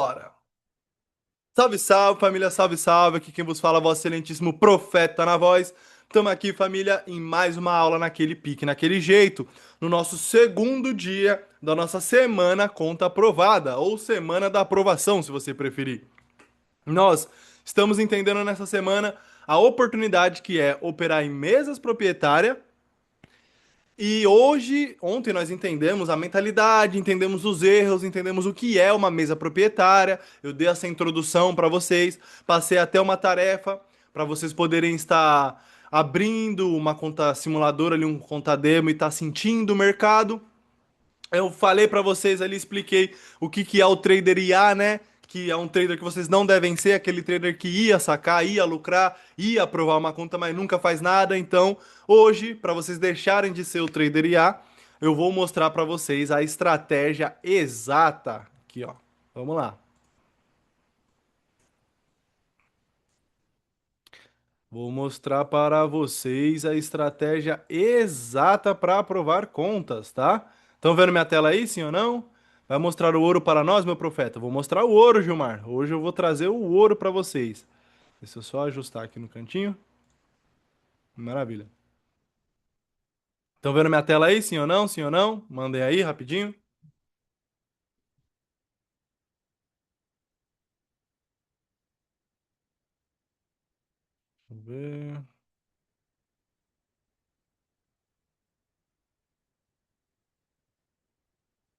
Bora! Salve, salve, família, salve, salve. Aqui quem vos fala é o vosso excelentíssimo profeta na voz. Estamos aqui, família, em mais uma aula naquele pique, naquele jeito, no nosso segundo dia da nossa semana conta aprovada, ou semana da aprovação, se você preferir. Nós estamos entendendo nessa semana a oportunidade que é operar em mesas proprietárias. E hoje, ontem nós entendemos a mentalidade, entendemos os erros, entendemos o que é uma mesa proprietária. Eu dei essa introdução para vocês, passei até uma tarefa para vocês poderem estar abrindo uma conta simuladora ali, um conta demo e estar sentindo o mercado. Eu falei para vocês ali, expliquei o que que é o trader IA, né? Que é um trader que vocês não devem ser, aquele trader que ia sacar, ia lucrar, ia aprovar uma conta, mas nunca faz nada. Então, hoje, para vocês deixarem de ser o trader IA, eu vou mostrar para vocês a estratégia exata. Aqui, ó. Vamos lá. Vou mostrar para vocês a estratégia exata para aprovar contas, tá? Estão vendo minha tela aí, sim ou não? Vai mostrar o ouro para nós, meu profeta? Vou mostrar o ouro, Gilmar. Hoje eu vou trazer o ouro para vocês. Deixa eu só ajustar aqui no cantinho. Maravilha. Estão vendo minha tela aí, sim ou não? Sim ou não? Mandem aí rapidinho. Vamos ver.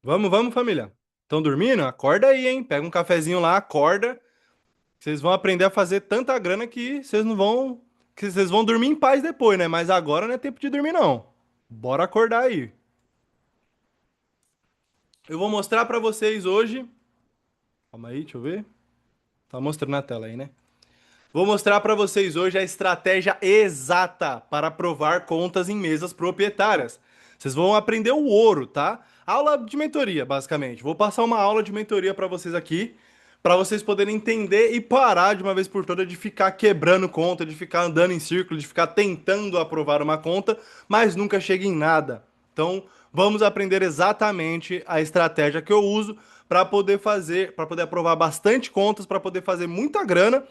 Vamos, vamos, família. Estão dormindo? Acorda aí, hein? Pega um cafezinho lá, acorda. Vocês vão aprender a fazer tanta grana que vocês não vão. Que vocês vão dormir em paz depois, né? Mas agora não é tempo de dormir, não. Bora acordar aí. Eu vou mostrar pra vocês hoje. Calma aí, deixa eu ver. Tá mostrando na tela aí, né? Vou mostrar para vocês hoje a estratégia exata para aprovar contas em mesas proprietárias. Vocês vão aprender o ouro, tá? Aula de mentoria, basicamente. Vou passar uma aula de mentoria para vocês aqui, para vocês poderem entender e parar de uma vez por toda de ficar quebrando conta, de ficar andando em círculo, de ficar tentando aprovar uma conta, mas nunca chega em nada. Então, vamos aprender exatamente a estratégia que eu uso para poder fazer, para poder aprovar bastante contas, para poder fazer muita grana,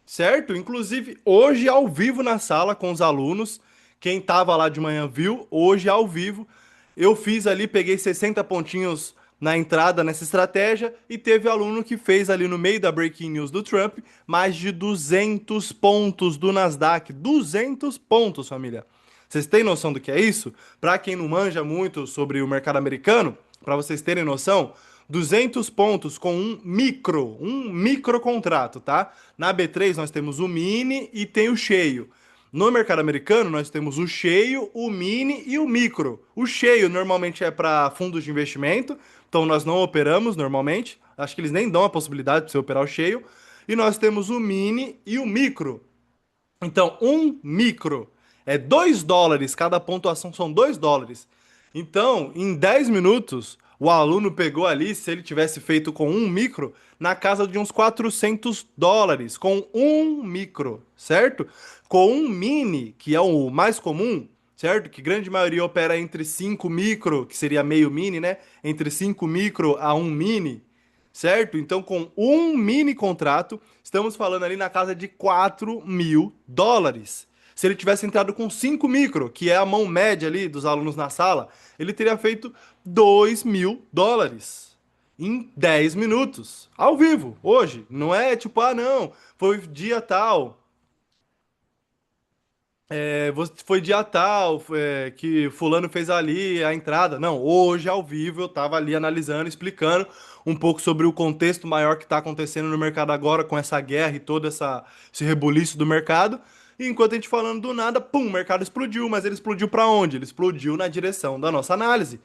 certo? Inclusive, hoje ao vivo na sala com os alunos. Quem estava lá de manhã viu, hoje ao vivo. Eu fiz ali, peguei 60 pontinhos na entrada nessa estratégia e teve aluno que fez ali no meio da breaking news do Trump mais de 200 pontos do Nasdaq. 200 pontos, família. Vocês têm noção do que é isso? Para quem não manja muito sobre o mercado americano, para vocês terem noção, 200 pontos com um micro contrato, tá? Na B3 nós temos o mini e tem o cheio. No mercado americano nós temos o cheio, o mini e o micro. O cheio normalmente é para fundos de investimento, então nós não operamos normalmente. Acho que eles nem dão a possibilidade de você operar o cheio. E nós temos o mini e o micro. Então, um micro é US$ 2, cada pontuação são US$ 2. Então, em 10 minutos, o aluno pegou ali, se ele tivesse feito com um micro, na casa de uns US$ 400, com um micro, certo? Com um mini, que é o mais comum, certo? Que grande maioria opera entre 5 micro, que seria meio mini, né? Entre 5 micro a um mini, certo? Então, com um mini contrato, estamos falando ali na casa de US$ 4.000. Se ele tivesse entrado com 5 micro, que é a mão média ali dos alunos na sala, ele teria feito US$ 2.000 em 10 minutos, ao vivo, hoje. Não é tipo, ah, não, foi dia tal, foi dia tal, que fulano fez ali a entrada. Não, hoje ao vivo eu tava ali analisando, explicando um pouco sobre o contexto maior que está acontecendo no mercado agora com essa guerra e todo esse rebuliço do mercado. E enquanto a gente falando do nada, pum, o mercado explodiu, mas ele explodiu para onde? Ele explodiu na direção da nossa análise.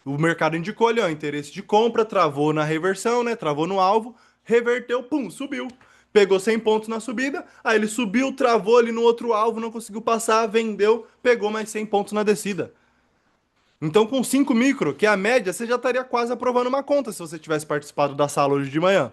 O mercado indicou ali, ó, interesse de compra, travou na reversão, né? Travou no alvo, reverteu, pum, subiu. Pegou 100 pontos na subida, aí ele subiu, travou ali no outro alvo, não conseguiu passar, vendeu, pegou mais 100 pontos na descida. Então, com 5 micro, que é a média, você já estaria quase aprovando uma conta se você tivesse participado da sala hoje de manhã.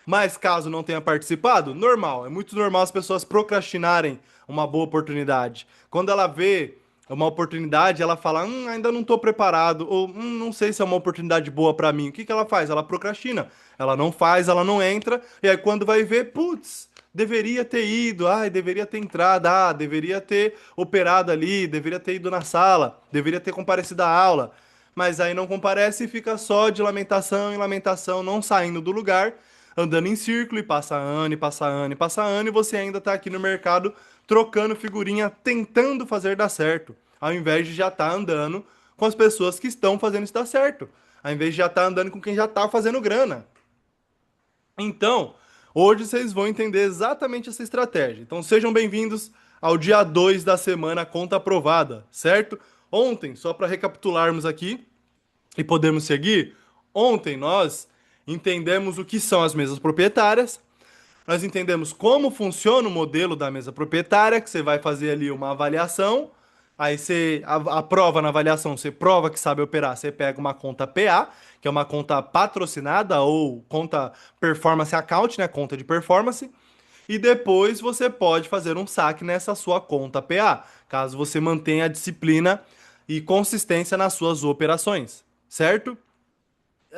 Mas caso não tenha participado, normal. É muito normal as pessoas procrastinarem uma boa oportunidade. Quando ela vê uma oportunidade, ela fala, ainda não estou preparado, ou não sei se é uma oportunidade boa para mim. O que que ela faz? Ela procrastina. Ela não faz, ela não entra, e aí quando vai ver, putz, deveria ter ido, ai, deveria ter entrado, deveria ter operado ali, deveria ter ido na sala, deveria ter comparecido à aula. Mas aí não comparece e fica só de lamentação em lamentação, não saindo do lugar, andando em círculo, e passa ano, e passa ano, e passa ano, e você ainda está aqui no mercado trocando figurinha, tentando fazer dar certo, ao invés de já estar andando com as pessoas que estão fazendo isso dar certo, ao invés de já estar andando com quem já está fazendo grana. Então, hoje vocês vão entender exatamente essa estratégia. Então, sejam bem-vindos ao dia 2 da semana Conta Aprovada, certo? Ontem, só para recapitularmos aqui e podermos seguir, ontem nós entendemos o que são as mesas proprietárias, nós entendemos como funciona o modelo da mesa proprietária, que você vai fazer ali uma avaliação, aí você aprova na avaliação, você prova que sabe operar, você pega uma conta PA, que é uma conta patrocinada ou conta performance account, né, conta de performance, e depois você pode fazer um saque nessa sua conta PA, caso você mantenha a disciplina e consistência nas suas operações, certo?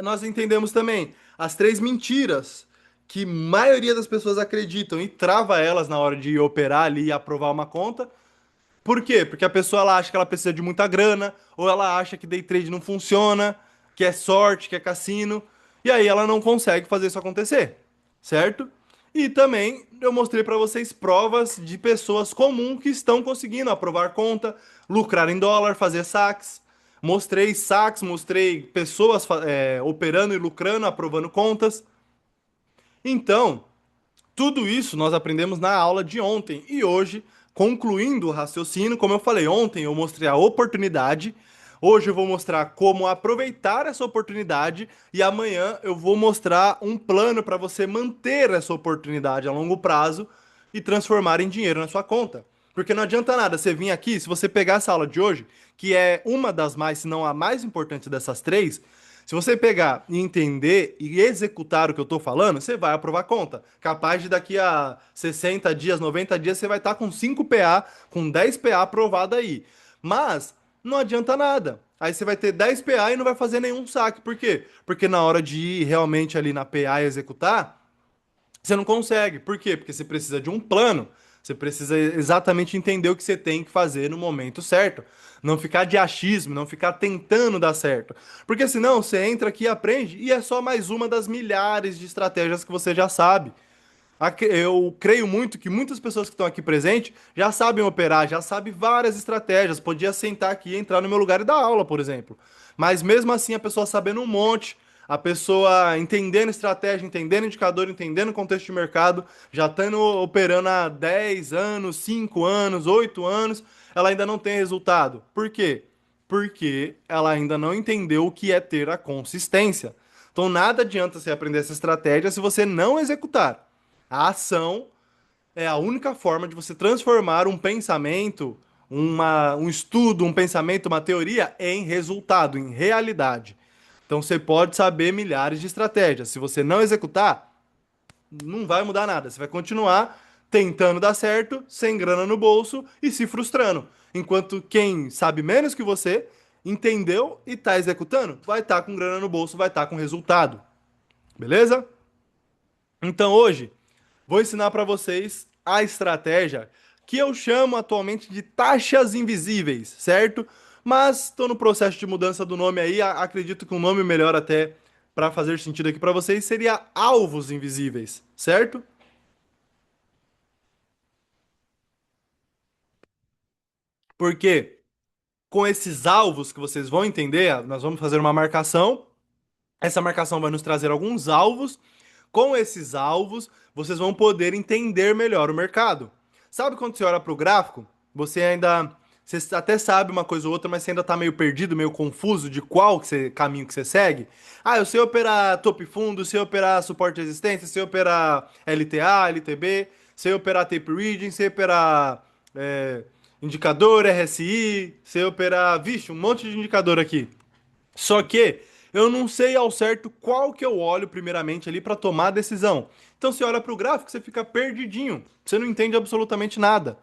Nós entendemos também as três mentiras que a maioria das pessoas acreditam e trava elas na hora de operar ali e aprovar uma conta. Por quê? Porque a pessoa ela acha que ela precisa de muita grana, ou ela acha que day trade não funciona, que é sorte, que é cassino, e aí ela não consegue fazer isso acontecer, certo? E também eu mostrei para vocês provas de pessoas comuns que estão conseguindo aprovar conta, lucrar em dólar, fazer saques. Mostrei saques, mostrei pessoas operando e lucrando, aprovando contas. Então, tudo isso nós aprendemos na aula de ontem e hoje, concluindo o raciocínio, como eu falei ontem, eu mostrei a oportunidade. Hoje eu vou mostrar como aproveitar essa oportunidade e amanhã eu vou mostrar um plano para você manter essa oportunidade a longo prazo e transformar em dinheiro na sua conta. Porque não adianta nada você vir aqui, se você pegar essa aula de hoje, que é uma das mais, se não a mais importante dessas três, se você pegar e entender e executar o que eu estou falando, você vai aprovar conta. Capaz de daqui a 60 dias, 90 dias, você vai estar com 5 PA, com 10 PA aprovado aí. Mas não adianta nada. Aí você vai ter 10 PA e não vai fazer nenhum saque. Por quê? Porque na hora de ir realmente ali na PA e executar, você não consegue. Por quê? Porque você precisa de um plano. Você precisa exatamente entender o que você tem que fazer no momento certo. Não ficar de achismo, não ficar tentando dar certo. Porque senão você entra aqui e aprende e é só mais uma das milhares de estratégias que você já sabe. Eu creio muito que muitas pessoas que estão aqui presentes já sabem operar, já sabem várias estratégias. Podia sentar aqui e entrar no meu lugar e dar aula, por exemplo. Mas mesmo assim, a pessoa sabendo um monte, a pessoa entendendo estratégia, entendendo indicador, entendendo contexto de mercado, já estando operando há 10 anos, 5 anos, 8 anos, ela ainda não tem resultado. Por quê? Porque ela ainda não entendeu o que é ter a consistência. Então, nada adianta você aprender essa estratégia se você não executar. A ação é a única forma de você transformar um pensamento, um estudo, um pensamento, uma teoria em resultado, em realidade. Então você pode saber milhares de estratégias. Se você não executar, não vai mudar nada. Você vai continuar tentando dar certo, sem grana no bolso e se frustrando. Enquanto quem sabe menos que você, entendeu e está executando, vai estar com grana no bolso, vai estar com resultado. Beleza? Então hoje vou ensinar para vocês a estratégia que eu chamo atualmente de taxas invisíveis, certo? Mas estou no processo de mudança do nome aí, acredito que um nome melhor até para fazer sentido aqui para vocês seria alvos invisíveis, certo? Porque com esses alvos que vocês vão entender, nós vamos fazer uma marcação. Essa marcação vai nos trazer alguns alvos. Com esses alvos, vocês vão poder entender melhor o mercado. Sabe quando você olha para o gráfico, você ainda. Você até sabe uma coisa ou outra, mas você ainda está meio perdido, meio confuso de qual caminho que você segue. Ah, eu sei operar top fundo, sei operar suporte e resistência, sei operar LTA, LTB, sei operar tape reading, sei operar indicador, RSI, sei operar, vixe, um monte de indicador aqui. Só que eu não sei ao certo qual que eu olho primeiramente ali para tomar a decisão. Então você olha para o gráfico, você fica perdidinho, você não entende absolutamente nada.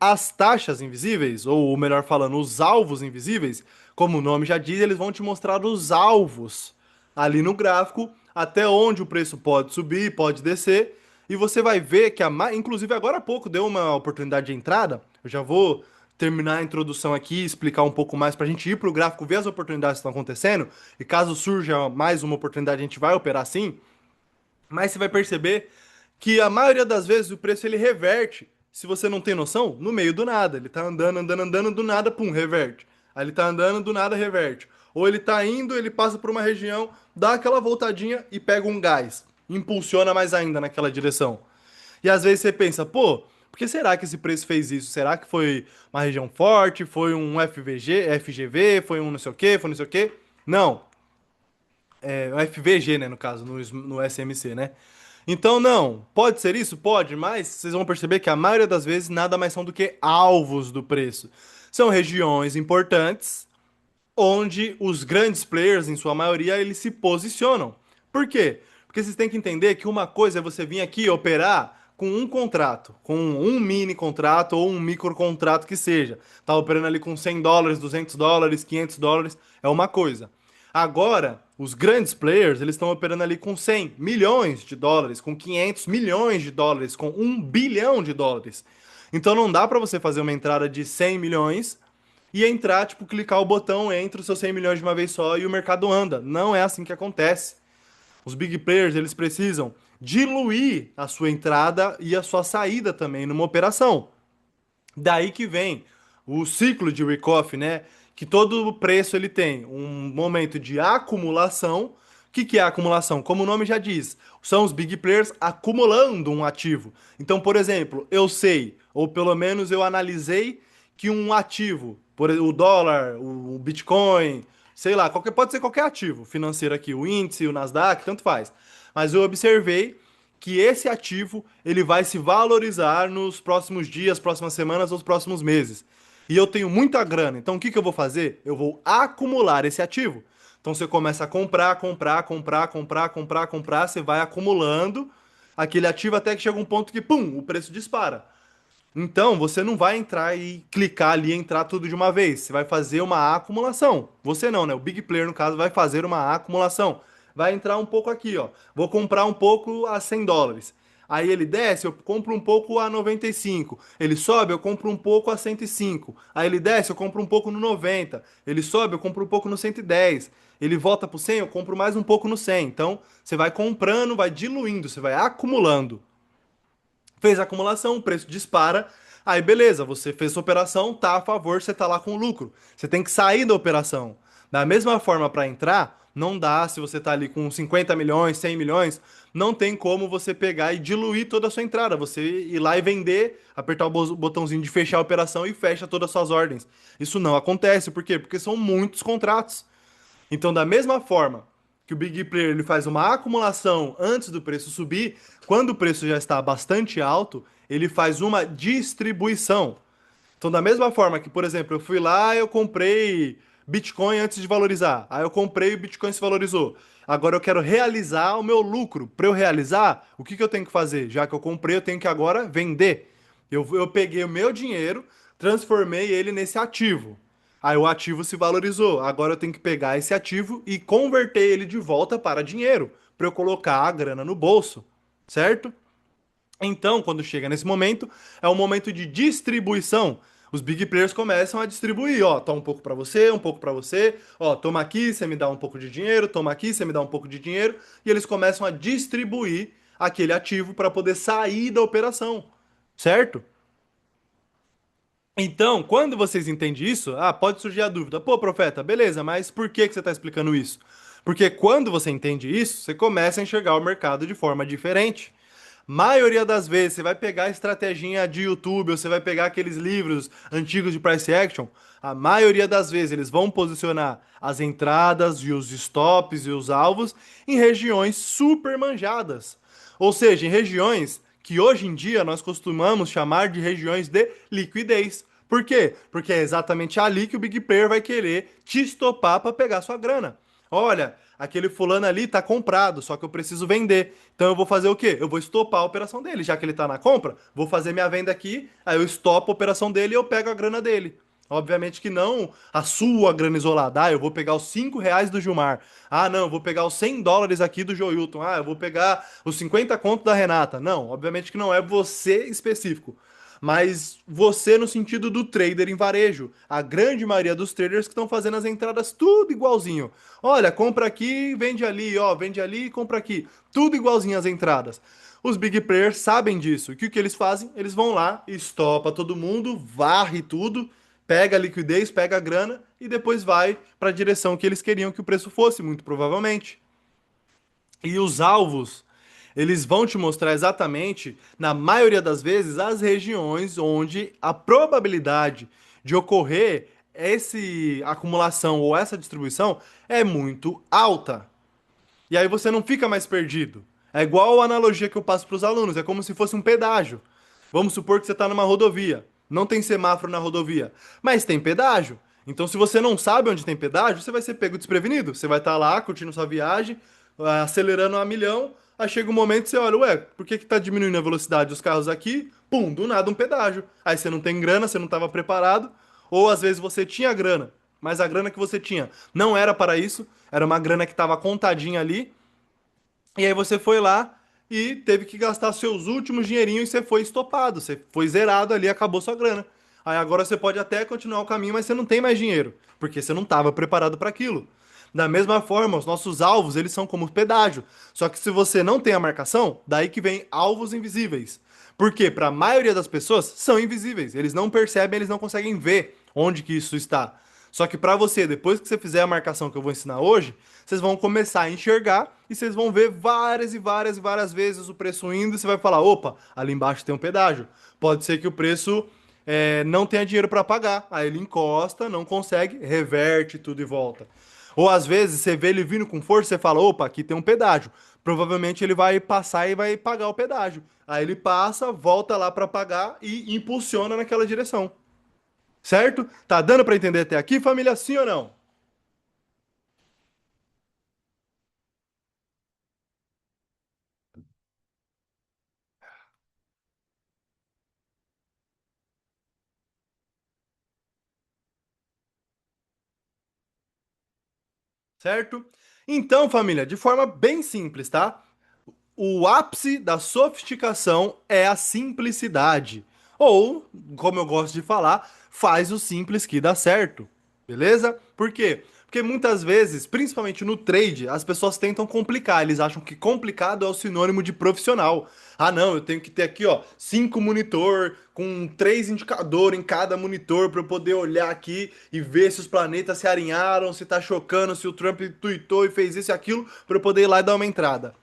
as taxas invisíveis, ou melhor falando, os alvos invisíveis, como o nome já diz, eles vão te mostrar os alvos ali no gráfico, até onde o preço pode subir, pode descer, e você vai ver que inclusive agora há pouco deu uma oportunidade de entrada. Eu já vou terminar a introdução aqui, explicar um pouco mais para a gente ir para o gráfico, ver as oportunidades que estão acontecendo, e caso surja mais uma oportunidade, a gente vai operar sim. Mas você vai perceber que a maioria das vezes o preço ele reverte, se você não tem noção, no meio do nada. Ele tá andando, andando, andando, do nada, pum, reverte. Aí ele tá andando, do nada, reverte. Ou ele tá indo, ele passa por uma região, dá aquela voltadinha e pega um gás. Impulsiona mais ainda naquela direção. E às vezes você pensa, pô, por que será que esse preço fez isso? Será que foi uma região forte? Foi um FVG, FGV? Foi um não sei o quê? Foi não sei o quê? Não. É o FVG, né, no caso, no SMC, né? Então, não, pode ser isso? Pode, mas vocês vão perceber que a maioria das vezes nada mais são do que alvos do preço. São regiões importantes onde os grandes players, em sua maioria, eles se posicionam. Por quê? Porque vocês têm que entender que uma coisa é você vir aqui operar com um contrato, com um mini contrato ou um micro contrato que seja. Tá operando ali com US$ 100, US$ 200, US$ 500, é uma coisa. Agora, os grandes players, eles estão operando ali com US$ 100 milhões, com US$ 500 milhões, com US$ 1 bilhão. Então não dá para você fazer uma entrada de 100 milhões e entrar, tipo, clicar o botão entre os seus 100 milhões de uma vez só e o mercado anda. Não é assim que acontece. Os big players, eles precisam diluir a sua entrada e a sua saída também numa operação. Daí que vem o ciclo de Wyckoff, né? Que todo preço ele tem um momento de acumulação. O que é a acumulação? Como o nome já diz, são os big players acumulando um ativo. Então, por exemplo, eu sei, ou pelo menos eu analisei que um ativo, o dólar, o Bitcoin, sei lá, pode ser qualquer ativo financeiro aqui, o índice, o Nasdaq, tanto faz. Mas eu observei que esse ativo ele vai se valorizar nos próximos dias, próximas semanas ou os próximos meses. E eu tenho muita grana, então o que eu vou fazer? Eu vou acumular esse ativo. Então você começa a comprar, comprar, comprar, comprar, comprar, comprar, você vai acumulando aquele ativo até que chega um ponto que, pum, o preço dispara. Então, você não vai entrar e clicar ali e entrar tudo de uma vez. Você vai fazer uma acumulação. Você não, né? O big player, no caso, vai fazer uma acumulação. Vai entrar um pouco aqui, ó. Vou comprar um pouco a US$ 100. Aí ele desce, eu compro um pouco a 95. Ele sobe, eu compro um pouco a 105. Aí ele desce, eu compro um pouco no 90. Ele sobe, eu compro um pouco no 110. Ele volta pro 100, eu compro mais um pouco no 100. Então, você vai comprando, vai diluindo, você vai acumulando. Fez a acumulação, o preço dispara. Aí beleza, você fez a operação, tá a favor, você tá lá com lucro. Você tem que sair da operação. Da mesma forma para entrar, não dá se você tá ali com 50 milhões, 100 milhões, não tem como você pegar e diluir toda a sua entrada. Você ir lá e vender, apertar o botãozinho de fechar a operação e fecha todas as suas ordens. Isso não acontece, por quê? Porque são muitos contratos. Então, da mesma forma que o Big Player ele faz uma acumulação antes do preço subir, quando o preço já está bastante alto, ele faz uma distribuição. Então, da mesma forma que, por exemplo, eu fui lá, eu comprei Bitcoin antes de valorizar. Aí eu comprei e o Bitcoin se valorizou. Agora eu quero realizar o meu lucro. Para eu realizar, o que eu tenho que fazer? Já que eu comprei, eu tenho que agora vender. Eu peguei o meu dinheiro, transformei ele nesse ativo. Aí o ativo se valorizou. Agora eu tenho que pegar esse ativo e converter ele de volta para dinheiro, para eu colocar a grana no bolso, certo? Então, quando chega nesse momento, é um momento de distribuição. Os big players começam a distribuir, ó, toma um pouco para você, um pouco para você, ó, toma aqui, você me dá um pouco de dinheiro, toma aqui, você me dá um pouco de dinheiro, e eles começam a distribuir aquele ativo para poder sair da operação, certo? Então, quando vocês entendem isso, pode surgir a dúvida. Pô, profeta, beleza, mas por que que você está explicando isso? Porque quando você entende isso, você começa a enxergar o mercado de forma diferente. Maioria das vezes, você vai pegar a estratégia de YouTube, ou você vai pegar aqueles livros antigos de price action, a maioria das vezes eles vão posicionar as entradas e os stops e os alvos em regiões super manjadas. Ou seja, em regiões que hoje em dia nós costumamos chamar de regiões de liquidez. Por quê? Porque é exatamente ali que o Big Player vai querer te estopar para pegar sua grana. Olha, aquele fulano ali tá comprado, só que eu preciso vender. Então eu vou fazer o quê? Eu vou estopar a operação dele, já que ele tá na compra, vou fazer minha venda aqui, aí eu estopo a operação dele e eu pego a grana dele. Obviamente que não a sua grana isolada. Ah, eu vou pegar os R$ 5 do Gilmar. Ah, não, eu vou pegar os US$ 100 aqui do Joilton. Ah, eu vou pegar os 50 conto da Renata. Não, obviamente que não é você específico. Mas você no sentido do trader em varejo. A grande maioria dos traders que estão fazendo as entradas tudo igualzinho. Olha, compra aqui, vende ali, ó, vende ali, compra aqui. Tudo igualzinho as entradas. Os big players sabem disso. E o que eles fazem? Eles vão lá, estopa todo mundo, varre tudo, pega a liquidez, pega a grana e depois vai para a direção que eles queriam que o preço fosse, muito provavelmente. E os alvos, eles vão te mostrar exatamente, na maioria das vezes, as regiões onde a probabilidade de ocorrer essa acumulação ou essa distribuição é muito alta. E aí você não fica mais perdido. É igual a analogia que eu passo para os alunos, é como se fosse um pedágio. Vamos supor que você está numa rodovia. Não tem semáforo na rodovia, mas tem pedágio. Então, se você não sabe onde tem pedágio, você vai ser pego desprevenido. Você vai estar lá curtindo sua viagem, acelerando a milhão. Aí chega um momento que você olha, ué, por que que tá diminuindo a velocidade dos carros aqui? Pum, do nada um pedágio. Aí você não tem grana, você não estava preparado, ou às vezes você tinha grana, mas a grana que você tinha não era para isso, era uma grana que estava contadinha ali, e aí você foi lá e teve que gastar seus últimos dinheirinhos e você foi estopado, você foi zerado ali, acabou sua grana. Aí agora você pode até continuar o caminho, mas você não tem mais dinheiro, porque você não estava preparado para aquilo. Da mesma forma, os nossos alvos, eles são como pedágio. Só que se você não tem a marcação, daí que vem alvos invisíveis. Porque para a maioria das pessoas são invisíveis, eles não percebem, eles não conseguem ver onde que isso está. Só que para você, depois que você fizer a marcação que eu vou ensinar hoje, vocês vão começar a enxergar e vocês vão ver várias e várias e várias vezes o preço indo e você vai falar: opa, ali embaixo tem um pedágio. Pode ser que o preço não tenha dinheiro para pagar. Aí ele encosta, não consegue, reverte tudo e volta. Ou às vezes você vê ele vindo com força, você fala: opa, aqui tem um pedágio. Provavelmente ele vai passar e vai pagar o pedágio. Aí ele passa, volta lá para pagar e impulsiona naquela direção. Certo? Tá dando para entender até aqui, família? Sim ou não? Certo? Então, família, de forma bem simples, tá? O ápice da sofisticação é a simplicidade. Ou, como eu gosto de falar, faz o simples que dá certo. Beleza? Por quê? Porque muitas vezes, principalmente no trade, as pessoas tentam complicar. Eles acham que complicado é o sinônimo de profissional. Ah, não, eu tenho que ter aqui, ó, 5 monitor com 3 indicadores em cada monitor para eu poder olhar aqui e ver se os planetas se alinharam, se tá chocando, se o Trump tweetou e fez isso e aquilo, para eu poder ir lá e dar uma entrada.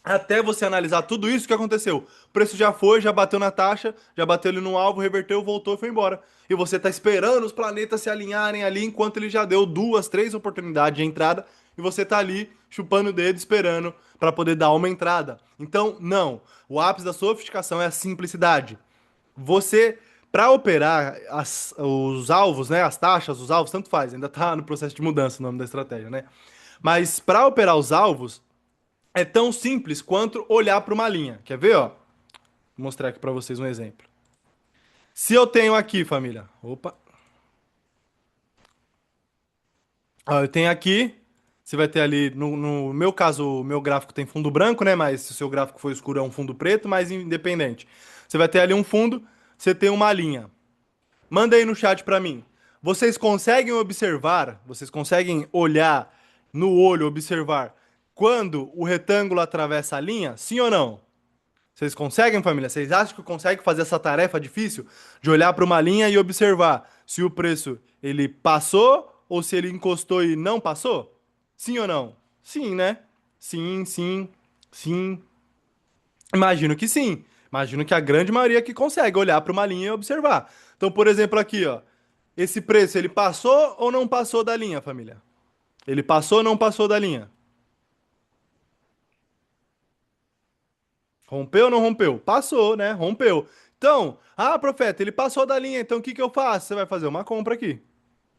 Até você analisar tudo isso, o que aconteceu? O preço já foi, já bateu na taxa, já bateu ali no alvo, reverteu, voltou e foi embora. E você está esperando os planetas se alinharem ali, enquanto ele já deu duas, três oportunidades de entrada, e você está ali chupando o dedo, esperando para poder dar uma entrada. Então, não. O ápice da sofisticação é a simplicidade. Você, para operar os alvos, né, as taxas, os alvos, tanto faz, ainda está no processo de mudança o nome da estratégia, né? Mas para operar os alvos, é tão simples quanto olhar para uma linha. Quer ver, ó? Vou mostrar aqui para vocês um exemplo. Se eu tenho aqui, família, opa, ó, eu tenho aqui, você vai ter ali, no meu caso, o meu gráfico tem fundo branco, né? Mas se o seu gráfico for escuro, é um fundo preto, mas independente. Você vai ter ali um fundo, você tem uma linha. Manda aí no chat para mim. Vocês conseguem observar, vocês conseguem olhar no olho, observar quando o retângulo atravessa a linha? Sim ou não? Vocês conseguem, família? Vocês acham que conseguem fazer essa tarefa difícil de olhar para uma linha e observar se o preço ele passou ou se ele encostou e não passou? Sim ou não? Sim, né? Sim, sim, sim. Imagino que sim. Imagino que a grande maioria que consegue olhar para uma linha e observar. Então, por exemplo, aqui, ó, esse preço ele passou ou não passou da linha, família? Ele passou ou não passou da linha? Rompeu ou não rompeu? Passou, né? Rompeu. Então, ah, profeta, ele passou da linha, então o que que eu faço? Você vai fazer uma compra aqui.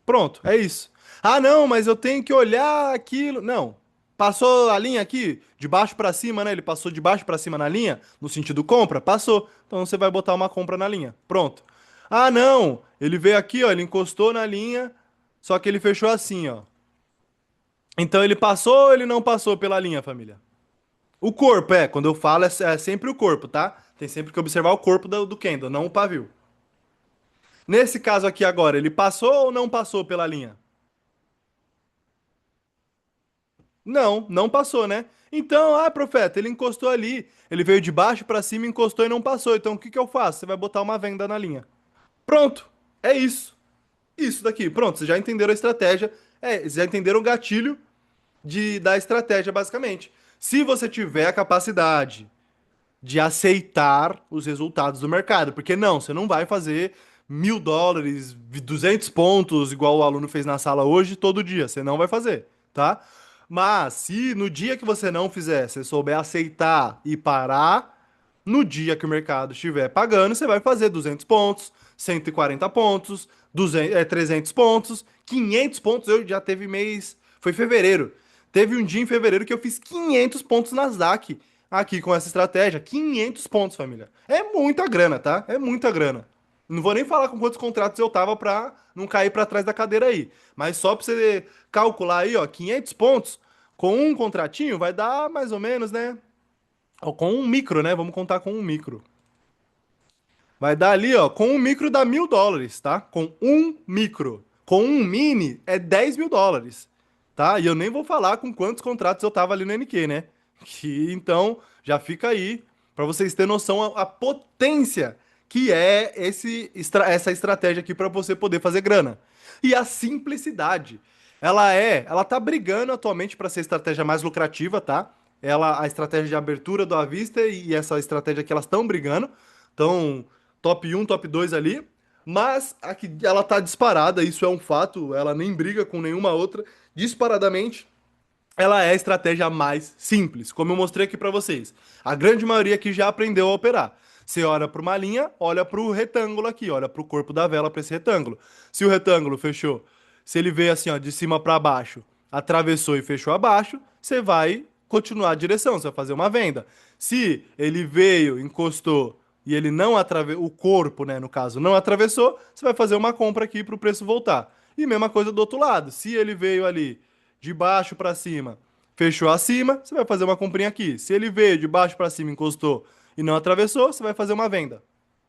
Pronto, é isso. Ah, não, mas eu tenho que olhar aquilo. Não. Passou a linha aqui, de baixo para cima, né? Ele passou de baixo para cima na linha, no sentido compra? Passou. Então você vai botar uma compra na linha. Pronto. Ah, não! Ele veio aqui, ó, ele encostou na linha, só que ele fechou assim, ó. Então ele passou ou ele não passou pela linha, família? O corpo, quando eu falo, é sempre o corpo, tá? Tem sempre que observar o corpo do candle, não o pavio. Nesse caso aqui agora, ele passou ou não passou pela linha? Não, não passou, né? Então, profeta, ele encostou ali. Ele veio de baixo pra cima, encostou e não passou. Então, o que que eu faço? Você vai botar uma venda na linha. Pronto. É isso. Isso daqui. Pronto, vocês já entenderam a estratégia. Vocês já entenderam o gatilho da estratégia, basicamente. Se você tiver a capacidade de aceitar os resultados do mercado. Porque não, você não vai fazer US$ 1.000, 200 pontos, igual o aluno fez na sala hoje, todo dia. Você não vai fazer, tá? Mas se no dia que você não fizer, você souber aceitar e parar, no dia que o mercado estiver pagando, você vai fazer 200 pontos, 140 pontos, 300 pontos, 500 pontos. Eu já teve mês, foi fevereiro. Teve um dia em fevereiro que eu fiz 500 pontos na Nasdaq aqui com essa estratégia. 500 pontos, família. É muita grana, tá? É muita grana. Não vou nem falar com quantos contratos eu tava pra não cair pra trás da cadeira aí. Mas só pra você calcular aí, ó, 500 pontos com um contratinho vai dar mais ou menos, né? Ó, com um micro, né? Vamos contar com um micro. Vai dar ali, ó, com um micro dá US$ 1.000, tá? Com um micro. Com um mini é US$ 10.000, tá? E eu nem vou falar com quantos contratos eu tava ali no NQ, né? Que então já fica aí pra vocês terem noção a potência que é essa estratégia aqui pra você poder fazer grana. E a simplicidade. Ela tá brigando atualmente pra ser a estratégia mais lucrativa, tá? A estratégia de abertura do à vista e essa estratégia que elas estão brigando. Então, top um, top 2 ali. Mas aqui ela tá disparada, isso é um fato. Ela nem briga com nenhuma outra. Disparadamente, ela é a estratégia mais simples, como eu mostrei aqui para vocês. A grande maioria aqui já aprendeu a operar. Você olha para uma linha, olha para o retângulo aqui, olha para o corpo da vela para esse retângulo. Se o retângulo fechou, se ele veio assim, ó, de cima para baixo, atravessou e fechou abaixo, você vai continuar a direção, você vai fazer uma venda. Se ele veio, encostou e ele não atravessou, o corpo, né, no caso, não atravessou, você vai fazer uma compra aqui para o preço voltar. E mesma coisa do outro lado. Se ele veio ali de baixo para cima, fechou acima, você vai fazer uma comprinha aqui. Se ele veio de baixo para cima, encostou e não atravessou, você vai fazer uma venda.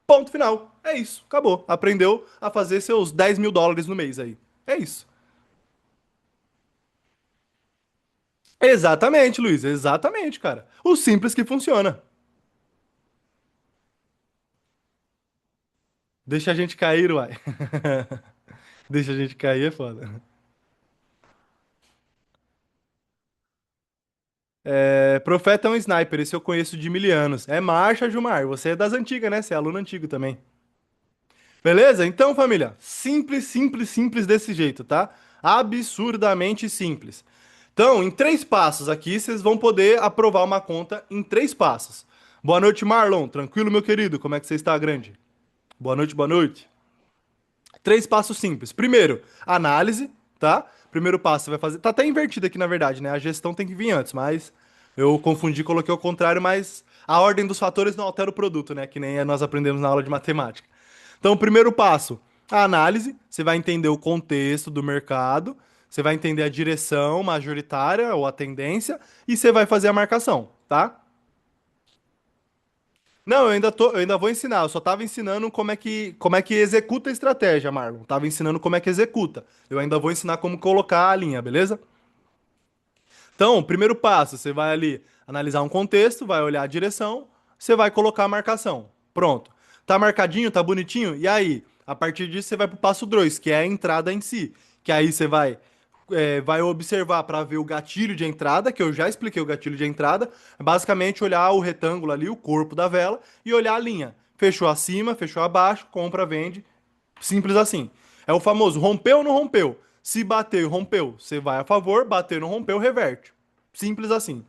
Ponto final. É isso. Acabou. Aprendeu a fazer seus US$ 10.000 no mês aí. É isso. Exatamente, Luiz. Exatamente, cara. O simples que funciona. Deixa a gente cair, uai. Deixa a gente cair, é foda. Profeta é um sniper, esse eu conheço de mil anos. É marcha, Gilmar. Você é das antigas, né? Você é aluno antigo também. Beleza? Então, família, simples, simples, simples desse jeito, tá? Absurdamente simples. Então, em 3 passos aqui, vocês vão poder aprovar uma conta em 3 passos. Boa noite, Marlon. Tranquilo, meu querido? Como é que você está, grande? Boa noite, boa noite. 3 passos simples. Primeiro, análise, tá? Primeiro passo, você vai fazer. Tá até invertido aqui, na verdade, né? A gestão tem que vir antes, mas eu confundi, coloquei ao contrário, mas a ordem dos fatores não altera o produto, né? Que nem nós aprendemos na aula de matemática. Então, o primeiro passo, a análise. Você vai entender o contexto do mercado, você vai entender a direção majoritária ou a tendência, e você vai fazer a marcação, tá? Não, eu ainda vou ensinar. Eu só tava ensinando como é que executa a estratégia, Marlon. Tava ensinando como é que executa. Eu ainda vou ensinar como colocar a linha, beleza? Então, primeiro passo, você vai ali analisar um contexto, vai olhar a direção, você vai colocar a marcação. Pronto. Tá marcadinho, tá bonitinho? E aí, a partir disso, você vai pro passo 2, que é a entrada em si. Que aí você vai observar para ver o gatilho de entrada, que eu já expliquei o gatilho de entrada. É basicamente olhar o retângulo ali, o corpo da vela, e olhar a linha. Fechou acima, fechou abaixo, compra, vende. Simples assim. É o famoso rompeu ou não rompeu? Se bateu e rompeu, você vai a favor, bateu e não rompeu, reverte. Simples assim.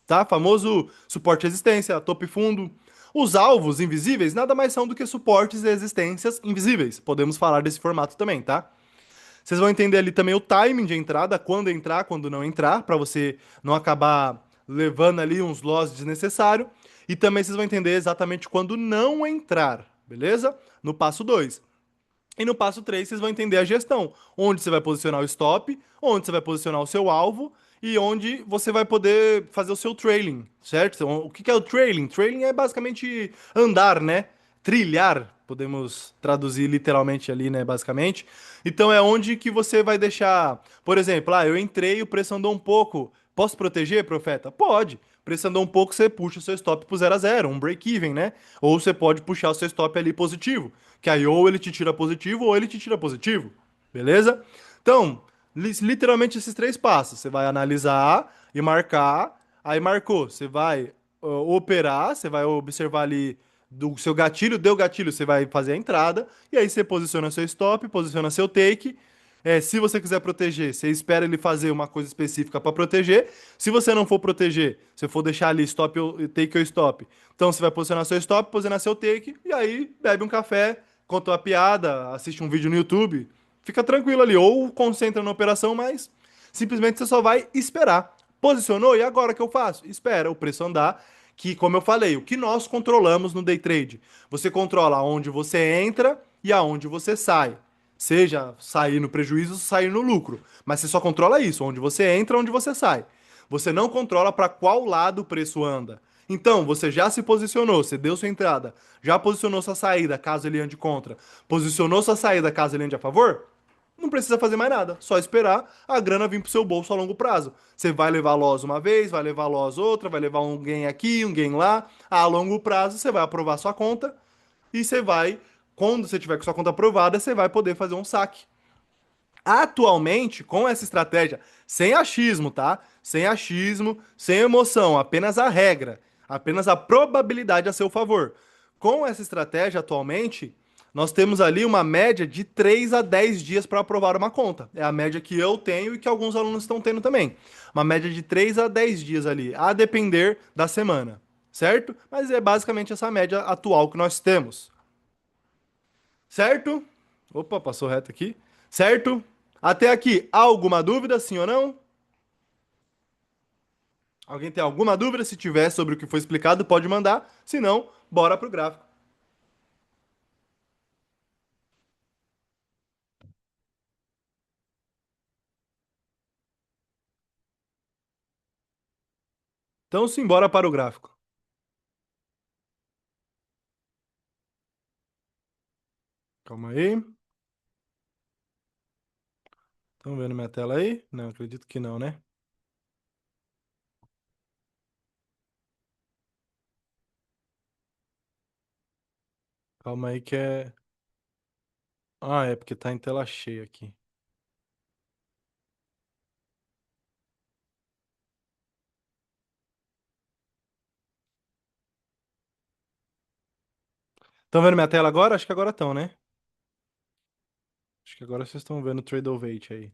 Tá? Famoso suporte e resistência, topo e fundo. Os alvos invisíveis nada mais são do que suportes e resistências invisíveis. Podemos falar desse formato também, tá? Vocês vão entender ali também o timing de entrada, quando entrar, quando não entrar, para você não acabar levando ali uns loss desnecessários. E também vocês vão entender exatamente quando não entrar, beleza? No passo 2. E no passo 3 vocês vão entender a gestão, onde você vai posicionar o stop, onde você vai posicionar o seu alvo e onde você vai poder fazer o seu trailing, certo? Então, o que que é o trailing? Trailing é basicamente andar, né? Trilhar, podemos traduzir literalmente ali, né, basicamente. Então é onde que você vai deixar, por exemplo, eu entrei, o preço andou um pouco. Posso proteger, profeta? Pode. O preço andou um pouco, você puxa o seu stop pro 0 a 0, um break-even, né? Ou você pode puxar o seu stop ali positivo, que aí ou ele te tira positivo ou ele te tira positivo, beleza? Então, literalmente esses três passos. Você vai analisar e marcar, aí marcou, você vai operar, você vai observar ali do seu gatilho, deu gatilho, você vai fazer a entrada, e aí você posiciona seu stop, posiciona seu take. Se você quiser proteger, você espera ele fazer uma coisa específica para proteger. Se você não for proteger, se for deixar ali stop, take ou stop, então você vai posicionar seu stop, posicionar seu take, e aí bebe um café, conta uma piada, assiste um vídeo no YouTube, fica tranquilo ali, ou concentra na operação, mas simplesmente você só vai esperar. Posicionou, e agora o que eu faço? Espera o preço andar, que, como eu falei, o que nós controlamos no day trade? Você controla onde você entra e aonde você sai. Seja sair no prejuízo ou sair no lucro. Mas você só controla isso, onde você entra, onde você sai. Você não controla para qual lado o preço anda. Então, você já se posicionou, você deu sua entrada, já posicionou sua saída, caso ele ande contra, posicionou sua saída, caso ele ande a favor? Não precisa fazer mais nada, só esperar a grana vir pro seu bolso a longo prazo. Você vai levar loss uma vez, vai levar loss outra, vai levar um gain aqui, um gain lá. A longo prazo, você vai aprovar sua conta e você vai, quando você tiver com sua conta aprovada, você vai poder fazer um saque. Atualmente, com essa estratégia, sem achismo, tá? Sem achismo, sem emoção, apenas a regra, apenas a probabilidade a seu favor. Com essa estratégia, atualmente, nós temos ali uma média de 3 a 10 dias para aprovar uma conta. É a média que eu tenho e que alguns alunos estão tendo também. Uma média de 3 a 10 dias ali, a depender da semana, certo? Mas é basicamente essa média atual que nós temos. Certo? Opa, passou reto aqui. Certo? Até aqui, alguma dúvida, sim ou não? Alguém tem alguma dúvida? Se tiver sobre o que foi explicado, pode mandar. Se não, bora pro gráfico. Então, sim, bora para o gráfico. Calma aí. Estão vendo minha tela aí? Não, acredito que não, né? Calma aí que é. Ah, é porque tá em tela cheia aqui. Estão vendo minha tela agora? Acho que agora estão, né? Acho que agora vocês estão vendo o Trade of Eight aí.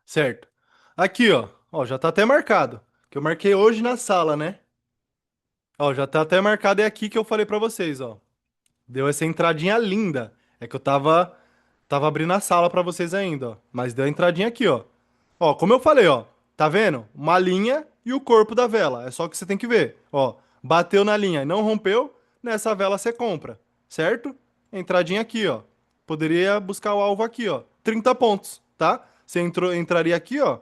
Certo. Aqui, ó. Ó, já tá até marcado. Que eu marquei hoje na sala, né? Ó, já tá até marcado, é aqui que eu falei pra vocês, ó. Deu essa entradinha linda. É que eu tava abrindo a sala pra vocês ainda, ó. Mas deu a entradinha aqui, ó. Ó, como eu falei, ó. Tá vendo? Uma linha e o corpo da vela. É só o que você tem que ver. Ó, bateu na linha e não rompeu, nessa vela você compra, certo? Entradinha aqui, ó. Poderia buscar o alvo aqui, ó. 30 pontos, tá? Você entraria aqui, ó.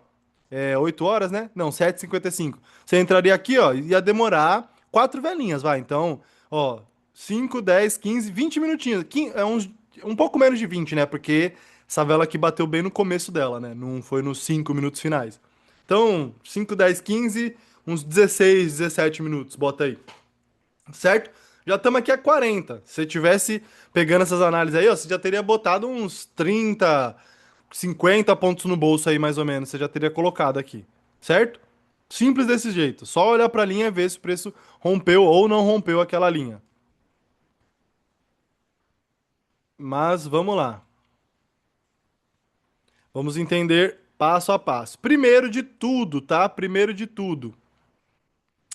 8 horas, né? Não, 7h55. Você entraria aqui, ó, ia demorar 4 velinhas, vai. Então, ó, 5, 10, 15, 20 minutinhos. É um pouco menos de 20, né? Porque essa vela aqui bateu bem no começo dela, né? Não foi nos 5 minutos finais. Então, 5, 10, 15, uns 16, 17 minutos, bota aí. Certo? Já estamos aqui a 40. Se você tivesse pegando essas análises aí, ó, você já teria botado uns 30, 50 pontos no bolso aí, mais ou menos. Você já teria colocado aqui. Certo? Simples desse jeito. Só olhar para a linha e ver se o preço rompeu ou não rompeu aquela linha. Mas vamos lá. Vamos entender. Passo a passo. Primeiro de tudo, tá? Primeiro de tudo,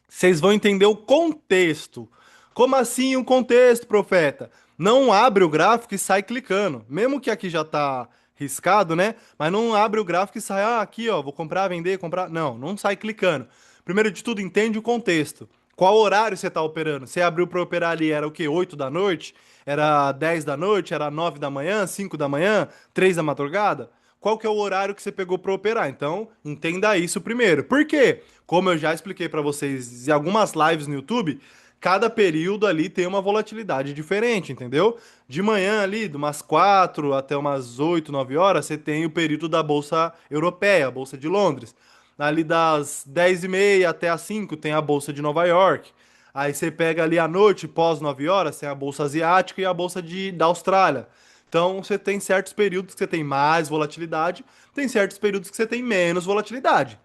vocês vão entender o contexto. Como assim um contexto, profeta? Não abre o gráfico e sai clicando. Mesmo que aqui já tá riscado, né? Mas não abre o gráfico e sai, ah, aqui, ó, vou comprar, vender, comprar. Não, não sai clicando. Primeiro de tudo, entende o contexto. Qual horário você tá operando? Você abriu para operar ali, era o quê? 8 da noite? Era 10 da noite? Era 9 da manhã? 5 da manhã? 3 da madrugada? Qual que é o horário que você pegou para operar? Então, entenda isso primeiro. Por quê? Como eu já expliquei para vocês em algumas lives no YouTube, cada período ali tem uma volatilidade diferente, entendeu? De manhã ali, de umas 4 até umas 8, 9 horas, você tem o período da Bolsa Europeia, a Bolsa de Londres. Ali das 10h30 até as 5 tem a Bolsa de Nova York. Aí você pega ali à noite, pós 9 horas, tem a Bolsa Asiática e a Bolsa da Austrália. Então você tem certos períodos que você tem mais volatilidade, tem certos períodos que você tem menos volatilidade.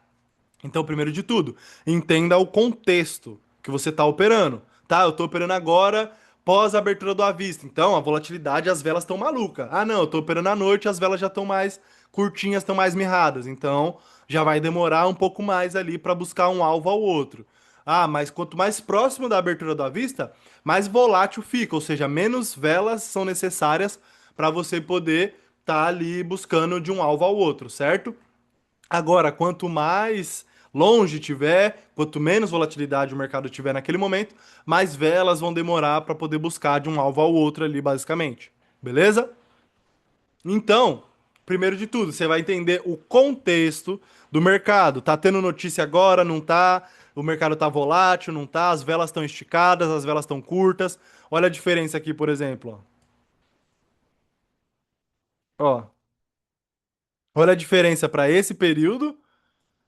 Então, primeiro de tudo, entenda o contexto que você está operando. Tá, eu estou operando agora pós a abertura do à vista. Então, a volatilidade, as velas estão malucas. Ah, não, eu estou operando à noite, as velas já estão mais curtinhas, estão mais mirradas. Então, já vai demorar um pouco mais ali para buscar um alvo ao outro. Ah, mas quanto mais próximo da abertura do à vista, mais volátil fica, ou seja, menos velas são necessárias para você poder estar ali buscando de um alvo ao outro, certo? Agora, quanto mais longe tiver, quanto menos volatilidade o mercado tiver naquele momento, mais velas vão demorar para poder buscar de um alvo ao outro ali, basicamente. Beleza? Então, primeiro de tudo, você vai entender o contexto do mercado. Tá tendo notícia agora, não tá? O mercado tá volátil, não tá? As velas estão esticadas, as velas estão curtas. Olha a diferença aqui, por exemplo, ó. Ó, olha a diferença para esse período,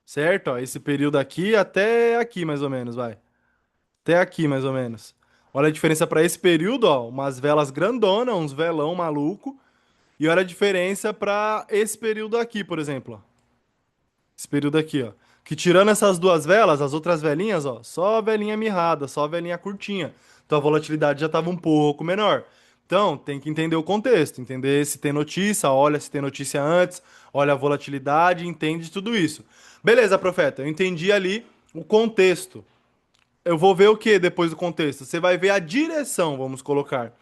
certo? Ó, esse período aqui até aqui, mais ou menos, vai. Até aqui, mais ou menos. Olha a diferença para esse período, ó, umas velas grandona, uns velão maluco. E olha a diferença para esse período aqui, por exemplo, ó. Esse período aqui, ó. Que tirando essas duas velas, as outras velinhas, ó, só a velinha mirrada, só a velinha curtinha. Então a volatilidade já estava um pouco menor. Então, tem que entender o contexto, entender se tem notícia, olha se tem notícia antes, olha a volatilidade, entende tudo isso. Beleza, profeta, eu entendi ali o contexto. Eu vou ver o que depois do contexto? Você vai ver a direção, vamos colocar.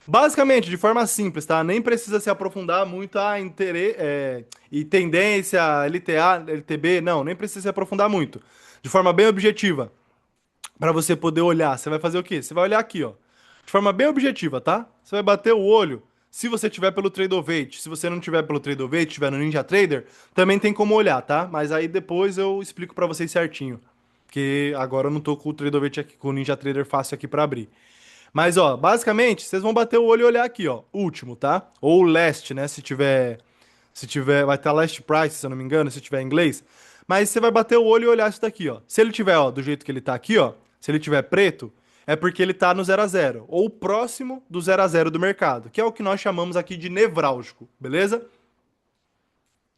Basicamente, de forma simples, tá? Nem precisa se aprofundar muito e tendência, LTA, LTB, não, nem precisa se aprofundar muito. De forma bem objetiva, para você poder olhar, você vai fazer o quê? Você vai olhar aqui, ó. De forma bem objetiva, tá? Você vai bater o olho. Se você tiver pelo Tradeovate, se você não tiver pelo Tradeovate, tiver no Ninja Trader, também tem como olhar, tá? Mas aí depois eu explico para vocês certinho. Porque agora eu não tô com o Tradeovate aqui, com o Ninja Trader fácil aqui para abrir. Mas, ó, basicamente, vocês vão bater o olho e olhar aqui, ó. Último, tá? Ou last, né? Se tiver, vai estar last price, se eu não me engano, se tiver em inglês. Mas você vai bater o olho e olhar isso daqui, ó. Se ele tiver, ó, do jeito que ele tá aqui, ó. Se ele tiver preto, é porque ele tá no 0 a 0 ou próximo do 0 a 0 do mercado, que é o que nós chamamos aqui de nevrálgico, beleza?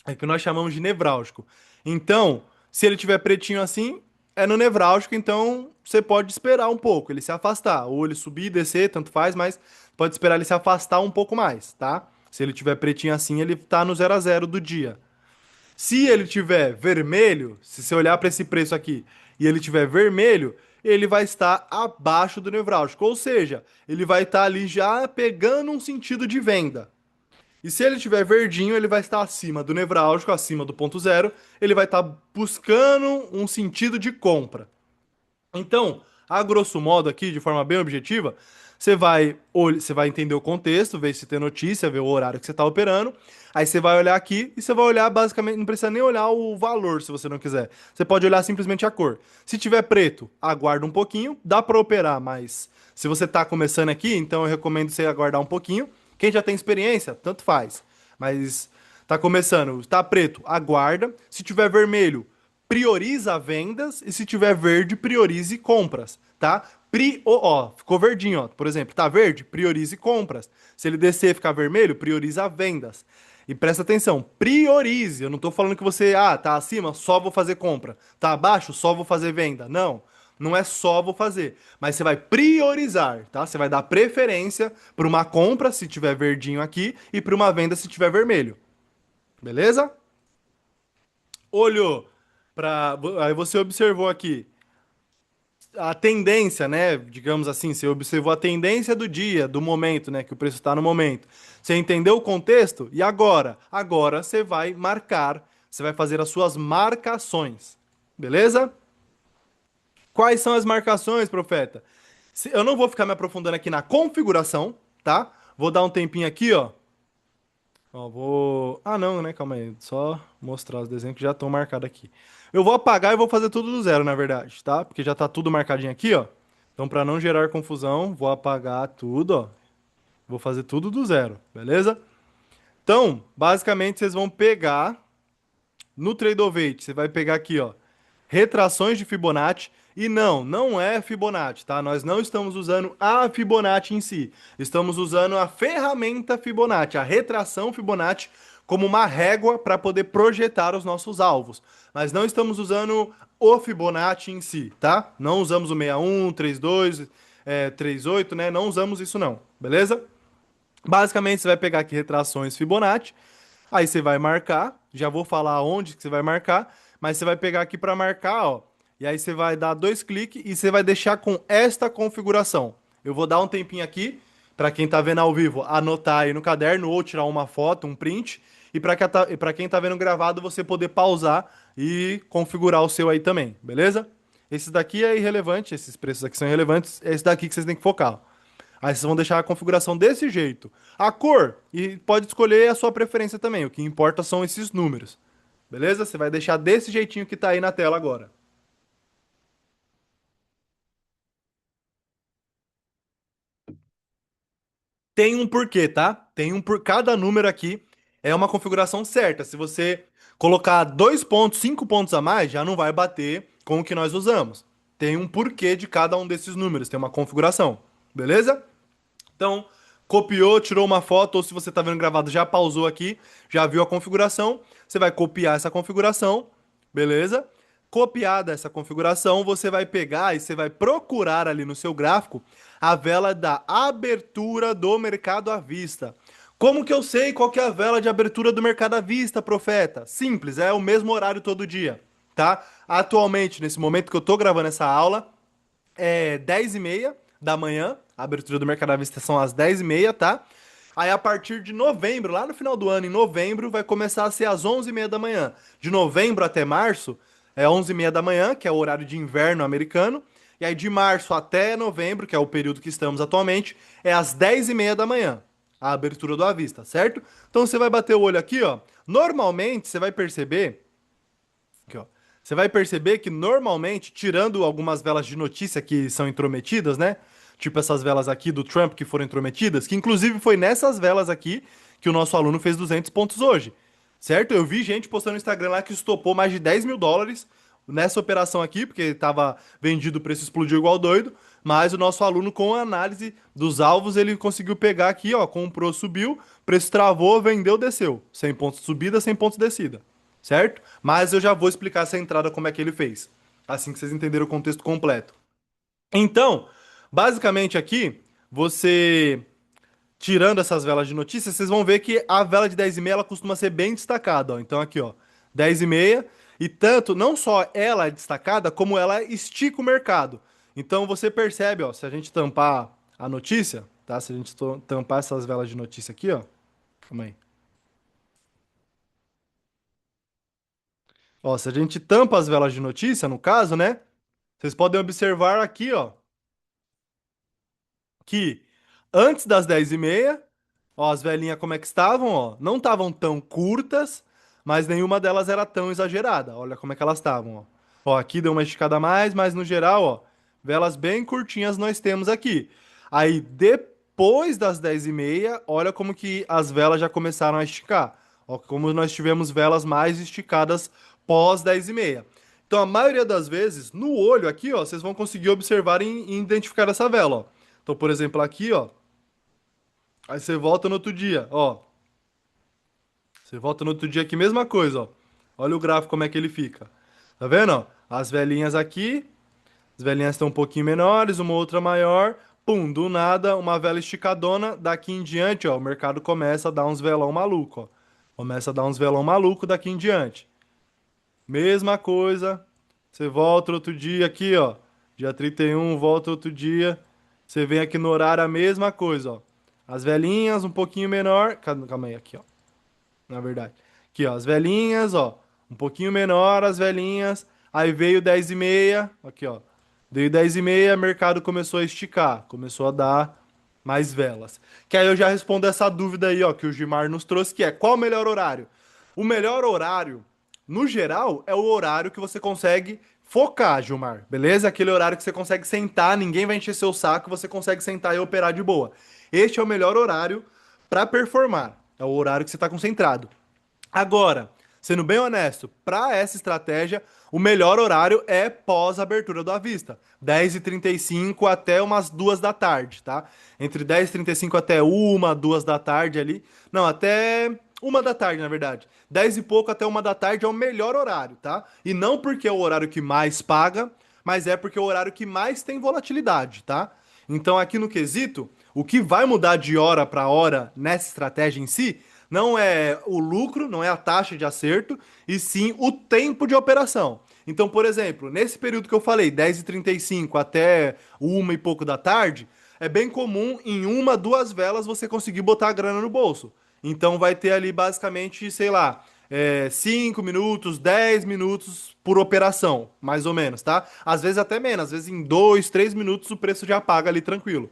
É o que nós chamamos de nevrálgico. Então, se ele tiver pretinho assim, é no nevrálgico, então você pode esperar um pouco, ele se afastar, ou ele subir, descer, tanto faz, mas pode esperar ele se afastar um pouco mais, tá? Se ele tiver pretinho assim, ele tá no 0 a 0 do dia. Se ele tiver vermelho, se você olhar para esse preço aqui e ele tiver vermelho, ele vai estar abaixo do nevrálgico, ou seja, ele vai estar ali já pegando um sentido de venda. E se ele tiver verdinho, ele vai estar acima do nevrálgico, acima do ponto zero, ele vai estar buscando um sentido de compra. Então, a grosso modo aqui, de forma bem objetiva, você vai entender o contexto, ver se tem notícia, ver o horário que você está operando. Aí você vai olhar aqui e você vai olhar basicamente, não precisa nem olhar o valor se você não quiser. Você pode olhar simplesmente a cor. Se tiver preto, aguarda um pouquinho, dá para operar, mas se você está começando aqui, então eu recomendo você aguardar um pouquinho. Quem já tem experiência, tanto faz. Mas tá começando, tá preto, aguarda. Se tiver vermelho, prioriza vendas e se tiver verde, priorize compras, tá? Ó, ficou verdinho, ó. Por exemplo, tá verde? Priorize compras. Se ele descer e ficar vermelho, prioriza vendas. E presta atenção, priorize. Eu não tô falando que você, tá acima, só vou fazer compra. Tá abaixo, só vou fazer venda. Não, não é só vou fazer, mas você vai priorizar, tá? Você vai dar preferência para uma compra se tiver verdinho aqui e para uma venda se tiver vermelho. Beleza? olhou para, aí você observou aqui a tendência, né? Digamos assim, você observou a tendência do dia, do momento, né? Que o preço está no momento. Você entendeu o contexto? E agora? Agora você vai marcar, você vai fazer as suas marcações. Beleza? Quais são as marcações, profeta? Eu não vou ficar me aprofundando aqui na configuração, tá? Vou dar um tempinho aqui, ó. Ó, vou. Ah, não, né? Calma aí. Só mostrar os desenhos que já estão marcados aqui. Eu vou apagar e vou fazer tudo do zero, na verdade, tá? Porque já tá tudo marcadinho aqui, ó. Então, para não gerar confusão, vou apagar tudo, ó. Vou fazer tudo do zero, beleza? Então, basicamente, vocês vão pegar no Tradeovate, você vai pegar aqui, ó, retrações de Fibonacci. E não, não é Fibonacci, tá? Nós não estamos usando a Fibonacci em si. Estamos usando a ferramenta Fibonacci, a retração Fibonacci, como uma régua para poder projetar os nossos alvos. Mas não estamos usando o Fibonacci em si, tá? Não usamos o 61, 32, 38, né? Não usamos isso não, beleza? Basicamente, você vai pegar aqui retrações Fibonacci, aí você vai marcar, já vou falar onde que você vai marcar, mas você vai pegar aqui para marcar, ó, e aí você vai dar dois cliques e você vai deixar com esta configuração. Eu vou dar um tempinho aqui para quem tá vendo ao vivo anotar aí no caderno ou tirar uma foto, um print, e para quem tá vendo gravado você poder pausar e configurar o seu aí também, beleza? Esse daqui é irrelevante, esses preços aqui são irrelevantes, é esse daqui que vocês têm que focar, ó. Aí vocês vão deixar a configuração desse jeito. A cor, e pode escolher a sua preferência também. O que importa são esses números. Beleza? Você vai deixar desse jeitinho que tá aí na tela agora. Tem um porquê, tá? Tem um por cada número aqui é uma configuração certa. Se você colocar 2 pontos, 5 pontos a mais, já não vai bater com o que nós usamos. Tem um porquê de cada um desses números, tem uma configuração. Beleza? Então, copiou, tirou uma foto, ou se você está vendo gravado, já pausou aqui, já viu a configuração. Você vai copiar essa configuração, beleza? Copiada essa configuração, você vai pegar e você vai procurar ali no seu gráfico a vela da abertura do mercado à vista. Como que eu sei qual que é a vela de abertura do mercado à vista, profeta? Simples, é o mesmo horário todo dia, tá? Atualmente, nesse momento que eu tô gravando essa aula, é 10h30 da manhã. A abertura do Mercado à Vista são às 10h30, tá? Aí a partir de novembro, lá no final do ano, em novembro, vai começar a ser às 11h30 da manhã. De novembro até março é 11h30 da manhã, que é o horário de inverno americano. E aí de março até novembro, que é o período que estamos atualmente, é às 10h30 da manhã. A abertura do à vista, certo? Então você vai bater o olho aqui, ó. Normalmente você vai perceber aqui, ó. Você vai perceber que normalmente, tirando algumas velas de notícia que são intrometidas, né? Tipo essas velas aqui do Trump que foram intrometidas, que inclusive foi nessas velas aqui que o nosso aluno fez 200 pontos hoje, certo? Eu vi gente postando no Instagram lá que estopou mais de 10 mil dólares nessa operação aqui, porque estava vendido, o preço explodiu igual doido, mas o nosso aluno, com a análise dos alvos, ele conseguiu pegar aqui, ó, comprou, subiu, preço travou, vendeu, desceu. 100 pontos de subida, 100 pontos de descida, certo? Mas eu já vou explicar essa entrada como é que ele fez, assim que vocês entenderam o contexto completo. Então, basicamente aqui, você tirando essas velas de notícias, vocês vão ver que a vela de 10h30 ela costuma ser bem destacada, ó. Então aqui, ó, 10h30 e tanto, não só ela é destacada, como ela estica o mercado. Então você percebe, ó, se a gente tampar a notícia, tá? Se a gente tampar essas velas de notícia aqui, ó, calma aí. Ó, se a gente tampa as velas de notícia, no caso, né? Vocês podem observar aqui, ó, que antes das 10h30, ó, as velhinhas como é que estavam, ó, não estavam tão curtas, mas nenhuma delas era tão exagerada. Olha como é que elas estavam, ó. Ó, aqui deu uma esticada a mais, mas no geral, ó, velas bem curtinhas nós temos aqui. Aí depois das 10h30, olha como que as velas já começaram a esticar. Ó, como nós tivemos velas mais esticadas pós 10h30. Então, a maioria das vezes, no olho aqui, ó, vocês vão conseguir observar e identificar essa vela, ó. Então, por exemplo, aqui, ó, aí você volta no outro dia, ó. Você volta no outro dia aqui, mesma coisa, ó. Olha o gráfico como é que ele fica. Tá vendo, ó? As velhinhas aqui, as velhinhas estão um pouquinho menores, uma outra maior. Pum, do nada, uma vela esticadona. Daqui em diante, ó, o mercado começa a dar uns velão maluco, ó. Começa a dar uns velão maluco daqui em diante. Mesma coisa. Você volta outro dia aqui, ó. Dia 31, volta outro dia. Você vem aqui no horário, a mesma coisa, ó. As velhinhas um pouquinho menor. Calma aí, aqui, ó. Na verdade. Aqui, ó. As velhinhas, ó. Um pouquinho menor, as velhinhas. Aí veio 10h30. Aqui, ó. Veio 10h30, o mercado começou a esticar. Começou a dar mais velas. Que aí eu já respondo essa dúvida aí, ó, que o Gilmar nos trouxe, que é qual o melhor horário? O melhor horário, no geral, é o horário que você consegue focar, Gilmar, beleza? Aquele horário que você consegue sentar, ninguém vai encher seu saco, você consegue sentar e operar de boa. Este é o melhor horário para performar. É o horário que você está concentrado. Agora, sendo bem honesto, para essa estratégia, o melhor horário é pós abertura do à vista. 10h35 até umas 2 da tarde, tá? Entre 10h35 até 1, 2 da tarde ali. Não, até 1 da tarde, na verdade. 10 e pouco até 1 da tarde é o melhor horário, tá? E não porque é o horário que mais paga, mas é porque é o horário que mais tem volatilidade, tá? Então, aqui no quesito, o que vai mudar de hora para hora nessa estratégia em si não é o lucro, não é a taxa de acerto, e sim o tempo de operação. Então, por exemplo, nesse período que eu falei, 10h35 até 1 e pouco da tarde, é bem comum em 1, 2 velas você conseguir botar a grana no bolso. Então vai ter ali basicamente, sei lá, 5 minutos, 10 minutos por operação, mais ou menos, tá? Às vezes até menos, às vezes em 2, 3 minutos o preço já paga ali tranquilo.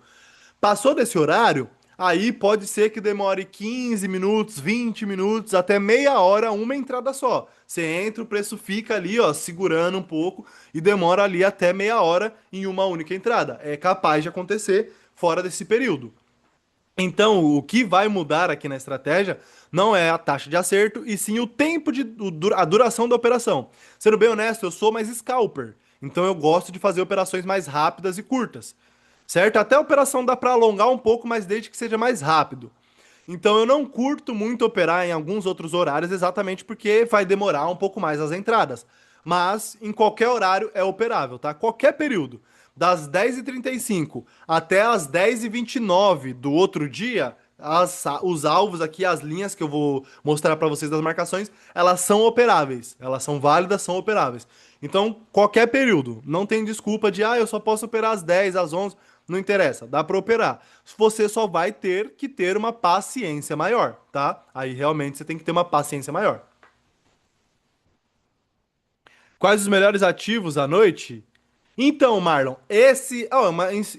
Passou desse horário, aí pode ser que demore 15 minutos, 20 minutos, até meia hora, uma entrada só. Você entra, o preço fica ali, ó, segurando um pouco e demora ali até meia hora em uma única entrada. É capaz de acontecer fora desse período. Então, o que vai mudar aqui na estratégia não é a taxa de acerto, e sim o tempo a duração da operação. Sendo bem honesto, eu sou mais scalper, então eu gosto de fazer operações mais rápidas e curtas, certo? Até a operação dá para alongar um pouco, mas desde que seja mais rápido. Então eu não curto muito operar em alguns outros horários exatamente porque vai demorar um pouco mais as entradas. Mas em qualquer horário é operável, tá? Qualquer período. Das 10h35 até as 10h29 do outro dia, os alvos aqui, as linhas que eu vou mostrar para vocês das marcações, elas são operáveis. Elas são válidas, são operáveis. Então, qualquer período. Não tem desculpa de, eu só posso operar às 10, às 11. Não interessa, dá para operar. Você só vai ter que ter uma paciência maior, tá? Aí realmente você tem que ter uma paciência maior. Quais os melhores ativos à noite? Então, Marlon,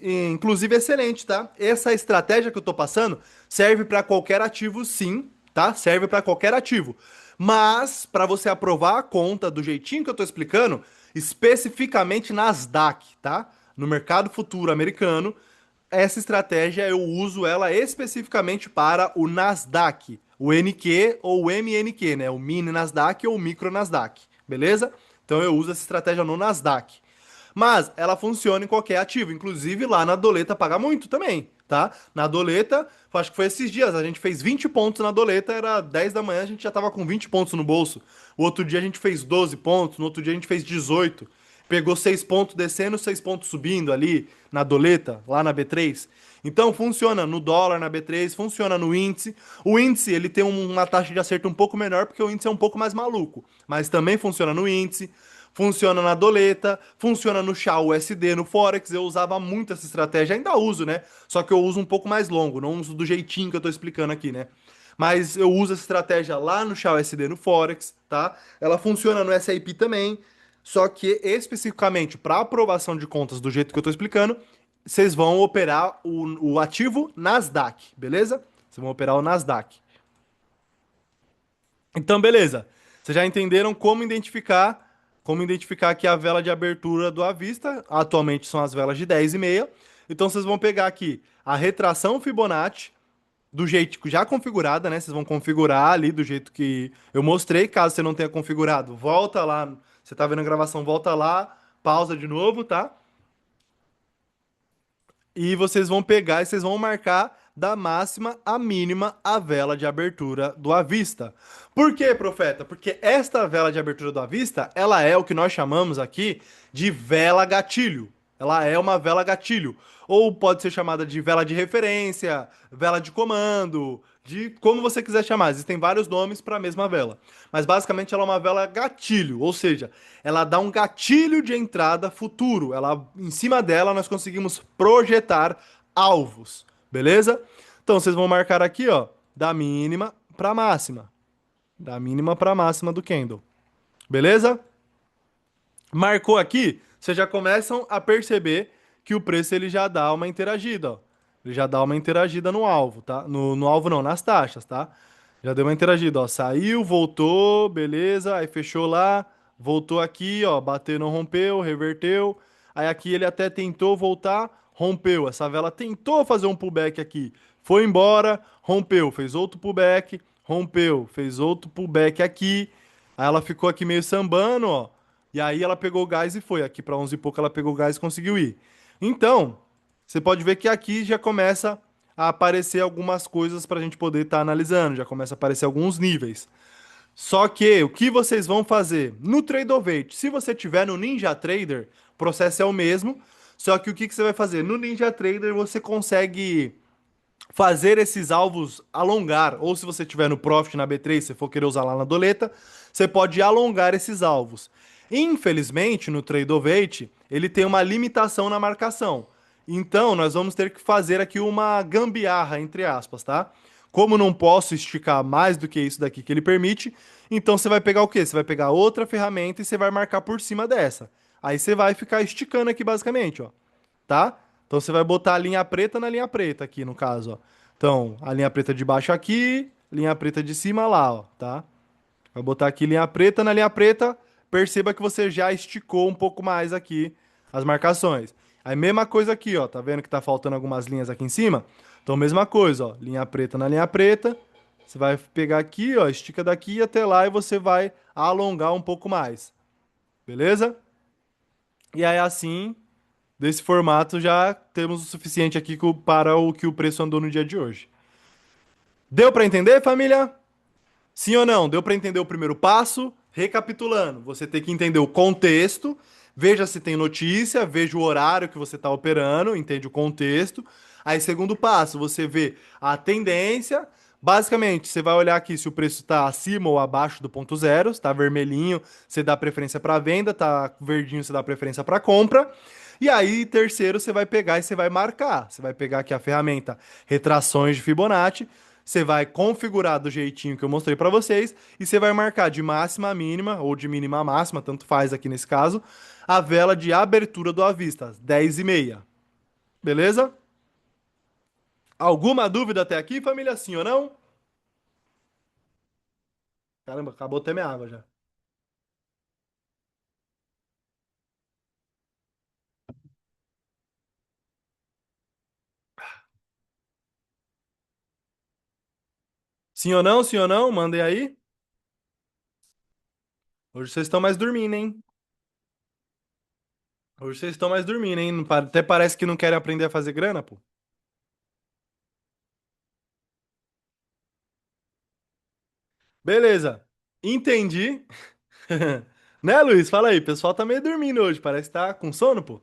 inclusive excelente, tá? Essa estratégia que eu tô passando serve para qualquer ativo, sim, tá? Serve para qualquer ativo. Mas para você aprovar a conta do jeitinho que eu tô explicando, especificamente Nasdaq, tá? No mercado futuro americano, essa estratégia eu uso ela especificamente para o Nasdaq, o NQ ou o MNQ, né? O mini Nasdaq ou o micro Nasdaq, beleza? Então eu uso essa estratégia no Nasdaq. Mas ela funciona em qualquer ativo, inclusive lá na doleta paga muito também, tá? Na doleta, acho que foi esses dias, a gente fez 20 pontos na doleta, era 10 da manhã, a gente já tava com 20 pontos no bolso. O outro dia a gente fez 12 pontos, no outro dia a gente fez 18. Pegou 6 pontos descendo, 6 pontos subindo ali na doleta, lá na B3. Então funciona no dólar, na B3, funciona no índice. O índice ele tem uma taxa de acerto um pouco menor porque o índice é um pouco mais maluco, mas também funciona no índice. Funciona na doleta, funciona no chá USD, no Forex. Eu usava muito essa estratégia, ainda uso, né? Só que eu uso um pouco mais longo, não uso do jeitinho que eu tô explicando aqui, né? Mas eu uso essa estratégia lá no chá USD, no Forex, tá? Ela funciona no SIP também, só que especificamente para aprovação de contas do jeito que eu tô explicando, vocês vão operar o ativo Nasdaq, beleza? Vocês vão operar o Nasdaq. Então, beleza. Vocês já entenderam como identificar aqui a vela de abertura do à vista. Atualmente são as velas de 10h30. Então vocês vão pegar aqui a retração Fibonacci do jeito que já configurada, né? Vocês vão configurar ali do jeito que eu mostrei. Caso você não tenha configurado, volta lá. Você tá vendo a gravação, volta lá, pausa de novo, tá? E vocês vão pegar e vocês vão marcar da máxima à mínima a vela de abertura do à vista. Por quê, profeta? Porque esta vela de abertura do à vista, ela é o que nós chamamos aqui de vela gatilho. Ela é uma vela gatilho. Ou pode ser chamada de vela de referência, vela de comando, de como você quiser chamar. Existem vários nomes para a mesma vela. Mas basicamente ela é uma vela gatilho, ou seja, ela dá um gatilho de entrada futuro. Ela, em cima dela nós conseguimos projetar alvos, beleza? Então vocês vão marcar aqui, ó, da mínima para máxima, da mínima para máxima do candle. Beleza? Marcou aqui, vocês já começam a perceber que o preço ele já dá uma interagida, ó. Ele já dá uma interagida no alvo, tá? No alvo não, nas taxas, tá? Já deu uma interagida, ó. Saiu, voltou, beleza. Aí fechou lá, voltou aqui, ó. Bateu, não rompeu, reverteu. Aí aqui ele até tentou voltar, rompeu. Essa vela tentou fazer um pullback aqui, foi embora, rompeu, fez outro pullback, rompeu, fez outro pullback aqui. Aí ela ficou aqui meio sambando, ó. E aí ela pegou o gás e foi. Aqui para 11 e pouco ela pegou o gás e conseguiu ir. Então, você pode ver que aqui já começa a aparecer algumas coisas para a gente poder estar analisando. Já começa a aparecer alguns níveis. Só que o que vocês vão fazer no Tradeovate? Se você tiver no Ninja Trader, o processo é o mesmo. Só que o que você vai fazer? No Ninja Trader você consegue fazer esses alvos alongar, ou se você tiver no Profit na B3, se for querer usar lá na doleta, você pode alongar esses alvos. Infelizmente, no Tradeovate, ele tem uma limitação na marcação. Então, nós vamos ter que fazer aqui uma gambiarra, entre aspas, tá? Como não posso esticar mais do que isso daqui que ele permite, então você vai pegar o quê? Você vai pegar outra ferramenta e você vai marcar por cima dessa. Aí você vai ficar esticando aqui basicamente, ó, tá? Então você vai botar a linha preta na linha preta aqui, no caso, ó. Então, a linha preta de baixo aqui, linha preta de cima lá, ó, tá? Vai botar aqui linha preta na linha preta, perceba que você já esticou um pouco mais aqui as marcações. Aí mesma coisa aqui, ó, tá vendo que tá faltando algumas linhas aqui em cima? Então mesma coisa, ó, linha preta na linha preta, você vai pegar aqui, ó, estica daqui até lá e você vai alongar um pouco mais. Beleza? E aí assim, desse formato já temos o suficiente aqui para o que o preço andou no dia de hoje. Deu para entender, família? Sim ou não? Deu para entender o primeiro passo? Recapitulando, você tem que entender o contexto, veja se tem notícia, veja o horário que você está operando, entende o contexto. Aí, segundo passo, você vê a tendência. Basicamente, você vai olhar aqui se o preço está acima ou abaixo do ponto zero. Está vermelhinho, você dá preferência para venda, tá verdinho, você dá preferência para compra. E aí, terceiro, você vai pegar e você vai marcar. Você vai pegar aqui a ferramenta retrações de Fibonacci. Você vai configurar do jeitinho que eu mostrei para vocês e você vai marcar de máxima a mínima ou de mínima a máxima, tanto faz aqui nesse caso, a vela de abertura do à vista, 10h30. Beleza? Alguma dúvida até aqui, família? Sim ou não? Caramba, acabou até minha água já. Sim ou não? Sim ou não? Mandem aí. Hoje vocês estão mais dormindo, hein? Hoje vocês estão mais dormindo, hein? Até parece que não querem aprender a fazer grana, pô. Beleza. Entendi. Né, Luiz? Fala aí. O pessoal tá meio dormindo hoje. Parece que tá com sono, pô.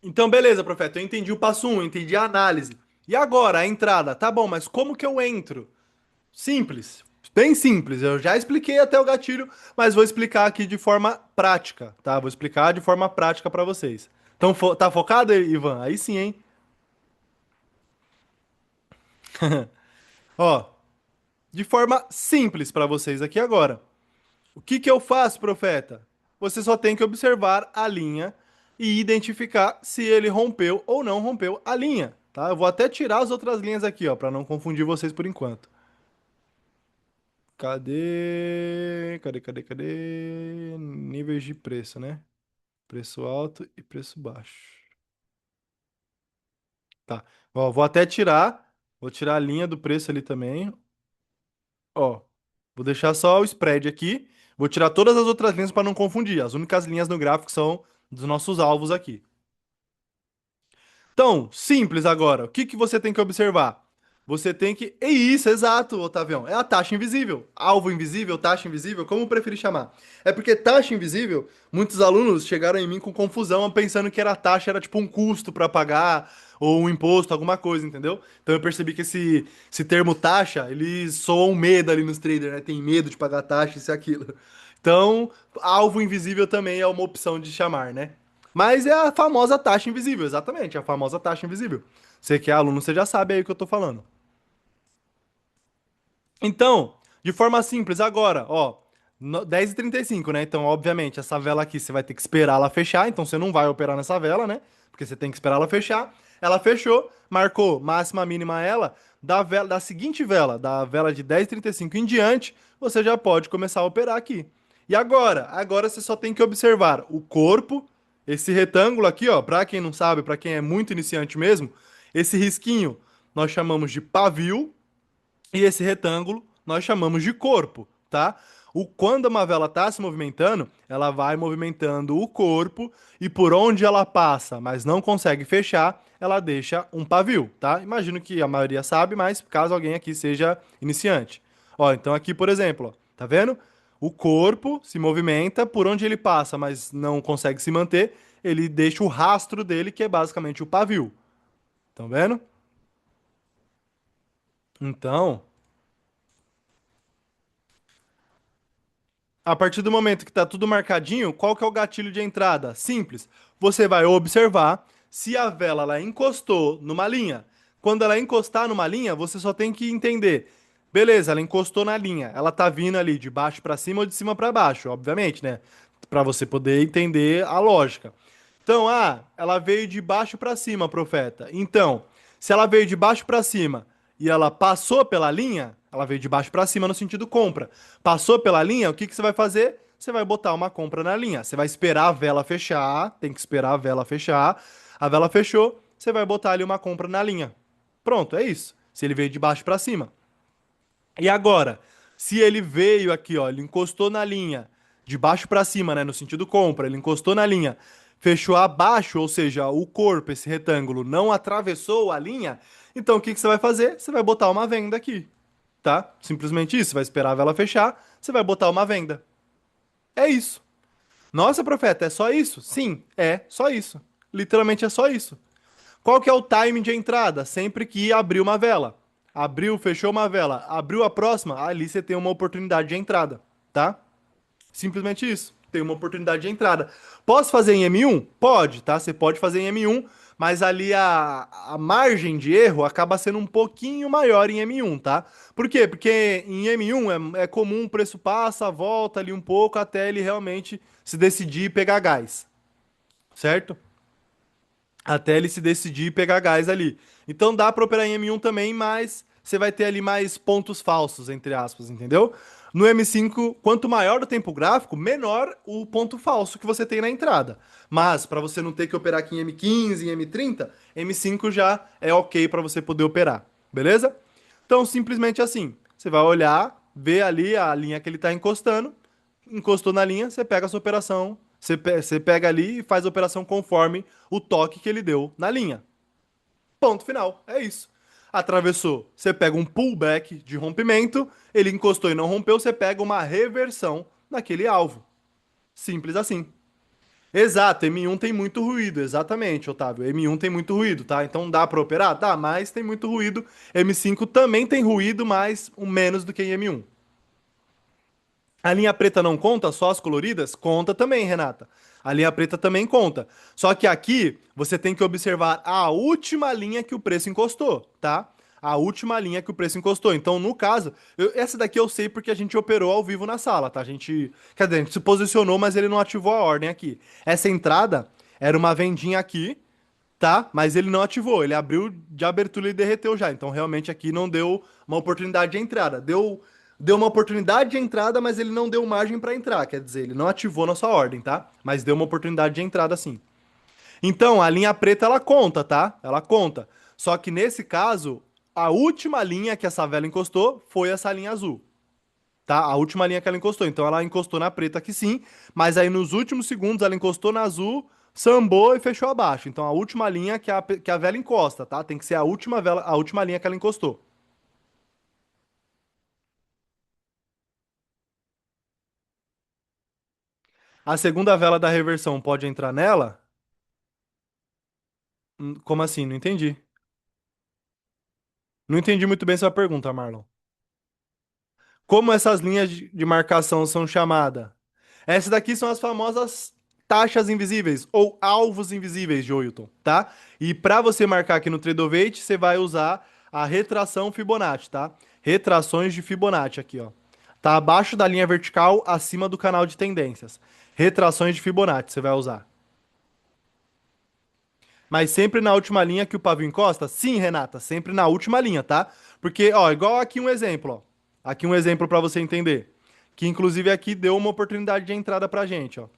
Então, beleza, profeta. Eu entendi o passo um, entendi a análise. E agora, a entrada? Tá bom, mas como que eu entro? Simples. Bem simples. Eu já expliquei até o gatilho, mas vou explicar aqui de forma prática, tá? Vou explicar de forma prática pra vocês. Então, tá focado, Ivan? Aí sim, hein? Ó, de forma simples pra vocês aqui agora. O que que eu faço, profeta? Você só tem que observar a linha e identificar se ele rompeu ou não rompeu a linha, tá? Eu vou até tirar as outras linhas aqui, ó, para não confundir vocês por enquanto. Cadê? Níveis de preço, né? Preço alto e preço baixo. Tá. Ó, vou até tirar. Vou tirar a linha do preço ali também. Ó, vou deixar só o spread aqui. Vou tirar todas as outras linhas para não confundir. As únicas linhas no gráfico são dos nossos alvos aqui. Então, simples agora. O que que você tem que observar? Você tem que. É isso, exato, Otavião. É a taxa invisível. Alvo invisível, taxa invisível, como preferir chamar. É porque taxa invisível, muitos alunos chegaram em mim com confusão, pensando que era taxa, era tipo um custo para pagar, ou um imposto, alguma coisa, entendeu? Então eu percebi que esse termo taxa, ele soa um medo ali nos traders, né? Tem medo de pagar taxa, isso e aquilo. Então, alvo invisível também é uma opção de chamar, né? Mas é a famosa taxa invisível, exatamente, a famosa taxa invisível. Você que é aluno, você já sabe aí o que eu tô falando. Então, de forma simples, agora, ó, 10h35, né? Então, obviamente, essa vela aqui você vai ter que esperar ela fechar, então você não vai operar nessa vela, né? Porque você tem que esperar ela fechar. Ela fechou, marcou máxima mínima ela, da seguinte vela, da vela de 10h35 em diante, você já pode começar a operar aqui. E agora? Agora você só tem que observar o corpo, esse retângulo aqui, ó, para quem não sabe, para quem é muito iniciante mesmo, esse risquinho nós chamamos de pavio, e esse retângulo nós chamamos de corpo, tá? Quando uma vela está se movimentando, ela vai movimentando o corpo e por onde ela passa, mas não consegue fechar, ela deixa um pavio, tá? Imagino que a maioria sabe, mas caso alguém aqui seja iniciante. Ó, então aqui, por exemplo, ó, tá vendo? O corpo se movimenta, por onde ele passa, mas não consegue se manter, ele deixa o rastro dele, que é basicamente o pavio. Estão vendo? Então, a partir do momento que está tudo marcadinho, qual que é o gatilho de entrada? Simples. Você vai observar se a vela ela encostou numa linha. Quando ela encostar numa linha, você só tem que entender. Beleza, ela encostou na linha. Ela tá vindo ali de baixo para cima ou de cima para baixo, obviamente, né? Para você poder entender a lógica. Então, ela veio de baixo para cima, profeta. Então, se ela veio de baixo para cima e ela passou pela linha, ela veio de baixo para cima no sentido compra. Passou pela linha, o que que você vai fazer? Você vai botar uma compra na linha. Você vai esperar a vela fechar, tem que esperar a vela fechar. A vela fechou, você vai botar ali uma compra na linha. Pronto, é isso. Se ele veio de baixo para cima. E agora, se ele veio aqui, ó, ele encostou na linha, de baixo para cima, né, no sentido compra, ele encostou na linha, fechou abaixo, ou seja, o corpo, esse retângulo, não atravessou a linha, então o que que você vai fazer? Você vai botar uma venda aqui, tá? Simplesmente isso, você vai esperar a vela fechar, você vai botar uma venda. É isso. Nossa, profeta, é só isso? Sim, é só isso. Literalmente é só isso. Qual que é o timing de entrada? Sempre que abrir uma vela. Abriu, fechou uma vela, abriu a próxima, ali você tem uma oportunidade de entrada, tá? Simplesmente isso. Tem uma oportunidade de entrada. Posso fazer em M1? Pode, tá? Você pode fazer em M1, mas ali a margem de erro acaba sendo um pouquinho maior em M1, tá? Por quê? Porque em M1 é comum o preço passa, volta ali um pouco até ele realmente se decidir e pegar gás, certo? Até ele se decidir e pegar gás ali. Então dá para operar em M1 também, mas você vai ter ali mais pontos falsos, entre aspas, entendeu? No M5, quanto maior o tempo gráfico, menor o ponto falso que você tem na entrada. Mas para você não ter que operar aqui em M15, em M30, M5 já é ok para você poder operar, beleza? Então simplesmente assim, você vai olhar, ver ali a linha que ele está encostando, encostou na linha, você pega a sua operação, você pega ali e faz a operação conforme o toque que ele deu na linha. Ponto final, é isso. Atravessou, você pega um pullback de rompimento, ele encostou e não rompeu, você pega uma reversão naquele alvo. Simples assim. Exato, M1 tem muito ruído, exatamente, Otávio. M1 tem muito ruído, tá? Então dá para operar? Dá, mas tem muito ruído. M5 também tem ruído, mas um menos do que em M1. A linha preta não conta, só as coloridas? Conta também, Renata. A linha preta também conta. Só que aqui você tem que observar a última linha que o preço encostou, tá? A última linha que o preço encostou. Então, no caso, essa daqui eu sei porque a gente operou ao vivo na sala, tá? Quer dizer, a gente se posicionou, mas ele não ativou a ordem aqui. Essa entrada era uma vendinha aqui, tá? Mas ele não ativou. Ele abriu de abertura e derreteu já. Então, realmente aqui não deu uma oportunidade de entrada. Deu uma oportunidade de entrada, mas ele não deu margem para entrar. Quer dizer, ele não ativou na sua ordem, tá? Mas deu uma oportunidade de entrada sim. Então, a linha preta ela conta, tá? Ela conta. Só que nesse caso, a última linha que essa vela encostou foi essa linha azul, tá? A última linha que ela encostou. Então, ela encostou na preta aqui sim, mas aí nos últimos segundos ela encostou na azul, sambou e fechou abaixo. Então, a última linha que a vela encosta, tá? Tem que ser a última linha que ela encostou. A segunda vela da reversão pode entrar nela? Como assim? Não entendi. Não entendi muito bem sua pergunta, Marlon. Como essas linhas de marcação são chamadas? Essas daqui são as famosas taxas invisíveis ou alvos invisíveis, Joilton, tá? E para você marcar aqui no Tradovate, você vai usar a retração Fibonacci, tá? Retrações de Fibonacci aqui, ó. Tá abaixo da linha vertical, acima do canal de tendências. Retrações de Fibonacci você vai usar. Mas sempre na última linha que o pavio encosta? Sim, Renata, sempre na última linha, tá? Porque, ó, igual aqui um exemplo, ó. Aqui um exemplo para você entender. Que inclusive aqui deu uma oportunidade de entrada pra gente, ó.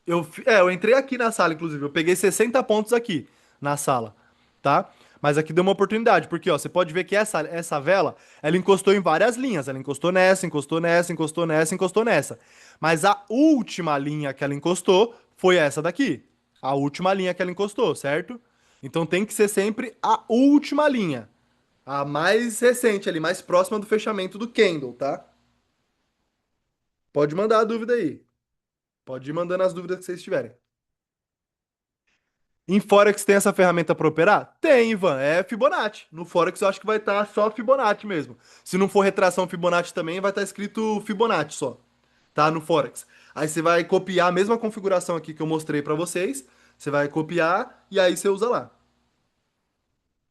Eu entrei aqui na sala, inclusive. Eu peguei 60 pontos aqui na sala, tá? Mas aqui deu uma oportunidade, porque, ó, você pode ver que essa vela, ela encostou em várias linhas. Ela encostou nessa, encostou nessa, encostou nessa, encostou nessa. Mas a última linha que ela encostou foi essa daqui. A última linha que ela encostou, certo? Então tem que ser sempre a última linha. A mais recente ali, mais próxima do fechamento do candle, tá? Pode mandar a dúvida aí. Pode ir mandando as dúvidas que vocês tiverem. Em Forex tem essa ferramenta para operar? Tem, Ivan. É Fibonacci. No Forex eu acho que vai estar só Fibonacci mesmo. Se não for retração Fibonacci também, vai estar escrito Fibonacci só. Tá? No Forex. Aí você vai copiar a mesma configuração aqui que eu mostrei para vocês. Você vai copiar e aí você usa lá.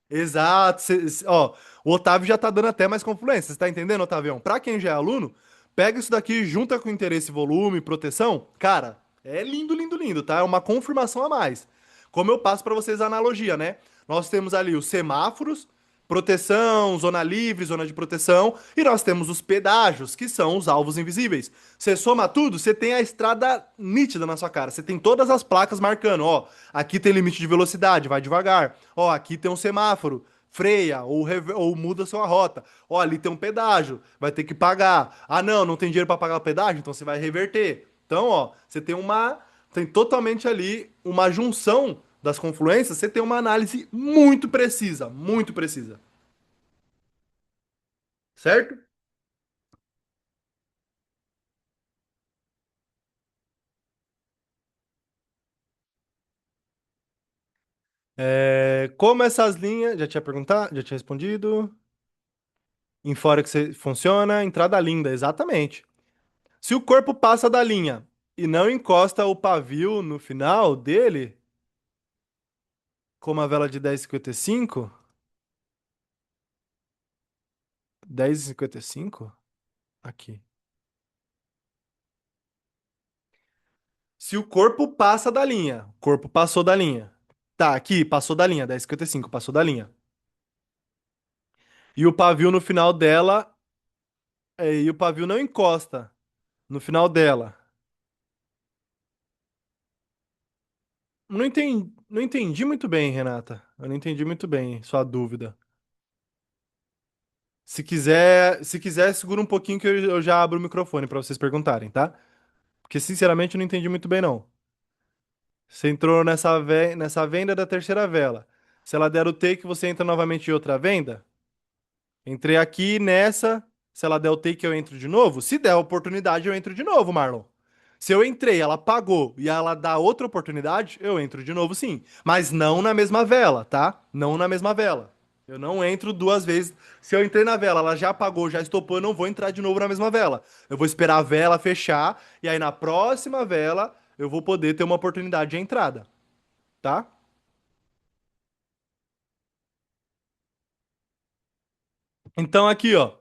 Exato. Ó, o Otávio já tá dando até mais confluência. Você tá entendendo, Otavião? Pra quem já é aluno, pega isso daqui, junta com interesse, volume, proteção. Cara, é lindo, lindo, lindo, tá? É uma confirmação a mais. Como eu passo pra vocês a analogia, né? Nós temos ali os semáforos, proteção, zona livre, zona de proteção, e nós temos os pedágios, que são os alvos invisíveis. Você soma tudo, você tem a estrada nítida na sua cara. Você tem todas as placas marcando, ó, aqui tem limite de velocidade, vai devagar. Ó, aqui tem um semáforo, freia ou muda sua rota. Ó, ali tem um pedágio, vai ter que pagar. Ah, não, não tem dinheiro para pagar o pedágio, então você vai reverter. Então, ó, você tem totalmente ali uma junção das confluências, você tem uma análise muito precisa, muito precisa. Certo? Como essas linhas. Já tinha perguntado? Já tinha respondido. Em Forex funciona, entrada linda, exatamente. Se o corpo passa da linha e não encosta o pavio no final dele, como a vela de 10,55, 10,55, aqui. Se o corpo passa da linha, o corpo passou da linha. Tá, aqui, passou da linha, 10,55, passou da linha. E o pavio no final dela, e o pavio não encosta no final dela. Não entendi muito bem, Renata. Eu não entendi muito bem sua dúvida. Se quiser, segura um pouquinho que eu já abro o microfone para vocês perguntarem, tá? Porque sinceramente eu não entendi muito bem não. Você entrou nessa venda da terceira vela. Se ela der o take, você entra novamente em outra venda? Entrei aqui nessa, se ela der o take, eu entro de novo? Se der a oportunidade, eu entro de novo, Marlon. Se eu entrei, ela pagou e ela dá outra oportunidade, eu entro de novo sim. Mas não na mesma vela, tá? Não na mesma vela. Eu não entro duas vezes. Se eu entrei na vela, ela já apagou, já estopou, eu não vou entrar de novo na mesma vela. Eu vou esperar a vela fechar e aí na próxima vela eu vou poder ter uma oportunidade de entrada, tá? Então aqui, ó.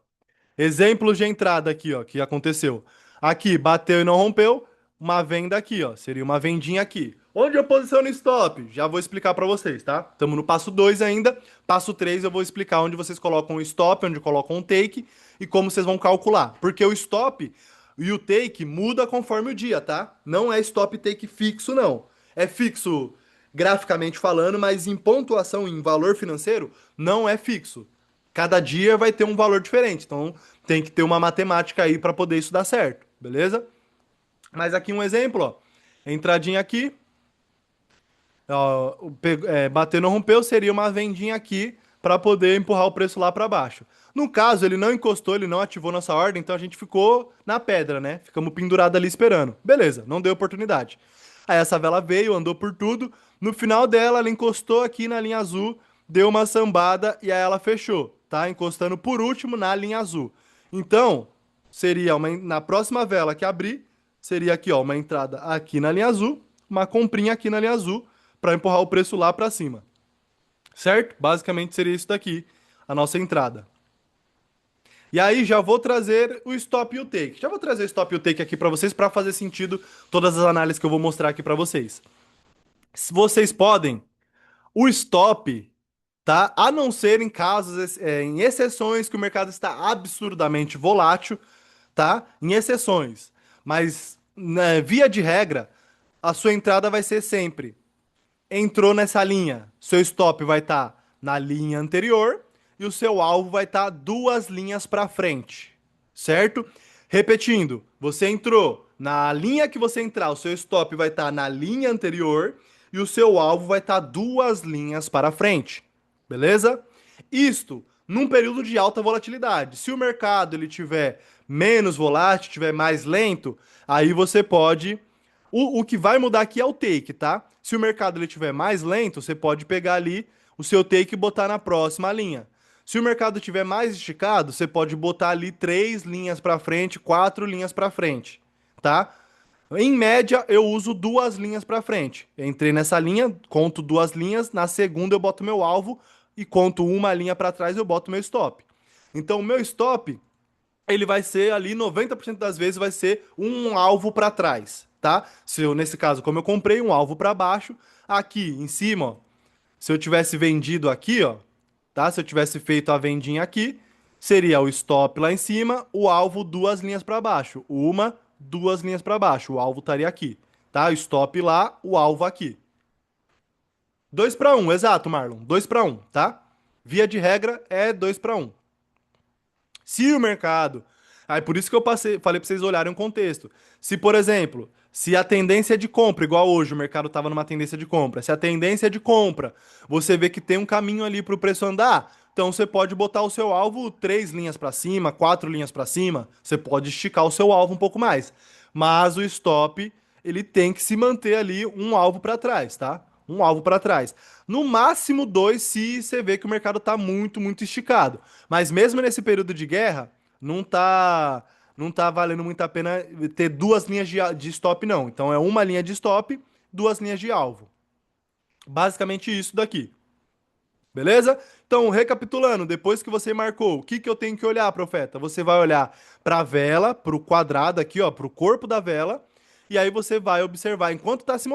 Exemplos de entrada aqui, ó, que aconteceu. Aqui, bateu e não rompeu, uma venda aqui, ó, seria uma vendinha aqui. Onde eu posiciono stop? Já vou explicar para vocês, tá? Estamos no passo 2 ainda. Passo 3 eu vou explicar onde vocês colocam o stop, onde colocam o take e como vocês vão calcular. Porque o stop e o take muda conforme o dia, tá? Não é stop e take fixo, não. É fixo graficamente falando, mas em pontuação, em valor financeiro, não é fixo. Cada dia vai ter um valor diferente. Então tem que ter uma matemática aí para poder isso dar certo, beleza? Mas aqui um exemplo, ó. Entradinha aqui, ó, bater não rompeu seria uma vendinha aqui para poder empurrar o preço lá para baixo. No caso, ele não encostou, ele não ativou nossa ordem, então a gente ficou na pedra, né? Ficamos pendurados ali esperando. Beleza, não deu oportunidade. Aí essa vela veio, andou por tudo. No final dela, ela encostou aqui na linha azul, deu uma sambada e aí ela fechou, tá? Encostando por último na linha azul. Então, seria na próxima vela que abrir, seria aqui, ó, uma entrada aqui na linha azul, uma comprinha aqui na linha azul para empurrar o preço lá para cima. Certo? Basicamente seria isso daqui, a nossa entrada. E aí já vou trazer o stop e o take. Já vou trazer o stop e o take aqui para vocês para fazer sentido todas as análises que eu vou mostrar aqui para vocês. Se vocês podem, o stop, tá? A não ser em casos, em exceções que o mercado está absurdamente volátil, tá? Em exceções. Mas, né, via de regra, a sua entrada vai ser sempre entrou nessa linha, seu stop vai estar na linha anterior e o seu alvo vai estar duas linhas para frente, certo? Repetindo, você entrou na linha que você entrar, o seu stop vai estar na linha anterior e o seu alvo vai estar duas linhas para frente, beleza? Isto num período de alta volatilidade. Se o mercado ele tiver menos volátil, tiver mais lento, aí você pode o que vai mudar aqui é o take, tá? Se o mercado ele tiver mais lento, você pode pegar ali o seu take e botar na próxima linha. Se o mercado tiver mais esticado, você pode botar ali três linhas para frente, quatro linhas para frente, tá? Em média, eu uso duas linhas para frente. Eu entrei nessa linha, conto duas linhas, na segunda eu boto meu alvo e conto uma linha para trás eu boto meu stop. Então, o meu stop ele vai ser ali 90% das vezes vai ser um alvo para trás, tá? Se eu, nesse caso, como eu comprei um alvo para baixo, aqui em cima, ó, se eu tivesse vendido aqui, ó, tá? Se eu tivesse feito a vendinha aqui, seria o stop lá em cima, o alvo duas linhas para baixo, uma, duas linhas para baixo, o alvo estaria aqui, tá? O stop lá, o alvo aqui. 2 para um, exato, Marlon. 2 para um, tá? Via de regra é 2 para um. Se o mercado. Aí por isso que eu falei para vocês olharem o contexto. Se, por exemplo, se a tendência é de compra, igual hoje o mercado estava numa tendência de compra, se a tendência é de compra, você vê que tem um caminho ali para o preço andar, então você pode botar o seu alvo três linhas para cima, quatro linhas para cima, você pode esticar o seu alvo um pouco mais. Mas o stop, ele tem que se manter ali um alvo para trás, tá? Um alvo para trás. No máximo dois, se você vê que o mercado está muito, muito esticado. Mas mesmo nesse período de guerra, não tá valendo muito a pena ter duas linhas de stop, não. Então é uma linha de stop, duas linhas de alvo. Basicamente isso daqui. Beleza? Então, recapitulando, depois que você marcou, o que que eu tenho que olhar, profeta? Você vai olhar para a vela, para o quadrado aqui, ó, para o corpo da vela, e aí você vai observar enquanto está se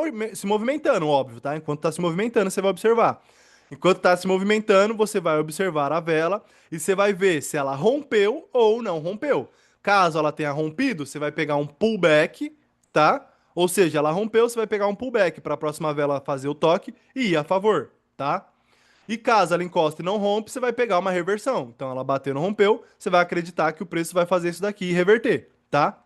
movimentando, óbvio, tá? Enquanto está se movimentando, você vai observar. Enquanto está se movimentando, você vai observar a vela e você vai ver se ela rompeu ou não rompeu. Caso ela tenha rompido, você vai pegar um pullback, tá? Ou seja, ela rompeu, você vai pegar um pullback para a próxima vela fazer o toque e ir a favor, tá? E caso ela encoste e não rompe, você vai pegar uma reversão. Então ela bateu e não rompeu, você vai acreditar que o preço vai fazer isso daqui e reverter, tá?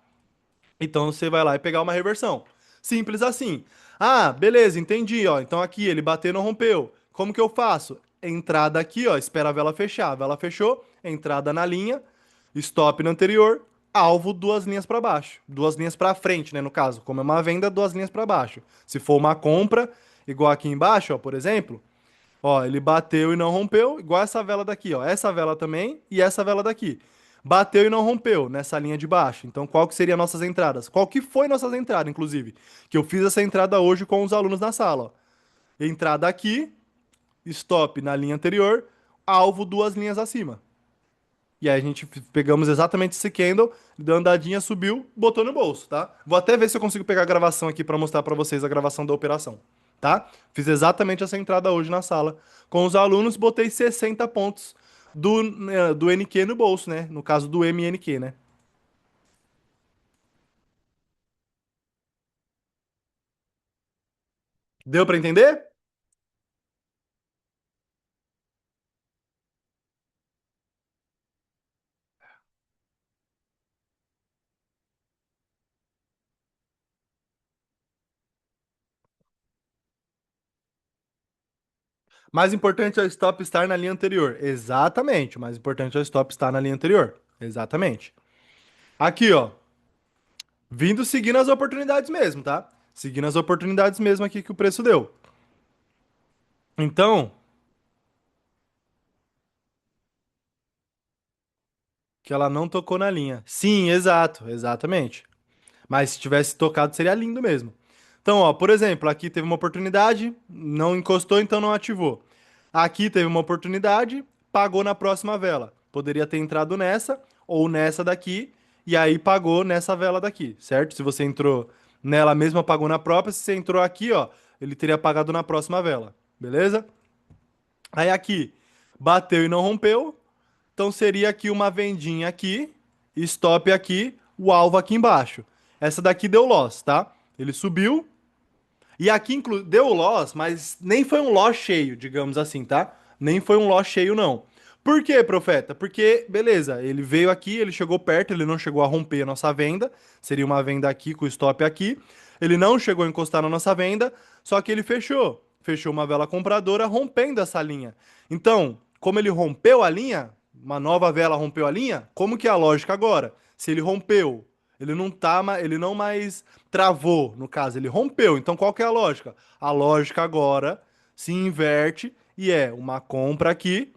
Então você vai lá e pegar uma reversão. Simples assim. Ah, beleza, entendi, ó. Então aqui ele bateu e não rompeu. Como que eu faço? Entrada aqui, ó, espera a vela fechar. A vela fechou, entrada na linha, stop no anterior, alvo duas linhas para baixo, duas linhas para frente, né, no caso. Como é uma venda, duas linhas para baixo. Se for uma compra, igual aqui embaixo, ó, por exemplo, ó, ele bateu e não rompeu, igual essa vela daqui, ó. Essa vela também e essa vela daqui. Bateu e não rompeu nessa linha de baixo. Então, qual que seria nossas entradas? Qual que foi nossas entradas, inclusive? Que eu fiz essa entrada hoje com os alunos na sala, ó. Entrada aqui, stop na linha anterior, alvo duas linhas acima. E aí a gente pegamos exatamente esse candle, deu andadinha, subiu, botou no bolso, tá? Vou até ver se eu consigo pegar a gravação aqui para mostrar para vocês a gravação da operação, tá? Fiz exatamente essa entrada hoje na sala com os alunos, botei 60 pontos do NQ no bolso, né? No caso do MNQ, né? Deu para entender? Mais importante é o stop estar na linha anterior. Exatamente. O mais importante é o stop estar na linha anterior. Exatamente. Aqui, ó. Vindo seguindo as oportunidades mesmo, tá? Seguindo as oportunidades mesmo aqui que o preço deu. Então, que ela não tocou na linha. Sim, exato, exatamente. Mas se tivesse tocado, seria lindo mesmo. Então, ó, por exemplo, aqui teve uma oportunidade, não encostou, então não ativou. Aqui teve uma oportunidade, pagou na próxima vela. Poderia ter entrado nessa ou nessa daqui, e aí pagou nessa vela daqui, certo? Se você entrou nela mesma, pagou na própria. Se você entrou aqui, ó, ele teria pagado na próxima vela, beleza? Aí aqui, bateu e não rompeu, então seria aqui uma vendinha aqui, stop aqui, o alvo aqui embaixo. Essa daqui deu loss, tá? Ele subiu e aqui deu loss, mas nem foi um loss cheio, digamos assim, tá? Nem foi um loss cheio não. Por quê, profeta? Porque, beleza, ele veio aqui, ele chegou perto, ele não chegou a romper a nossa venda, seria uma venda aqui com o stop aqui. Ele não chegou a encostar na nossa venda, só que ele fechou. Fechou uma vela compradora rompendo essa linha. Então, como ele rompeu a linha, uma nova vela rompeu a linha, como que é a lógica agora? Se ele rompeu, ele não tá, ele não mais travou, no caso, ele rompeu. Então, qual que é a lógica? A lógica agora se inverte e é uma compra aqui,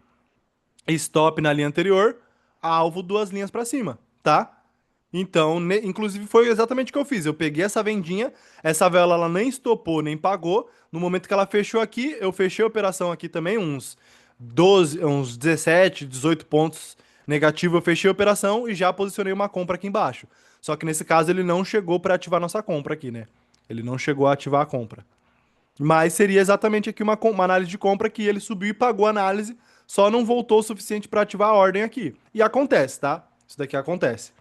stop na linha anterior, alvo duas linhas para cima, tá? Então, inclusive foi exatamente o que eu fiz. Eu peguei essa vendinha, essa vela ela nem estopou, nem pagou. No momento que ela fechou aqui, eu fechei a operação aqui também, uns 12, uns 17, 18 pontos negativo, eu fechei a operação e já posicionei uma compra aqui embaixo. Só que nesse caso ele não chegou para ativar nossa compra aqui, né? Ele não chegou a ativar a compra. Mas seria exatamente aqui uma análise de compra que ele subiu e pagou a análise, só não voltou o suficiente para ativar a ordem aqui. E acontece, tá? Isso daqui acontece.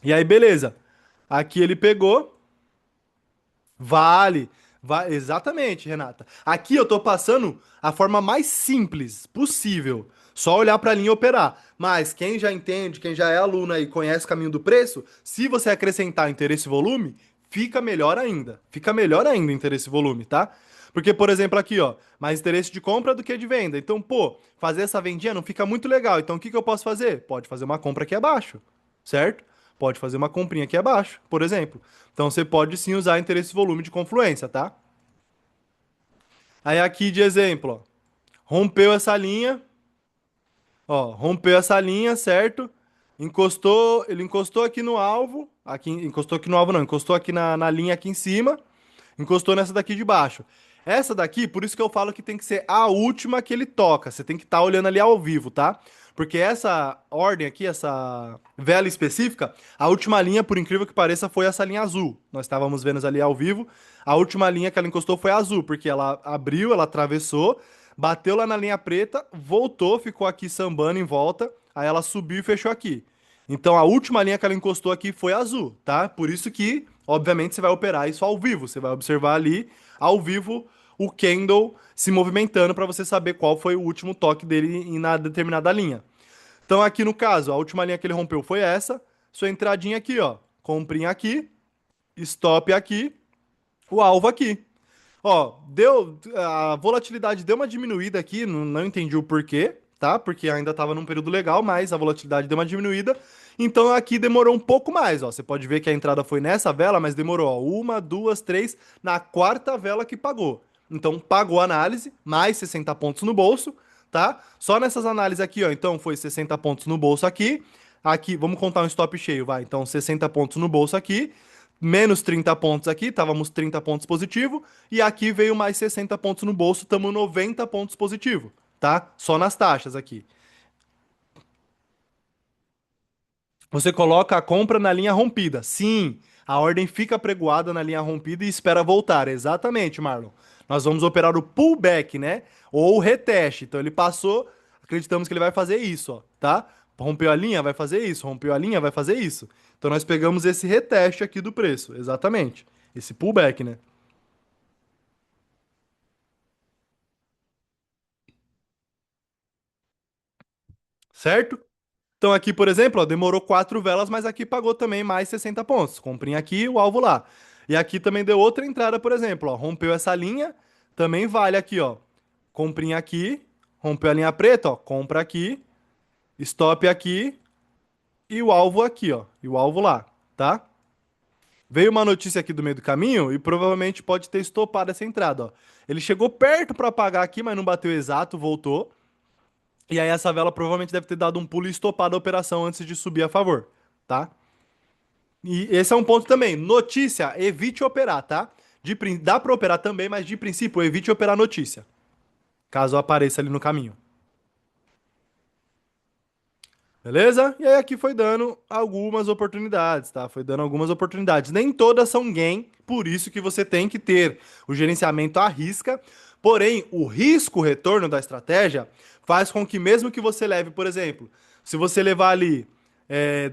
E aí, beleza. Aqui ele pegou, vale. Exatamente, Renata. Aqui eu tô passando a forma mais simples possível. Só olhar para a linha e operar. Mas quem já entende, quem já é aluno e conhece o caminho do preço, se você acrescentar interesse e volume, fica melhor ainda. Fica melhor ainda interesse e volume, tá? Porque, por exemplo, aqui, ó, mais interesse de compra do que de venda. Então, pô, fazer essa vendinha não fica muito legal. Então, o que que eu posso fazer? Pode fazer uma compra aqui abaixo, certo? Pode fazer uma comprinha aqui abaixo, por exemplo. Então você pode sim usar interesse volume de confluência, tá? Aí aqui de exemplo, ó, rompeu essa linha, ó, rompeu essa linha, certo? Ele encostou aqui no alvo, aqui, encostou aqui no alvo não, encostou aqui na linha aqui em cima, encostou nessa daqui de baixo. Essa daqui, por isso que eu falo que tem que ser a última que ele toca. Você tem que estar olhando ali ao vivo, tá? Porque essa ordem aqui, essa vela específica, a última linha, por incrível que pareça, foi essa linha azul. Nós estávamos vendo ali ao vivo. A última linha que ela encostou foi azul, porque ela abriu, ela atravessou, bateu lá na linha preta, voltou, ficou aqui sambando em volta, aí ela subiu e fechou aqui. Então a última linha que ela encostou aqui foi azul, tá? Por isso que, obviamente, você vai operar isso ao vivo. Você vai observar ali ao vivo o candle se movimentando para você saber qual foi o último toque dele na determinada linha. Então aqui no caso, a última linha que ele rompeu foi essa. Sua entradinha aqui, ó. Comprinha aqui, stop aqui, o alvo aqui. Ó, a volatilidade deu uma diminuída aqui, não entendi o porquê, tá? Porque ainda estava num período legal, mas a volatilidade deu uma diminuída. Então aqui demorou um pouco mais, ó. Você pode ver que a entrada foi nessa vela, mas demorou, ó, uma, duas, três, na quarta vela que pagou. Então pagou a análise, mais 60 pontos no bolso, tá? Só nessas análises aqui, ó. Então foi 60 pontos no bolso aqui. Aqui, vamos contar um stop cheio, vai. Então 60 pontos no bolso aqui menos 30 pontos aqui, estávamos 30 pontos positivo, e aqui veio mais 60 pontos no bolso, estamos 90 pontos positivo, tá? Só nas taxas aqui. Você coloca a compra na linha rompida. Sim, a ordem fica pregoada na linha rompida e espera voltar. Exatamente, Marlon. Nós vamos operar o pullback, né? Ou o reteste. Então ele passou, acreditamos que ele vai fazer isso, ó, tá? Rompeu a linha, vai fazer isso. Rompeu a linha, vai fazer isso. Então nós pegamos esse reteste aqui do preço, exatamente. Esse pullback, né? Certo? Então aqui, por exemplo, ó, demorou quatro velas, mas aqui pagou também mais 60 pontos. Comprinha aqui, o alvo lá. E aqui também deu outra entrada, por exemplo, ó, rompeu essa linha, também vale aqui, ó. comprinha aqui, rompeu a linha preta, ó, compra aqui, stop aqui e o alvo aqui, ó, e o alvo lá, tá? Veio uma notícia aqui do meio do caminho e provavelmente pode ter estopado essa entrada, ó. Ele chegou perto para apagar aqui, mas não bateu exato, voltou. E aí essa vela provavelmente deve ter dado um pulo e estopado a operação antes de subir a favor, tá? E esse é um ponto também. Notícia, evite operar, tá? Dá para operar também, mas de princípio, evite operar notícia, caso apareça ali no caminho. Beleza? E aí aqui foi dando algumas oportunidades, tá? Foi dando algumas oportunidades. Nem todas são gain, por isso que você tem que ter o gerenciamento à risca. Porém, o risco-retorno da estratégia faz com que mesmo que você leve, por exemplo, se você levar ali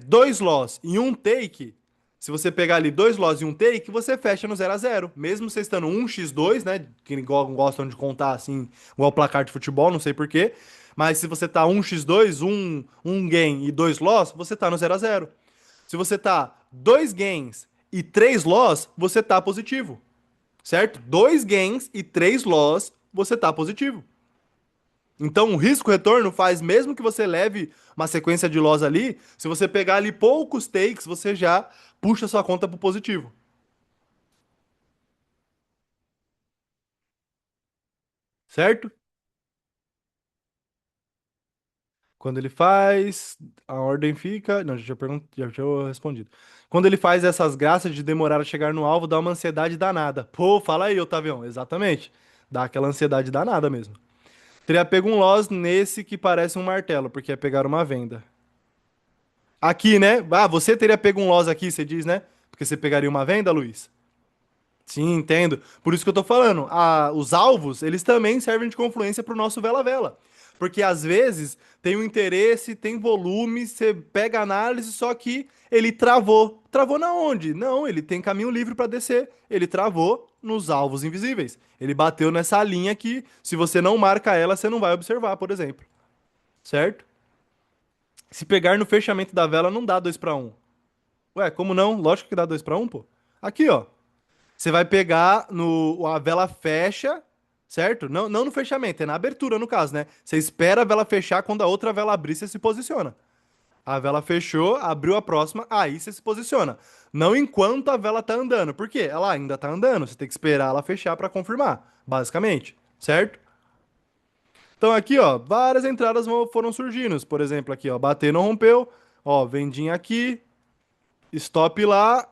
dois loss e um take, se você pegar ali dois loss e um take, você fecha no 0 a 0. Mesmo você estando 1x2, né? Que gostam de contar assim, igual placar de futebol, não sei por quê. Mas se você tá 1x2, um gain e dois loss, você tá no 0 a 0. Se você tá dois gains e três loss, você tá positivo. Certo? Dois gains e três loss, você tá positivo. Então, o risco-retorno faz, mesmo que você leve uma sequência de loss ali, se você pegar ali poucos takes, você já puxa sua conta pro positivo. Certo? Quando ele faz, a ordem fica. Não, já tinha respondido. Quando ele faz essas graças de demorar a chegar no alvo, dá uma ansiedade danada. Pô, fala aí, Otavião. Exatamente. Dá aquela ansiedade danada mesmo. Teria pego um loss nesse que parece um martelo, porque é pegar uma venda. Aqui, né? Ah, você teria pego um loss aqui, você diz, né? Porque você pegaria uma venda, Luiz? Sim, entendo. Por isso que eu tô falando. Os alvos, eles também servem de confluência pro nosso vela-vela. Porque às vezes tem um interesse, tem volume, você pega a análise, só que ele travou. Travou na onde? Não, ele tem caminho livre para descer. Ele travou nos alvos invisíveis. Ele bateu nessa linha que, se você não marca ela, você não vai observar, por exemplo. Certo? Se pegar no fechamento da vela, não dá 2 para 1. Ué, como não? Lógico que dá 2 para 1, pô. Aqui, ó. Você vai pegar no. A vela fecha, certo? Não, não no fechamento, é na abertura, no caso, né? Você espera a vela fechar, quando a outra vela abrir, você se posiciona. A vela fechou, abriu a próxima, aí você se posiciona. Não enquanto a vela tá andando. Por quê? Ela ainda tá andando. Você tem que esperar ela fechar para confirmar, basicamente, certo? Então aqui, ó, várias entradas foram surgindo. Por exemplo, aqui, ó, bater não rompeu, ó, vendinha aqui, stop lá,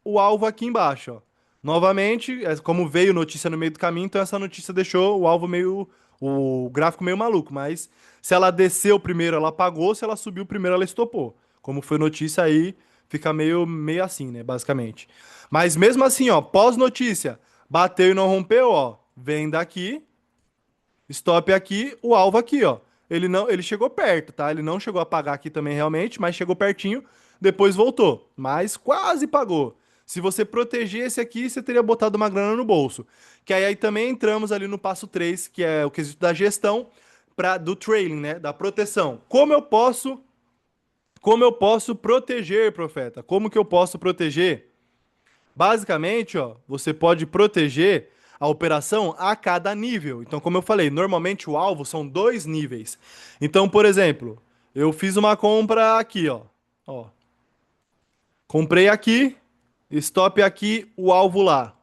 o alvo aqui embaixo, ó. Novamente, como veio notícia no meio do caminho, então essa notícia deixou o alvo meio, o gráfico meio maluco, mas se ela desceu primeiro, ela apagou, se ela subiu primeiro, ela estopou. Como foi notícia aí, fica meio assim, né, basicamente. Mas mesmo assim, ó, pós-notícia, bateu e não rompeu, ó, vem daqui, stop aqui, o alvo aqui, ó. Ele chegou perto, tá? Ele não chegou a pagar aqui também realmente, mas chegou pertinho, depois voltou, mas quase pagou. Se você proteger esse aqui, você teria botado uma grana no bolso. Que aí também entramos ali no passo 3, que é o quesito da gestão do trailing, né? Da proteção. Como eu posso proteger, profeta? Como que eu posso proteger? Basicamente, ó, você pode proteger a operação a cada nível. Então, como eu falei, normalmente o alvo são 2 níveis. Então, por exemplo, eu fiz uma compra aqui, ó. Ó, comprei aqui, stop aqui, o alvo lá.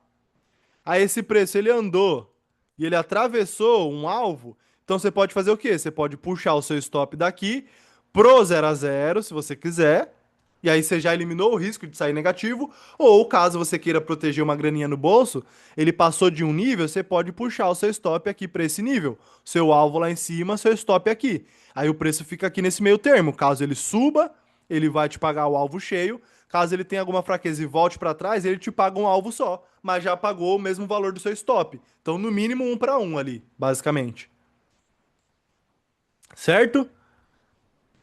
A esse preço ele andou e ele atravessou um alvo, então você pode fazer o quê? Você pode puxar o seu stop daqui pro 0 a 0, se você quiser, e aí você já eliminou o risco de sair negativo, ou caso você queira proteger uma graninha no bolso, ele passou de um nível, você pode puxar o seu stop aqui para esse nível. Seu alvo lá em cima, seu stop aqui. Aí o preço fica aqui nesse meio termo. Caso ele suba, ele vai te pagar o alvo cheio. Caso ele tenha alguma fraqueza e volte para trás, ele te paga um alvo só, mas já pagou o mesmo valor do seu stop. Então, no mínimo, 1 para 1 ali, basicamente. Certo?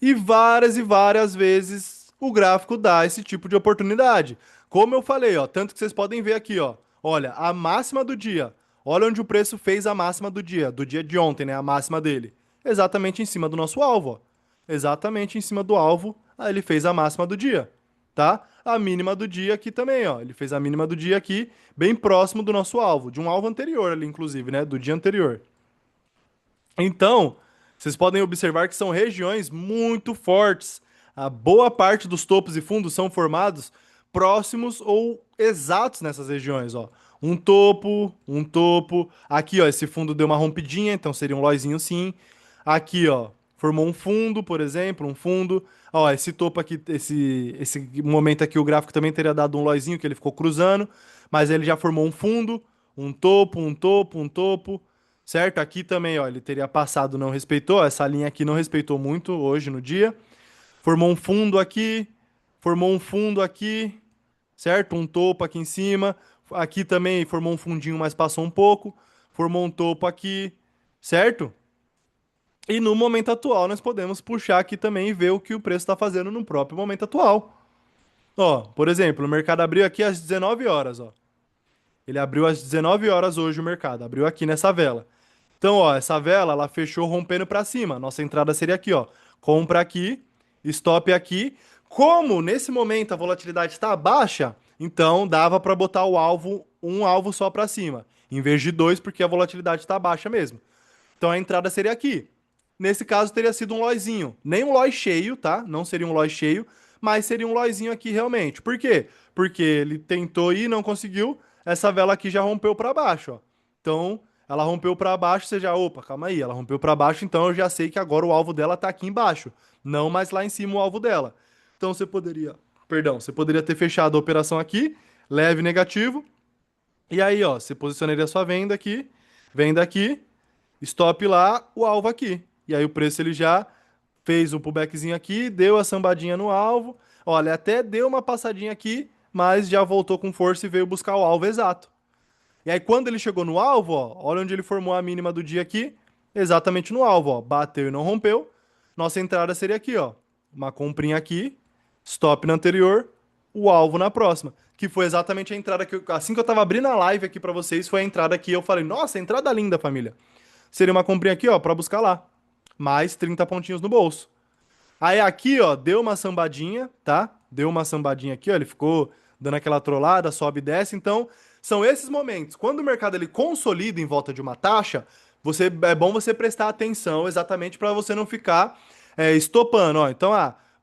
E várias vezes o gráfico dá esse tipo de oportunidade. Como eu falei, ó, tanto que vocês podem ver aqui, ó. Olha, a máxima do dia. Olha onde o preço fez a máxima do dia de ontem, né? A máxima dele. Exatamente em cima do nosso alvo, ó. Exatamente em cima do alvo, aí ele fez a máxima do dia, tá? A mínima do dia aqui também, ó. Ele fez a mínima do dia aqui, bem próximo do nosso alvo, de um alvo anterior ali, inclusive, né? Do dia anterior. Então, vocês podem observar que são regiões muito fortes. A boa parte dos topos e fundos são formados próximos ou exatos nessas regiões, ó. Um topo. Aqui, ó, esse fundo deu uma rompidinha, então seria um loizinho sim. Aqui, ó, formou um fundo, por exemplo, um fundo. Ó, esse topo aqui, esse momento aqui, o gráfico também teria dado um loizinho que ele ficou cruzando, mas ele já formou um fundo, um topo, um topo, um topo. Certo? Aqui também, ó, ele teria passado, não respeitou. Essa linha aqui não respeitou muito hoje no dia. Formou um fundo aqui, certo? Um topo aqui em cima. Aqui também formou um fundinho, mas passou um pouco. Formou um topo aqui, certo? E no momento atual, nós podemos puxar aqui também e ver o que o preço está fazendo no próprio momento atual. Ó, por exemplo, o mercado abriu aqui às 19 horas, ó. Ele abriu às 19 horas hoje o mercado, abriu aqui nessa vela. Então, ó, essa vela, ela fechou rompendo para cima. Nossa entrada seria aqui, ó. Compra aqui, stop aqui. Como nesse momento a volatilidade está baixa, então dava para botar o alvo, um alvo só para cima, em vez de dois, porque a volatilidade está baixa mesmo. Então a entrada seria aqui. Nesse caso teria sido um loizinho, nem um loi cheio, tá? Não seria um loi cheio, mas seria um loizinho aqui realmente. Por quê? Porque ele tentou ir, não conseguiu. Essa vela aqui já rompeu para baixo, ó. Então, ela rompeu para baixo, você já, opa, calma aí, ela rompeu para baixo, então eu já sei que agora o alvo dela tá aqui embaixo, não mais lá em cima o alvo dela. Então você poderia ter fechado a operação aqui, leve negativo, e aí, ó, você posicionaria a sua venda aqui, stop lá, o alvo aqui. E aí o preço ele já fez um pullbackzinho aqui, deu a sambadinha no alvo. Olha, até deu uma passadinha aqui, mas já voltou com força e veio buscar o alvo exato. E aí quando ele chegou no alvo, ó, olha onde ele formou a mínima do dia aqui, exatamente no alvo, ó, bateu e não rompeu. Nossa entrada seria aqui, ó, uma comprinha aqui, stop na anterior, o alvo na próxima, que foi exatamente a entrada que assim que eu tava abrindo a live aqui pra vocês, foi a entrada que eu falei, nossa, entrada linda, família. Seria uma comprinha aqui, ó, pra buscar lá. Mais 30 pontinhos no bolso. Aí aqui, ó, deu uma sambadinha, tá? Deu uma sambadinha aqui, ó, ele ficou dando aquela trollada, sobe e desce. Então, são esses momentos. Quando o mercado ele consolida em volta de uma taxa, é bom você prestar atenção exatamente para você não ficar estopando, ó. Então,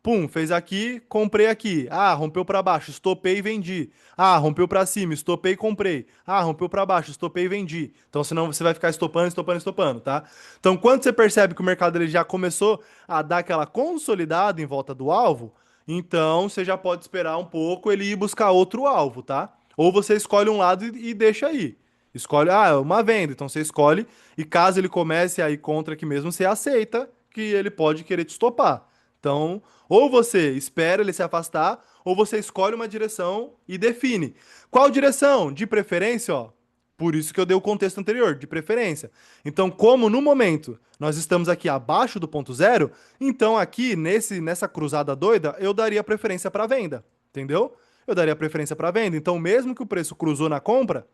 pum, fez aqui, comprei aqui. Ah, rompeu para baixo, estopei e vendi. Ah, rompeu para cima, estopei e comprei. Ah, rompeu para baixo, estopei e vendi. Então, senão você vai ficar estopando, estopando, estopando, tá? Então, quando você percebe que o mercado ele já começou a dar aquela consolidada em volta do alvo, então você já pode esperar um pouco ele ir buscar outro alvo, tá? Ou você escolhe um lado e deixa aí. Escolhe, uma venda. Então você escolhe, e caso ele comece a ir contra aqui mesmo, você aceita que ele pode querer te estopar. Então, ou você espera ele se afastar, ou você escolhe uma direção e define. Qual direção? De preferência, ó. Por isso que eu dei o contexto anterior, de preferência. Então, como no momento nós estamos aqui abaixo do ponto zero, então aqui nessa cruzada doida, eu daria preferência para venda, entendeu? Eu daria preferência para venda. Então, mesmo que o preço cruzou na compra,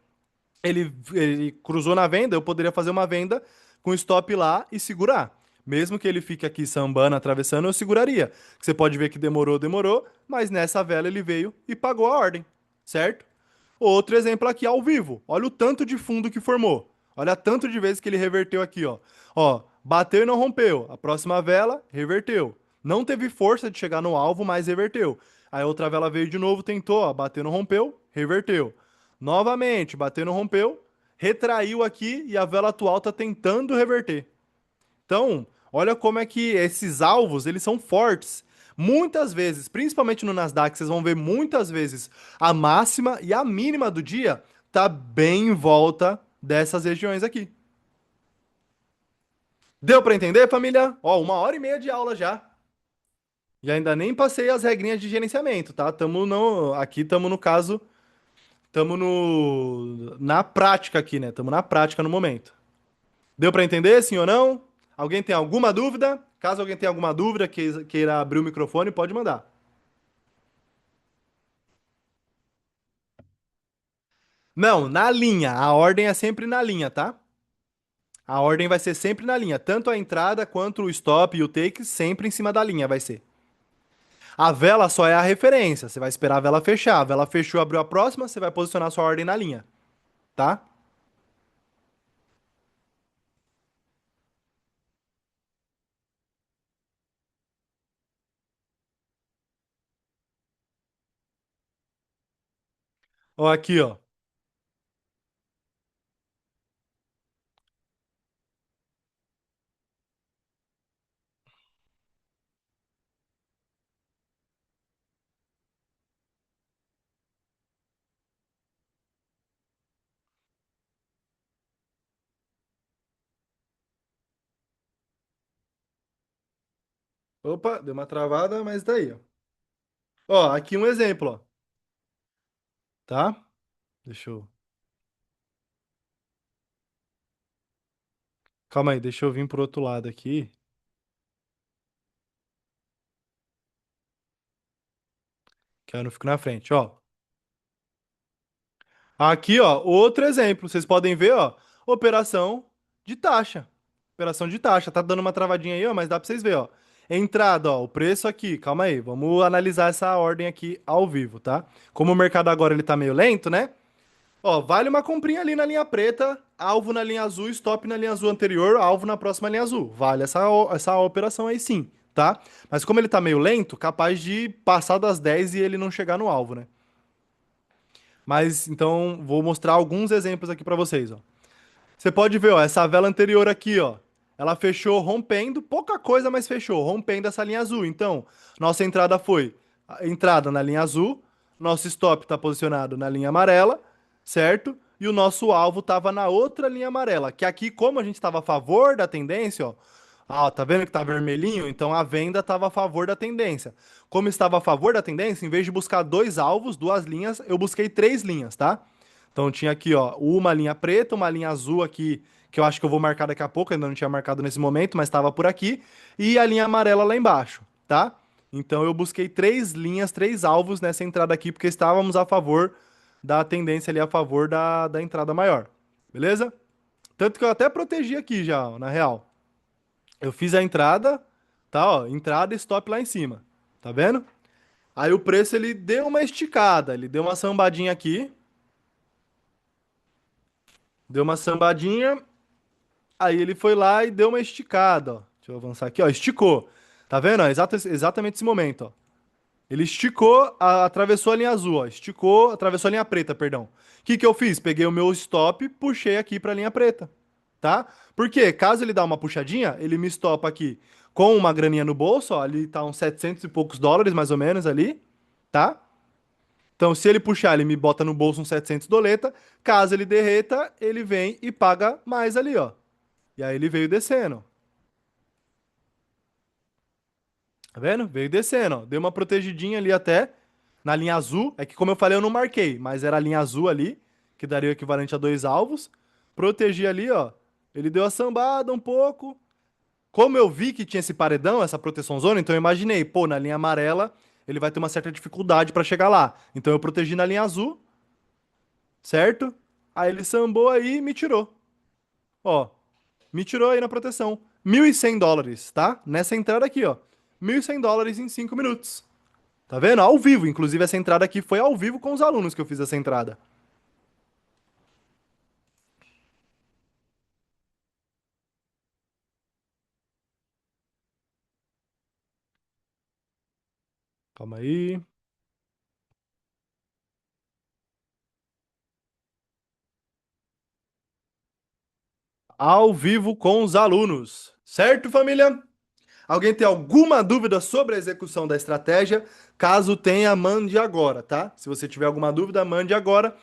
ele cruzou na venda, eu poderia fazer uma venda com stop lá e segurar. Mesmo que ele fique aqui sambando, atravessando, eu seguraria. Você pode ver que demorou, demorou, mas nessa vela ele veio e pagou a ordem, certo? Outro exemplo aqui ao vivo. Olha o tanto de fundo que formou. Olha tanto de vezes que ele reverteu aqui, ó. Ó, bateu e não rompeu. A próxima vela, reverteu. Não teve força de chegar no alvo, mas reverteu. Aí outra vela veio de novo, tentou, ó, bateu, não rompeu, reverteu. Novamente, bateu, não rompeu, retraiu aqui e a vela atual tá tentando reverter. Então, olha como é que esses alvos, eles são fortes. Muitas vezes, principalmente no Nasdaq, vocês vão ver muitas vezes a máxima e a mínima do dia tá bem em volta dessas regiões aqui. Deu para entender, família? Ó, 1 hora e meia de aula já. E ainda nem passei as regrinhas de gerenciamento, tá? Aqui estamos no caso, estamos na prática aqui, né? Estamos na prática no momento. Deu para entender, sim ou não? Alguém tem alguma dúvida? Caso alguém tenha alguma dúvida, queira abrir o microfone, pode mandar. Não, na linha. A ordem é sempre na linha, tá? A ordem vai ser sempre na linha. Tanto a entrada quanto o stop e o take, sempre em cima da linha vai ser. A vela só é a referência. Você vai esperar a vela fechar. A vela fechou, abriu a próxima, você vai posicionar sua ordem na linha, tá? Ó, aqui, ó. Opa, deu uma travada, mas daí, ó. Ó, aqui um exemplo, ó. Tá? Deixa eu. Calma aí, deixa eu vir pro outro lado aqui, que eu não fico na frente, ó. Aqui, ó, outro exemplo. Vocês podem ver, ó, operação de taxa. Operação de taxa. Tá dando uma travadinha aí, ó, mas dá pra vocês verem, ó. Entrada, ó, o preço aqui. Calma aí, vamos analisar essa ordem aqui ao vivo, tá? Como o mercado agora ele tá meio lento, né? Ó, vale uma comprinha ali na linha preta, alvo na linha azul, stop na linha azul anterior, alvo na próxima linha azul. Vale essa operação aí sim, tá? Mas como ele tá meio lento, capaz de passar das 10 e ele não chegar no alvo, né? Mas então vou mostrar alguns exemplos aqui para vocês, ó. Você pode ver, ó, essa vela anterior aqui, ó. Ela fechou rompendo, pouca coisa, mas fechou, rompendo essa linha azul. Então, nossa entrada foi a entrada na linha azul, nosso stop está posicionado na linha amarela, certo? E o nosso alvo estava na outra linha amarela, que aqui, como a gente estava a favor da tendência, ó, tá vendo que tá vermelhinho? Então a venda estava a favor da tendência. Como estava a favor da tendência, em vez de buscar dois alvos, duas linhas, eu busquei três linhas, tá? Então tinha aqui, ó, uma linha preta, uma linha azul aqui, que eu acho que eu vou marcar daqui a pouco, ainda não tinha marcado nesse momento, mas estava por aqui, e a linha amarela lá embaixo, tá? Então eu busquei três linhas, três alvos nessa entrada aqui, porque estávamos a favor da tendência ali, a favor da entrada maior, beleza? Tanto que eu até protegi aqui já, ó, na real. Eu fiz a entrada, tá, ó, entrada e stop lá em cima, tá vendo? Aí o preço ele deu uma esticada, ele deu uma sambadinha aqui, deu uma sambadinha. Aí ele foi lá e deu uma esticada, ó. Deixa eu avançar aqui, ó. Esticou. Tá vendo? Ó? Exatamente esse momento, ó. Ele esticou, atravessou a linha azul, ó. Esticou, atravessou a linha preta, perdão. O que que eu fiz? Peguei o meu stop, puxei aqui pra linha preta, tá? Porque caso ele dá uma puxadinha, ele me stopa aqui com uma graninha no bolso, ó. Ali tá uns 700 e poucos dólares, mais ou menos, ali, tá? Então, se ele puxar, ele me bota no bolso uns 700 doleta. Caso ele derreta, ele vem e paga mais ali, ó. E aí ele veio descendo. Tá vendo? Veio descendo, ó. Deu uma protegidinha ali até na linha azul. É que, como eu falei, eu não marquei, mas era a linha azul ali, que daria o equivalente a dois alvos. Protegi ali, ó. Ele deu a sambada um pouco. Como eu vi que tinha esse paredão, essa proteção zona, então eu imaginei, pô, na linha amarela ele vai ter uma certa dificuldade para chegar lá. Então eu protegi na linha azul, certo? Aí ele sambou aí e me tirou. Ó, me tirou aí na proteção. US$ 1.100, tá? Nessa entrada aqui, ó. US$ 1.100 em 5 minutos. Tá vendo? Ao vivo. Inclusive, essa entrada aqui foi ao vivo com os alunos que eu fiz essa entrada. Calma aí. Ao vivo com os alunos. Certo, família? Alguém tem alguma dúvida sobre a execução da estratégia? Caso tenha, mande agora, tá? Se você tiver alguma dúvida, mande agora.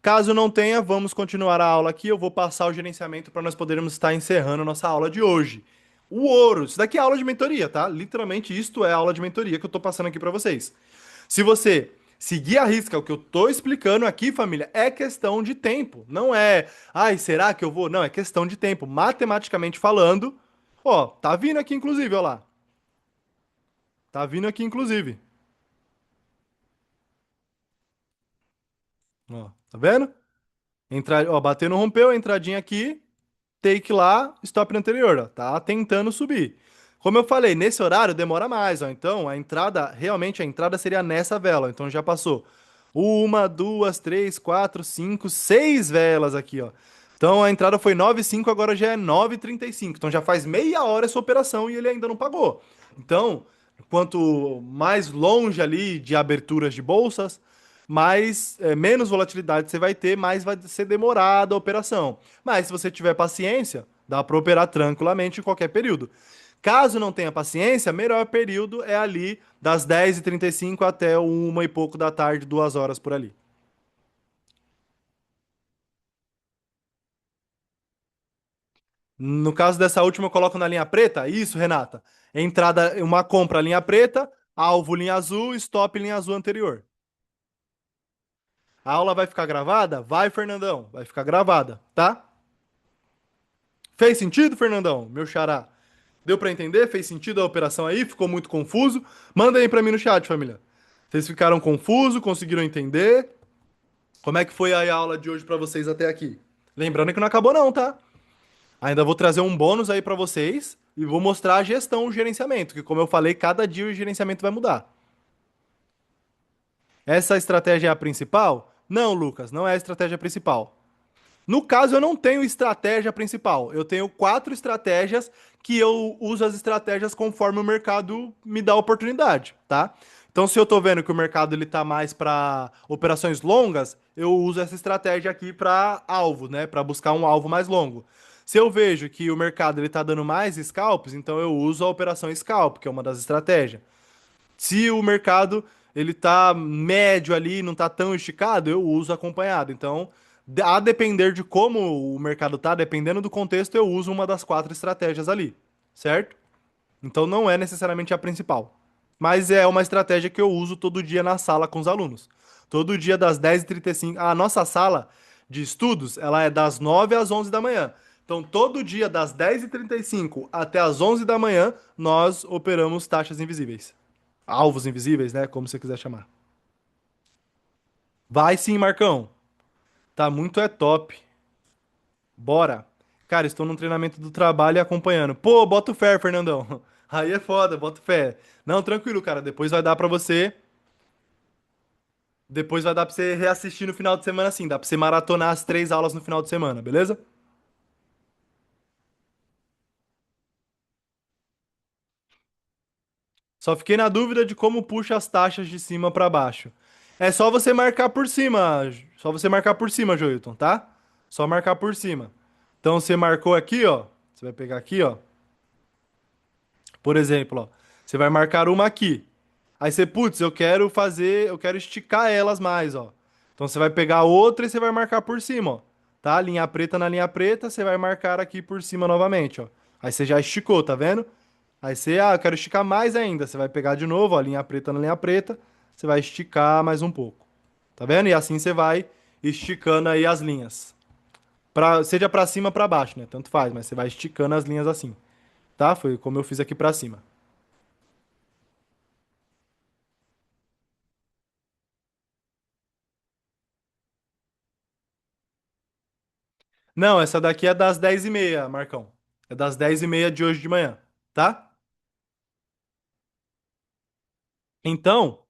Caso não tenha, vamos continuar a aula aqui. Eu vou passar o gerenciamento para nós podermos estar encerrando a nossa aula de hoje. O ouro, isso daqui é aula de mentoria, tá? Literalmente, isto é aula de mentoria que eu tô passando aqui para vocês. Se você seguir a risca o que eu tô explicando aqui, família, é questão de tempo. Não é, ai, será que eu vou? Não, é questão de tempo. Matematicamente falando, ó, tá vindo aqui inclusive, ó lá. Tá vindo aqui inclusive. Ó, tá vendo? Ó, bateu, não rompeu, entradinha aqui, take lá, stop no anterior, ó. Tá tentando subir. Como eu falei, nesse horário demora mais, ó. Então, a entrada, realmente a entrada seria nessa vela. Ó. Então já passou uma, duas, três, quatro, cinco, seis velas aqui, ó. Então a entrada foi 9,5, agora já é 9,35. Então já faz meia hora essa operação e ele ainda não pagou. Então, quanto mais longe ali de aberturas de bolsas, menos volatilidade você vai ter, mais vai ser demorada a operação. Mas se você tiver paciência, dá para operar tranquilamente em qualquer período. Caso não tenha paciência, melhor período é ali das 10h35 até 1 e pouco da tarde, 2 horas por ali. No caso dessa última, eu coloco na linha preta. Isso, Renata. Entrada, uma compra linha preta, alvo linha azul, stop linha azul anterior. A aula vai ficar gravada? Vai, Fernandão. Vai ficar gravada, tá? Fez sentido, Fernandão? Meu xará. Deu pra entender? Fez sentido a operação aí? Ficou muito confuso? Manda aí pra mim no chat, família. Vocês ficaram confusos? Conseguiram entender? Como é que foi aí a aula de hoje pra vocês até aqui? Lembrando que não acabou não, tá? Ainda vou trazer um bônus aí pra vocês e vou mostrar a gestão, o gerenciamento, que como eu falei, cada dia o gerenciamento vai mudar. Essa estratégia é a principal? Não, Lucas, não é a estratégia principal. No caso, eu não tenho estratégia principal. Eu tenho 4 estratégias que eu uso as estratégias conforme o mercado me dá a oportunidade, tá? Então, se eu tô vendo que o mercado ele tá mais para operações longas, eu uso essa estratégia aqui para alvo, né? Para buscar um alvo mais longo. Se eu vejo que o mercado ele tá dando mais scalps, então eu uso a operação scalp, que é uma das estratégias. Se o mercado ele tá médio ali, não tá tão esticado, eu uso acompanhado. Então, a depender de como o mercado tá, dependendo do contexto, eu uso uma das 4 estratégias ali, certo? Então não é necessariamente a principal. Mas é uma estratégia que eu uso todo dia na sala com os alunos. Todo dia das 10h35. A nossa sala de estudos, ela é das 9 às 11 da manhã. Então, todo dia das 10h35 até às 11 da manhã, nós operamos taxas invisíveis. Alvos invisíveis, né? Como você quiser chamar. Vai sim, Marcão. Tá muito é top. Bora. Cara, estou num treinamento do trabalho e acompanhando. Pô, bota o fé, Fernandão. Aí é foda, bota fé. Não, tranquilo, cara. Depois vai dar pra você. Depois vai dar pra você reassistir no final de semana, sim. Dá pra você maratonar as 3 aulas no final de semana, beleza? Só fiquei na dúvida de como puxa as taxas de cima pra baixo. É só você marcar por cima. Só você marcar por cima, Joilton, tá? Só marcar por cima. Então você marcou aqui, ó. Você vai pegar aqui, ó. Por exemplo, ó. Você vai marcar uma aqui. Aí você, putz, eu quero esticar elas mais, ó. Então você vai pegar outra e você vai marcar por cima, ó. Tá? Linha preta na linha preta, você vai marcar aqui por cima novamente, ó. Aí você já esticou, tá vendo? Aí você, eu quero esticar mais ainda. Você vai pegar de novo, ó, linha preta na linha preta, você vai esticar mais um pouco. Tá vendo? E assim você vai esticando aí as linhas. Seja pra cima ou pra baixo, né? Tanto faz, mas você vai esticando as linhas assim. Tá? Foi como eu fiz aqui pra cima. Não, essa daqui é das 10h30, Marcão. É das 10h30 de hoje de manhã, tá? Então,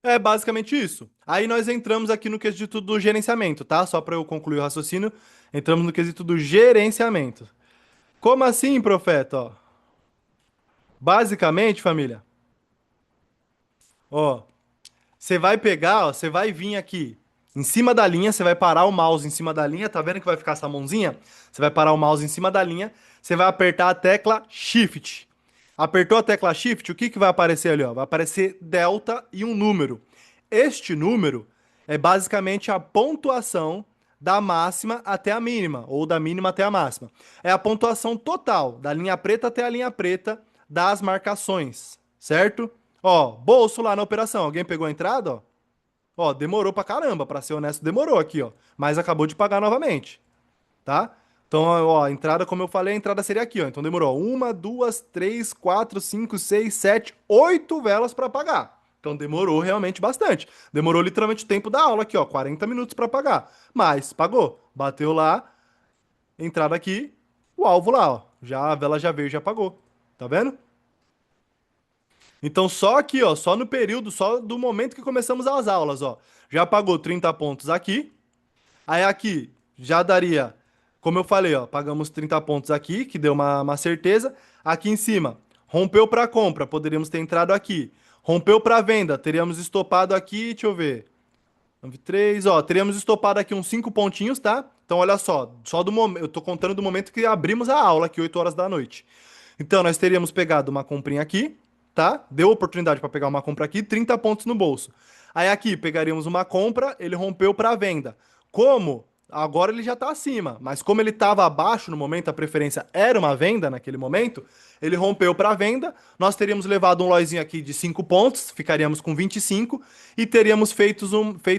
é basicamente isso. Aí nós entramos aqui no quesito do gerenciamento, tá? Só para eu concluir o raciocínio, entramos no quesito do gerenciamento. Como assim, profeta? Ó, basicamente, família, ó, você vai pegar, ó, você vai vir aqui em cima da linha, você vai parar o mouse em cima da linha, tá vendo que vai ficar essa mãozinha? Você vai parar o mouse em cima da linha, você vai apertar a tecla Shift. Apertou a tecla Shift, o que que vai aparecer ali, ó? Vai aparecer delta e um número. Este número é basicamente a pontuação da máxima até a mínima, ou da mínima até a máxima. É a pontuação total, da linha preta até a linha preta das marcações, certo? Ó, bolso lá na operação. Alguém pegou a entrada, ó? Ó, demorou pra caramba, pra ser honesto, demorou aqui, ó. Mas acabou de pagar novamente, tá? Então, ó, a entrada, como eu falei, a entrada seria aqui, ó. Então demorou 1, 2, 3, 4, 5, 6, 7, 8 velas pra pagar. Então demorou realmente bastante. Demorou literalmente o tempo da aula aqui, ó, 40 minutos pra pagar. Mas pagou. Bateu lá, entrada aqui, o alvo lá, ó. Já a vela já veio, já pagou. Tá vendo? Então, só aqui, ó, só no período, só do momento que começamos as aulas, ó, já pagou 30 pontos aqui. Aí aqui já daria, como eu falei, ó, pagamos 30 pontos aqui, que deu uma certeza. Aqui em cima, rompeu para compra, poderíamos ter entrado aqui. Rompeu para venda, teríamos estopado aqui, deixa eu ver. 9,3, ó, teríamos estopado aqui uns 5 pontinhos, tá? Então, olha só do momento, eu tô contando do momento que abrimos a aula aqui, 8 horas da noite. Então, nós teríamos pegado uma comprinha aqui, tá? Deu oportunidade para pegar uma compra aqui, 30 pontos no bolso. Aí aqui, pegaríamos uma compra, ele rompeu para venda. Como? Agora ele já tá acima, mas como ele estava abaixo no momento, a preferência era uma venda naquele momento, ele rompeu para venda, nós teríamos levado um loizinho aqui de 5 pontos, ficaríamos com 25 e teríamos feito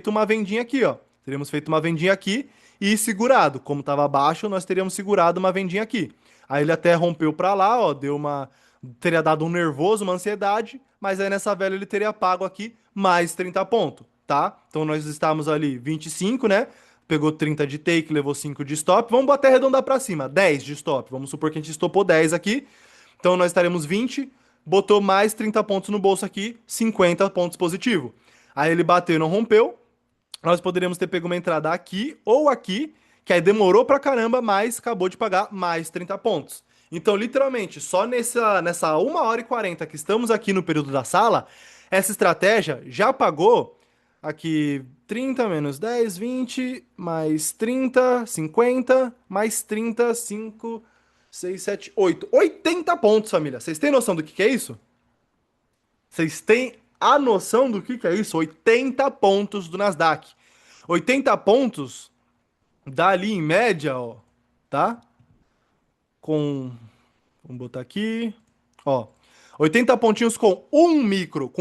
uma vendinha aqui, ó. Teríamos feito uma vendinha aqui e segurado. Como estava abaixo, nós teríamos segurado uma vendinha aqui. Aí ele até rompeu para lá, ó, deu uma teria dado um nervoso, uma ansiedade, mas aí nessa vela ele teria pago aqui mais 30 pontos, tá? Então nós estávamos ali 25, né? Pegou 30 de take, levou 5 de stop. Vamos até arredondar para cima, 10 de stop. Vamos supor que a gente estopou 10 aqui. Então nós estaremos 20, botou mais 30 pontos no bolso aqui, 50 pontos positivo. Aí ele bateu e não rompeu. Nós poderíamos ter pego uma entrada aqui ou aqui, que aí demorou pra caramba, mas acabou de pagar mais 30 pontos. Então, literalmente, só nessa 1 hora e 40 que estamos aqui no período da sala, essa estratégia já pagou aqui 30 menos 10, 20, mais 30, 50, mais 30, 5, 6, 7, 8. 80 pontos, família. Vocês têm noção do que é isso? Vocês têm a noção do que é isso? 80 pontos do Nasdaq. 80 pontos dá ali em média, ó, tá? Com, vamos botar aqui, ó. 80 pontinhos com um micro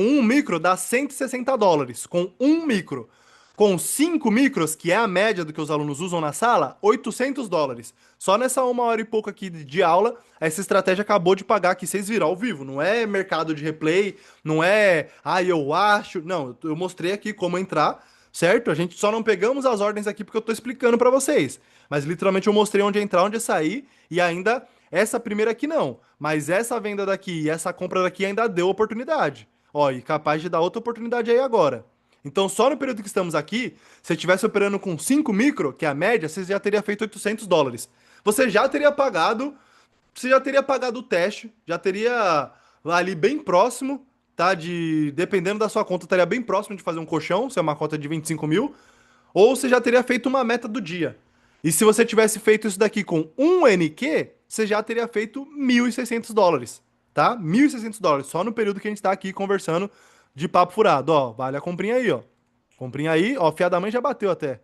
dá 160 dólares, com um micro. Com 5 micros, que é a média do que os alunos usam na sala, 800 dólares. Só nessa 1 hora e pouco aqui de aula, essa estratégia acabou de pagar aqui, vocês viram ao vivo. Não é mercado de replay, não é, eu acho. Não, eu mostrei aqui como entrar, certo? A gente só não pegamos as ordens aqui porque eu tô explicando para vocês. Mas literalmente eu mostrei onde entrar, onde sair e ainda essa primeira aqui não. Mas essa venda daqui e essa compra daqui ainda deu oportunidade. Ó, e capaz de dar outra oportunidade aí agora. Então, só no período que estamos aqui, se você estivesse operando com 5 micro, que é a média, você já teria feito 800 dólares. Você já teria pagado, você já teria pagado o teste, já teria ali bem próximo, tá? Dependendo da sua conta, estaria bem próximo de fazer um colchão, se é uma conta de 25 mil, ou você já teria feito uma meta do dia. E se você tivesse feito isso daqui com um NQ, você já teria feito 1.600 dólares, tá? 1.600 dólares, só no período que a gente está aqui conversando de papo furado. Ó, vale a comprinha aí, ó. Comprinha aí, ó, fiada da mãe já bateu até.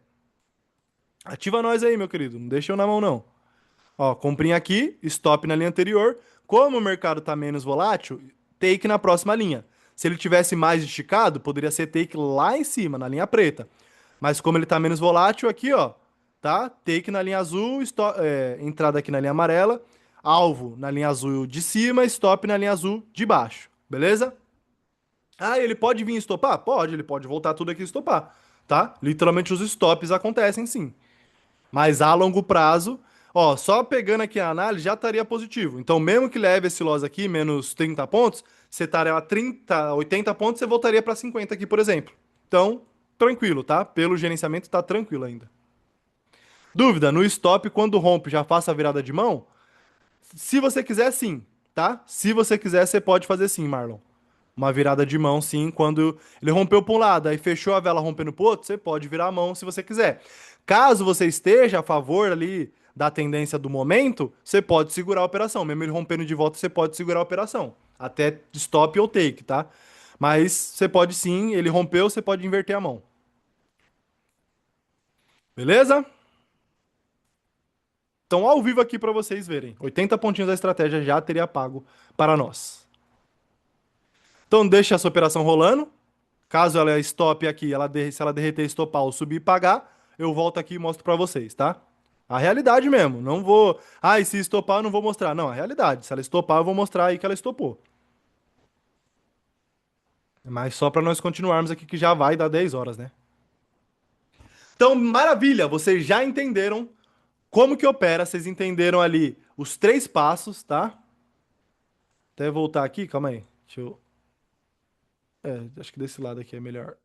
Ativa nós aí, meu querido, não deixa eu na mão não. Ó, comprinha aqui, stop na linha anterior. Como o mercado tá menos volátil, take na próxima linha. Se ele tivesse mais esticado, poderia ser take lá em cima, na linha preta. Mas como ele tá menos volátil, aqui, ó, tá? Take na linha azul, entrada aqui na linha amarela, alvo na linha azul de cima, stop na linha azul de baixo, beleza? Ah, ele pode vir estopar? Pode, ele pode voltar tudo aqui e estopar, tá? Literalmente os stops acontecem sim. Mas a longo prazo, ó, só pegando aqui a análise já estaria positivo. Então, mesmo que leve esse loss aqui, menos 30 pontos, você estaria a 30, 80 pontos, você voltaria para 50 aqui, por exemplo. Então, tranquilo, tá? Pelo gerenciamento, tá tranquilo ainda. Dúvida, no stop, quando rompe, já faça a virada de mão? Se você quiser, sim, tá? Se você quiser, você pode fazer sim, Marlon. Uma virada de mão, sim, quando ele rompeu para um lado, aí fechou a vela rompendo pro outro, você pode virar a mão se você quiser. Caso você esteja a favor ali da tendência do momento, você pode segurar a operação. Mesmo ele rompendo de volta, você pode segurar a operação. Até stop ou take, tá? Mas você pode sim, ele rompeu, você pode inverter a mão. Beleza? Então, ao vivo aqui para vocês verem. 80 pontinhos da estratégia já teria pago para nós. Então, deixa essa operação rolando. Caso ela stop aqui, se ela derreter, estopar ou subir e pagar, eu volto aqui e mostro pra vocês, tá? A realidade mesmo. Não vou. Ah, e se estopar, eu não vou mostrar. Não, a realidade. Se ela estopar, eu vou mostrar aí que ela estopou. Mas só pra nós continuarmos aqui, que já vai dar 10 horas, né? Então, maravilha! Vocês já entenderam como que opera. Vocês entenderam ali os 3 passos, tá? Até voltar aqui, calma aí. Deixa eu. Acho que desse lado aqui é melhor.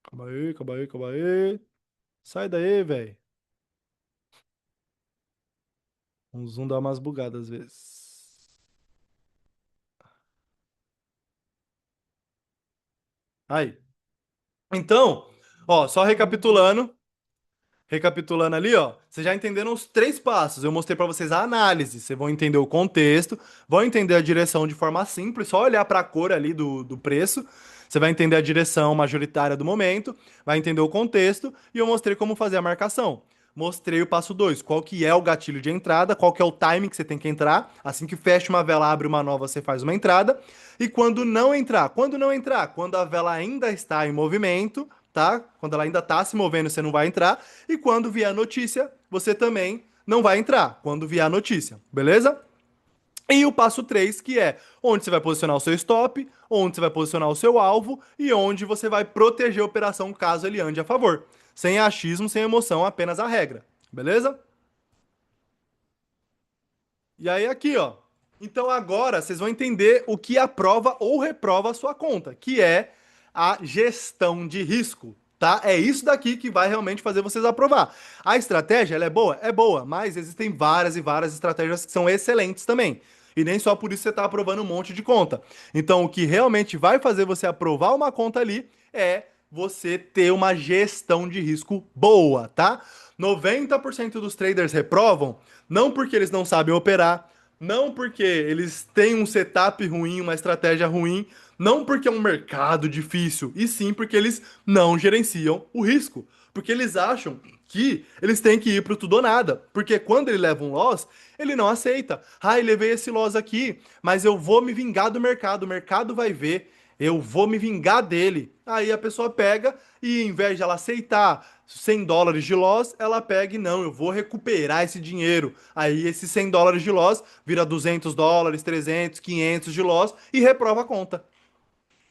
Calma aí, calma aí, calma aí. Sai daí, velho. Um zoom dá umas bugadas às vezes. Aí. Então, Ó, só recapitulando. Recapitulando ali, ó, vocês já entenderam os três passos. Eu mostrei para vocês a análise. Vocês vão entender o contexto, vão entender a direção de forma simples, só olhar para a cor ali do preço. Você vai entender a direção majoritária do momento, vai entender o contexto e eu mostrei como fazer a marcação. Mostrei o passo 2, qual que é o gatilho de entrada, qual que é o timing que você tem que entrar. Assim que fecha uma vela, abre uma nova, você faz uma entrada. E quando não entrar? Quando não entrar? Quando a vela ainda está em movimento, tá? Quando ela ainda está se movendo, você não vai entrar. E quando vier a notícia, você também não vai entrar. Quando vier a notícia, beleza? E o passo 3, que é onde você vai posicionar o seu stop, onde você vai posicionar o seu alvo e onde você vai proteger a operação caso ele ande a favor. Sem achismo, sem emoção, apenas a regra. Beleza? E aí aqui, ó. Então agora vocês vão entender o que aprova ou reprova a sua conta, que é a gestão de risco, tá? É isso daqui que vai realmente fazer vocês aprovar. A estratégia, ela é boa? É boa, mas existem várias e várias estratégias que são excelentes também. E nem só por isso você está aprovando um monte de conta. Então, o que realmente vai fazer você aprovar uma conta ali é você ter uma gestão de risco boa, tá? 90% dos traders reprovam não porque eles não sabem operar, não porque eles têm um setup ruim, uma estratégia ruim, não porque é um mercado difícil, e sim porque eles não gerenciam o risco. Porque eles acham que eles têm que ir pro tudo ou nada. Porque quando ele leva um loss, ele não aceita. Ah, eu levei esse loss aqui, mas eu vou me vingar do mercado. O mercado vai ver. Eu vou me vingar dele. Aí a pessoa pega e, em vez de ela aceitar US$ 100 de loss, ela pega e não, eu vou recuperar esse dinheiro. Aí esses US$ 100 de loss vira US$ 200, 300, 500 de loss e reprova a conta.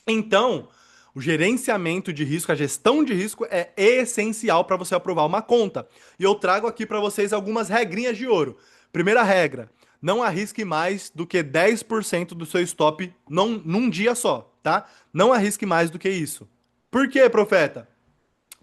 Então, o gerenciamento de risco, a gestão de risco é essencial para você aprovar uma conta. E eu trago aqui para vocês algumas regrinhas de ouro. Primeira regra: não arrisque mais do que 10% do seu stop num dia só, tá? Não arrisque mais do que isso. Por quê, profeta?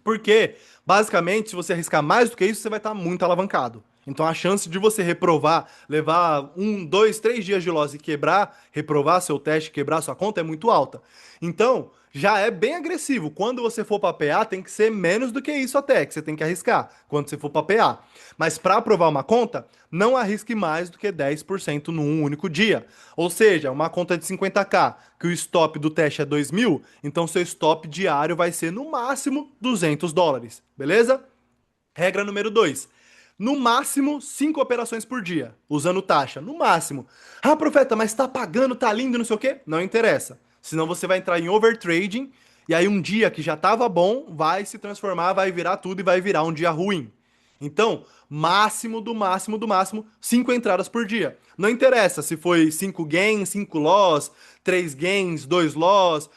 Porque, basicamente, se você arriscar mais do que isso, você vai estar muito alavancado. Então a chance de você reprovar, levar 1, 2, 3 dias de loss e quebrar, reprovar seu teste, quebrar sua conta é muito alta. Então, já é bem agressivo. Quando você for para PA, tem que ser menos do que isso até, que você tem que arriscar, quando você for para PA. Mas para aprovar uma conta, não arrisque mais do que 10% num único dia. Ou seja, uma conta de 50k, que o stop do teste é 2.000, então seu stop diário vai ser no máximo US$ 200, beleza? Regra número 2. No máximo, 5 operações por dia, usando taxa. No máximo. Ah, profeta, mas tá pagando, tá lindo, não sei o quê? Não interessa. Senão você vai entrar em overtrading, e aí um dia que já tava bom, vai se transformar, vai virar tudo e vai virar um dia ruim. Então, máximo do máximo do máximo, 5 entradas por dia. Não interessa se foi 5 gains, 5 loss, 3 gains, 2 loss,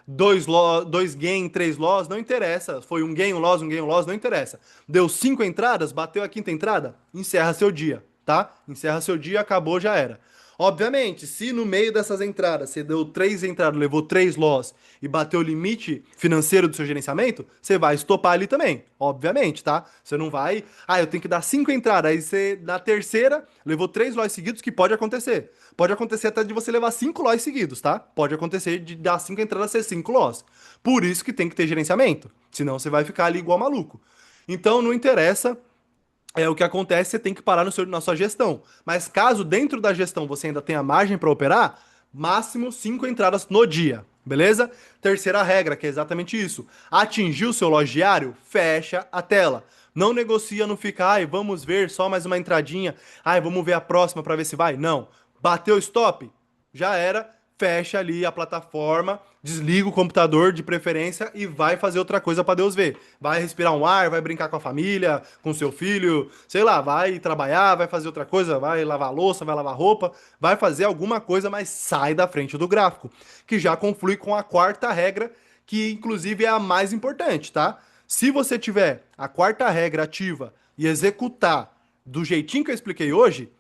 2 gain, 3 loss, não interessa. Foi um gain, um gain, um loss, não interessa. Deu 5 entradas, bateu a quinta entrada, encerra seu dia, tá? Encerra seu dia, acabou, já era. Obviamente, se no meio dessas entradas você deu 3 entradas, levou 3 loss e bateu o limite financeiro do seu gerenciamento, você vai estopar ali também, obviamente, tá? Você não vai, eu tenho que dar 5 entradas, aí você na terceira levou 3 loss seguidos, que pode acontecer. Pode acontecer até de você levar 5 loss seguidos, tá? Pode acontecer de dar 5 entradas ser 5 loss. Por isso que tem que ter gerenciamento, senão você vai ficar ali igual maluco. Então não interessa o que acontece, você tem que parar na sua gestão. Mas caso dentro da gestão você ainda tenha margem para operar, máximo 5 entradas no dia, beleza? Terceira regra, que é exatamente isso. Atingiu o seu lote diário, fecha a tela. Não negocia, não fica, vamos ver só mais uma entradinha, vamos ver a próxima para ver se vai. Não. Bateu o stop, já era, fecha ali a plataforma, desliga o computador de preferência e vai fazer outra coisa para Deus ver. Vai respirar um ar, vai brincar com a família, com seu filho, sei lá, vai trabalhar, vai fazer outra coisa, vai lavar louça, vai lavar roupa, vai fazer alguma coisa, mas sai da frente do gráfico, que já conflui com a quarta regra, que inclusive é a mais importante, tá? Se você tiver a quarta regra ativa e executar do jeitinho que eu expliquei hoje,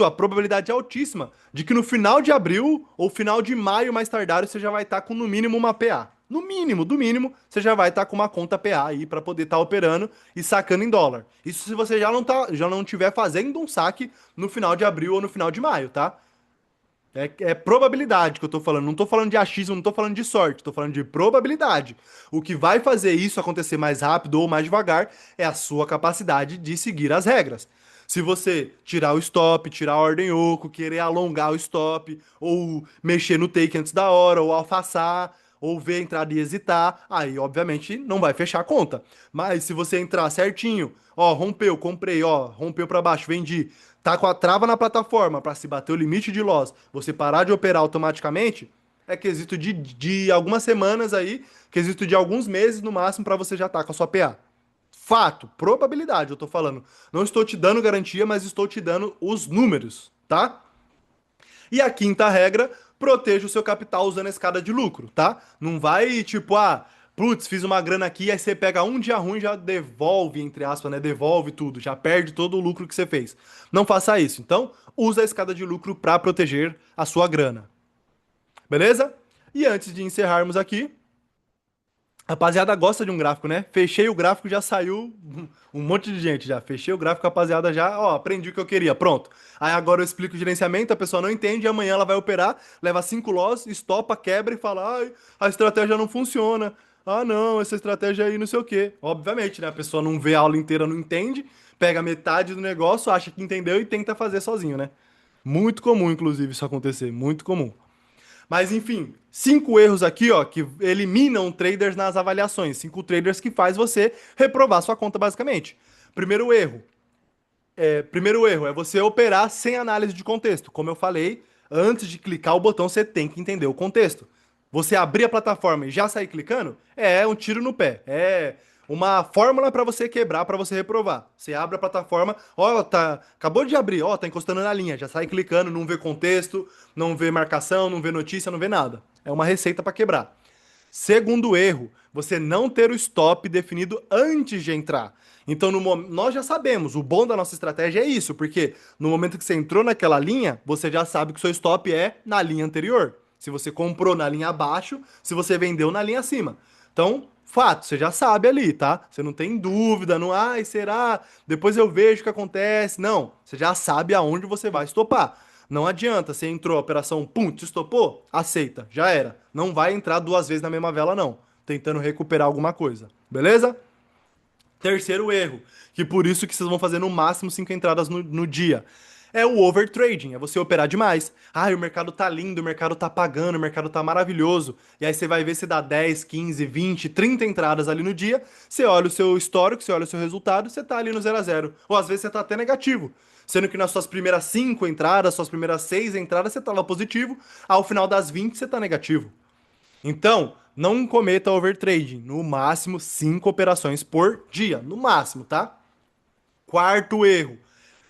a probabilidade é altíssima de que no final de abril ou final de maio, mais tardar, você já vai estar com no mínimo uma PA. No mínimo, do mínimo, você já vai estar com uma conta PA aí para poder estar operando e sacando em dólar. Isso se você já não tiver fazendo um saque no final de abril ou no final de maio, tá? É probabilidade que eu tô falando. Não tô falando de achismo, não tô falando de sorte. Tô falando de probabilidade. O que vai fazer isso acontecer mais rápido ou mais devagar é a sua capacidade de seguir as regras. Se você tirar o stop, tirar a ordem oco, querer alongar o stop, ou mexer no take antes da hora, ou alfaçar, ou ver a entrada e hesitar, aí obviamente não vai fechar a conta. Mas se você entrar certinho, ó, rompeu, comprei, ó, rompeu para baixo, vendi, tá com a trava na plataforma para se bater o limite de loss, você parar de operar automaticamente, é quesito de algumas semanas aí, quesito de alguns meses no máximo para você já estar com a sua PA. Fato, probabilidade, eu tô falando. Não estou te dando garantia, mas estou te dando os números, tá? E a quinta regra, proteja o seu capital usando a escada de lucro, tá? Não vai tipo, putz, fiz uma grana aqui, aí você pega um dia ruim e já devolve, entre aspas, né? Devolve tudo, já perde todo o lucro que você fez. Não faça isso. Então, usa a escada de lucro para proteger a sua grana. Beleza? E antes de encerrarmos aqui, rapaziada gosta de um gráfico, né? Fechei o gráfico, já saiu um monte de gente já. Fechei o gráfico, rapaziada já, ó, aprendi o que eu queria, pronto. Aí agora eu explico o gerenciamento, a pessoa não entende, e amanhã ela vai operar, leva 5 loss, estopa, quebra e fala, ai, a estratégia não funciona. Ah, não, essa estratégia aí não sei o quê. Obviamente, né? A pessoa não vê a aula inteira, não entende, pega metade do negócio, acha que entendeu e tenta fazer sozinho, né? Muito comum, inclusive, isso acontecer, muito comum. Mas enfim, 5 erros aqui, ó, que eliminam traders nas avaliações. 5 traders que faz você reprovar sua conta, basicamente. Primeiro erro. Primeiro erro é você operar sem análise de contexto. Como eu falei, antes de clicar o botão, você tem que entender o contexto. Você abrir a plataforma e já sair clicando é um tiro no pé. É uma fórmula para você quebrar, para você reprovar. Você abre a plataforma, ó, tá, acabou de abrir, ó, tá encostando na linha, já sai clicando, não vê contexto, não vê marcação, não vê notícia, não vê nada. É uma receita para quebrar. Segundo erro, você não ter o stop definido antes de entrar. Então, nós já sabemos, o bom da nossa estratégia é isso, porque no momento que você entrou naquela linha, você já sabe que o seu stop é na linha anterior. Se você comprou na linha abaixo, se você vendeu na linha acima. Então, fato, você já sabe ali, tá? Você não tem dúvida, não, ai, será? Depois eu vejo o que acontece. Não, você já sabe aonde você vai estopar. Não adianta, você entrou, a operação, pum, te estopou, aceita, já era. Não vai entrar 2 vezes na mesma vela, não. Tentando recuperar alguma coisa, beleza? Terceiro erro, que por isso que vocês vão fazer no máximo 5 entradas no dia. É o overtrading, é você operar demais. Ah, o mercado tá lindo, o mercado tá pagando, o mercado tá maravilhoso. E aí você vai ver se dá 10, 15, 20, 30 entradas ali no dia. Você olha o seu histórico, você olha o seu resultado, você tá ali no 0 a 0. Ou às vezes você tá até negativo. Sendo que nas suas primeiras 5 entradas, suas primeiras 6 entradas, você tava positivo. Ao final das 20, você tá negativo. Então, não cometa overtrading. No máximo 5 operações por dia. No máximo, tá? Quarto erro,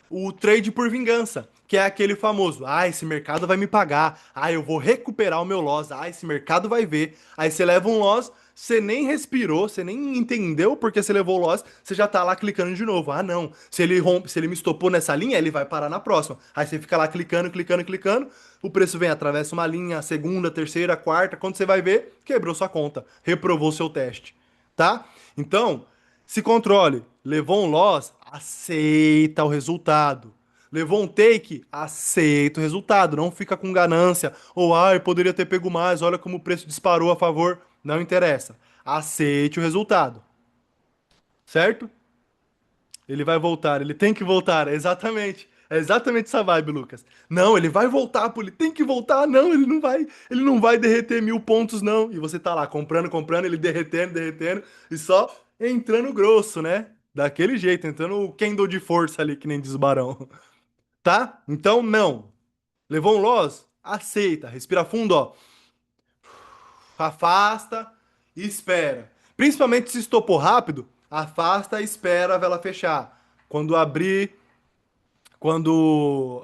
o trade por vingança, que é aquele famoso, esse mercado vai me pagar, eu vou recuperar o meu loss, esse mercado vai ver. Aí você leva um loss, você nem respirou, você nem entendeu porque você levou o loss, você já tá lá clicando de novo. Ah, não, se ele rompe, se ele me estopou nessa linha, ele vai parar na próxima. Aí você fica lá clicando, clicando, clicando, o preço vem, atravessa uma linha, segunda, terceira, quarta, quando você vai ver, quebrou sua conta, reprovou seu teste, tá? Então, se controle. Levou um loss, aceita o resultado. Levou um take, aceita o resultado. Não fica com ganância. Ou, poderia ter pego mais, olha como o preço disparou a favor. Não interessa. Aceite o resultado. Certo? Ele vai voltar, ele tem que voltar. Exatamente. É exatamente essa vibe, Lucas. Não, ele vai voltar, pô, ele tem que voltar. Não, ele não vai derreter 1.000 pontos, não. E você tá lá comprando, comprando, ele derretendo, derretendo, e só entrando grosso, né? Daquele jeito, entrando o Kendall de força ali, que nem diz o Barão. Tá? Então, não. Levou um loss? Aceita. Respira fundo, ó. Afasta e espera. Principalmente se estopou rápido, afasta e espera a vela fechar. Quando abrir, quando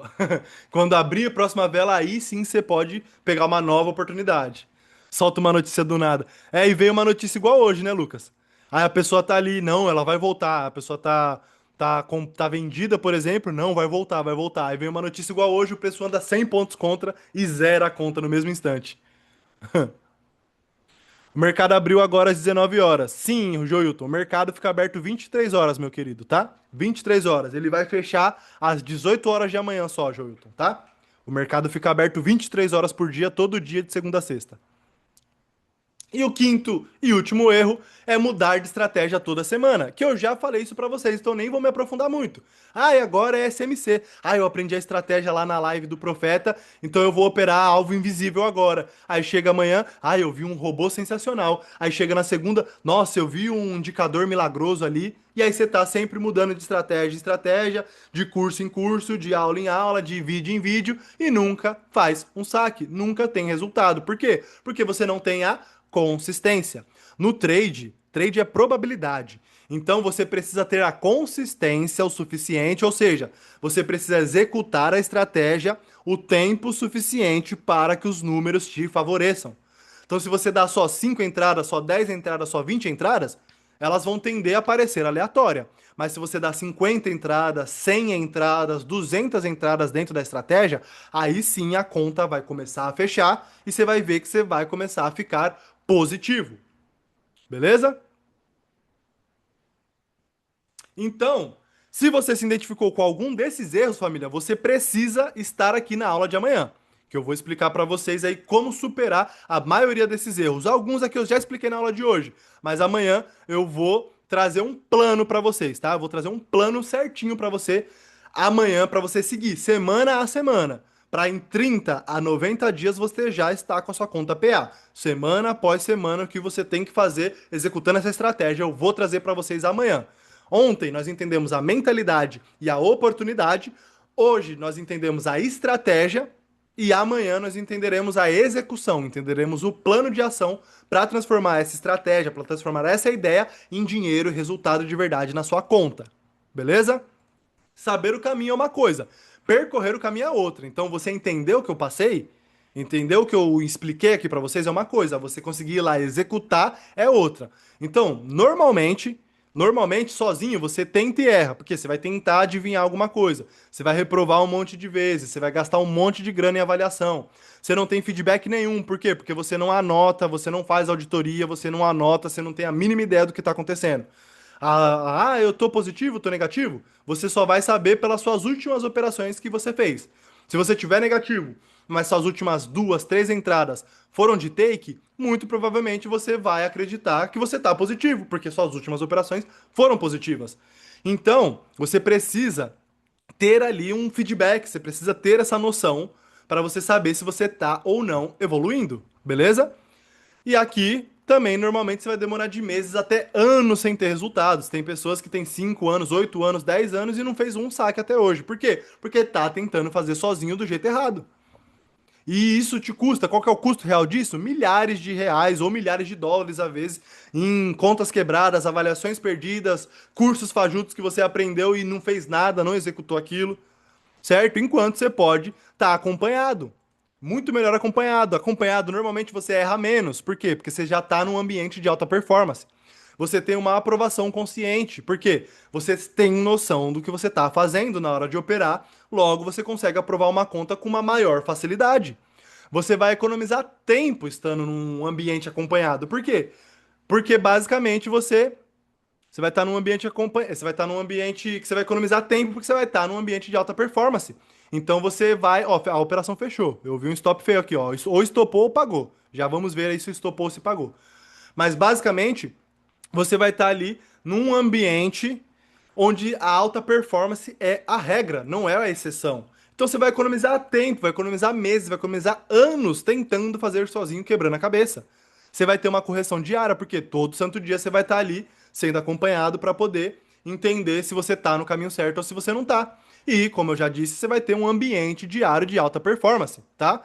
quando abrir a próxima vela, aí sim você pode pegar uma nova oportunidade. Solta uma notícia do nada. E veio uma notícia igual hoje, né, Lucas? Aí a pessoa tá ali, não, ela vai voltar. A pessoa tá vendida, por exemplo, não, vai voltar, vai voltar. Aí veio uma notícia igual hoje, o preço anda 100 pontos contra e zera a conta no mesmo instante. O mercado abriu agora às 19 horas. Sim, Joilton, o mercado fica aberto 23 horas, meu querido, tá? 23 horas. Ele vai fechar às 18 horas de amanhã só, Joilton, tá? O mercado fica aberto 23 horas por dia, todo dia, de segunda a sexta. E o quinto e último erro é mudar de estratégia toda semana, que eu já falei isso pra vocês, então nem vou me aprofundar muito. Ah, e agora é SMC. Ah, eu aprendi a estratégia lá na live do Profeta, então eu vou operar alvo invisível agora. Aí chega amanhã, ah, eu vi um robô sensacional. Aí chega na segunda, nossa, eu vi um indicador milagroso ali. E aí você tá sempre mudando de estratégia em estratégia, de curso em curso, de aula em aula, de vídeo em vídeo e nunca faz um saque, nunca tem resultado. Por quê? Porque você não tem a consistência. No trade, trade é probabilidade. Então você precisa ter a consistência o suficiente, ou seja, você precisa executar a estratégia o tempo suficiente para que os números te favoreçam. Então, se você dá só 5 entradas, só 10 entradas, só 20 entradas, elas vão tender a parecer aleatória. Mas se você dá 50 entradas, 100 entradas, 200 entradas dentro da estratégia, aí sim a conta vai começar a fechar e você vai ver que você vai começar a ficar positivo. Beleza? Então, se você se identificou com algum desses erros, família, você precisa estar aqui na aula de amanhã, que eu vou explicar para vocês aí como superar a maioria desses erros. Alguns aqui eu já expliquei na aula de hoje, mas amanhã eu vou trazer um plano para vocês, tá? Eu vou trazer um plano certinho para você amanhã para você seguir semana a semana. Para em 30 a 90 dias você já está com a sua conta PA. Semana após semana o que você tem que fazer executando essa estratégia, eu vou trazer para vocês amanhã. Ontem nós entendemos a mentalidade e a oportunidade. Hoje nós entendemos a estratégia e amanhã nós entenderemos a execução, entenderemos o plano de ação para transformar essa estratégia, para transformar essa ideia em dinheiro e resultado de verdade na sua conta. Beleza? Saber o caminho é uma coisa, percorrer o caminho é outra. Então você entendeu o que eu passei? Entendeu o que eu expliquei aqui para vocês é uma coisa, você conseguir ir lá executar é outra. Então, normalmente sozinho você tenta e erra, porque você vai tentar adivinhar alguma coisa. Você vai reprovar um monte de vezes, você vai gastar um monte de grana em avaliação. Você não tem feedback nenhum, por quê? Porque você não anota, você não faz auditoria, você não anota, você não tem a mínima ideia do que está acontecendo. Eu tô positivo, tô negativo? Você só vai saber pelas suas últimas operações que você fez. Se você tiver negativo, mas suas últimas duas, três entradas foram de take, muito provavelmente você vai acreditar que você tá positivo, porque suas últimas operações foram positivas. Então, você precisa ter ali um feedback, você precisa ter essa noção para você saber se você tá ou não evoluindo, beleza? E aqui também normalmente você vai demorar de meses até anos sem ter resultados. Tem pessoas que têm 5 anos, 8 anos, 10 anos e não fez um saque até hoje. Por quê? Porque tá tentando fazer sozinho do jeito errado. E isso te custa, qual que é o custo real disso? Milhares de reais ou milhares de dólares às vezes em contas quebradas, avaliações perdidas, cursos fajutos que você aprendeu e não fez nada, não executou aquilo, certo? Enquanto você pode estar acompanhado. Muito melhor acompanhado. Acompanhado, normalmente você erra menos. Por quê? Porque você já está num ambiente de alta performance. Você tem uma aprovação consciente. Por quê? Você tem noção do que você está fazendo na hora de operar. Logo, você consegue aprovar uma conta com uma maior facilidade. Você vai economizar tempo estando num ambiente acompanhado. Por quê? Porque basicamente você vai estar num ambiente você vai estar num ambiente que você vai economizar tempo porque você vai estar num ambiente de alta performance. Então você vai, ó, a operação fechou. Eu vi um stop feio aqui, ó, ou estopou ou pagou. Já vamos ver aí se estopou ou se pagou. Mas basicamente, você vai estar ali num ambiente onde a alta performance é a regra, não é a exceção. Então você vai economizar tempo, vai economizar meses, vai economizar anos tentando fazer sozinho, quebrando a cabeça. Você vai ter uma correção diária, porque todo santo dia você vai estar ali sendo acompanhado para poder entender se você está no caminho certo ou se você não está. E, como eu já disse, você vai ter um ambiente diário de alta performance, tá?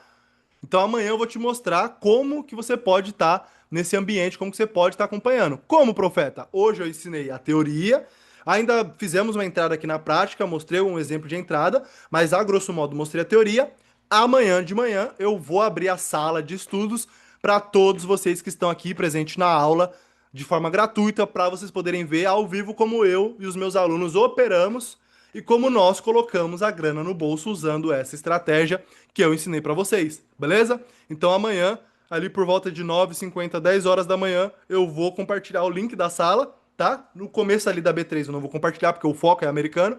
Então amanhã eu vou te mostrar como que você pode estar nesse ambiente, como que você pode estar acompanhando. Como, profeta? Hoje eu ensinei a teoria, ainda fizemos uma entrada aqui na prática, mostrei um exemplo de entrada, mas a grosso modo mostrei a teoria. Amanhã de manhã eu vou abrir a sala de estudos para todos vocês que estão aqui presentes na aula de forma gratuita, para vocês poderem ver ao vivo como eu e os meus alunos operamos e como nós colocamos a grana no bolso usando essa estratégia que eu ensinei para vocês, beleza? Então amanhã, ali por volta de 9h50, 10 horas da manhã, eu vou compartilhar o link da sala, tá? No começo ali da B3 eu não vou compartilhar porque o foco é americano.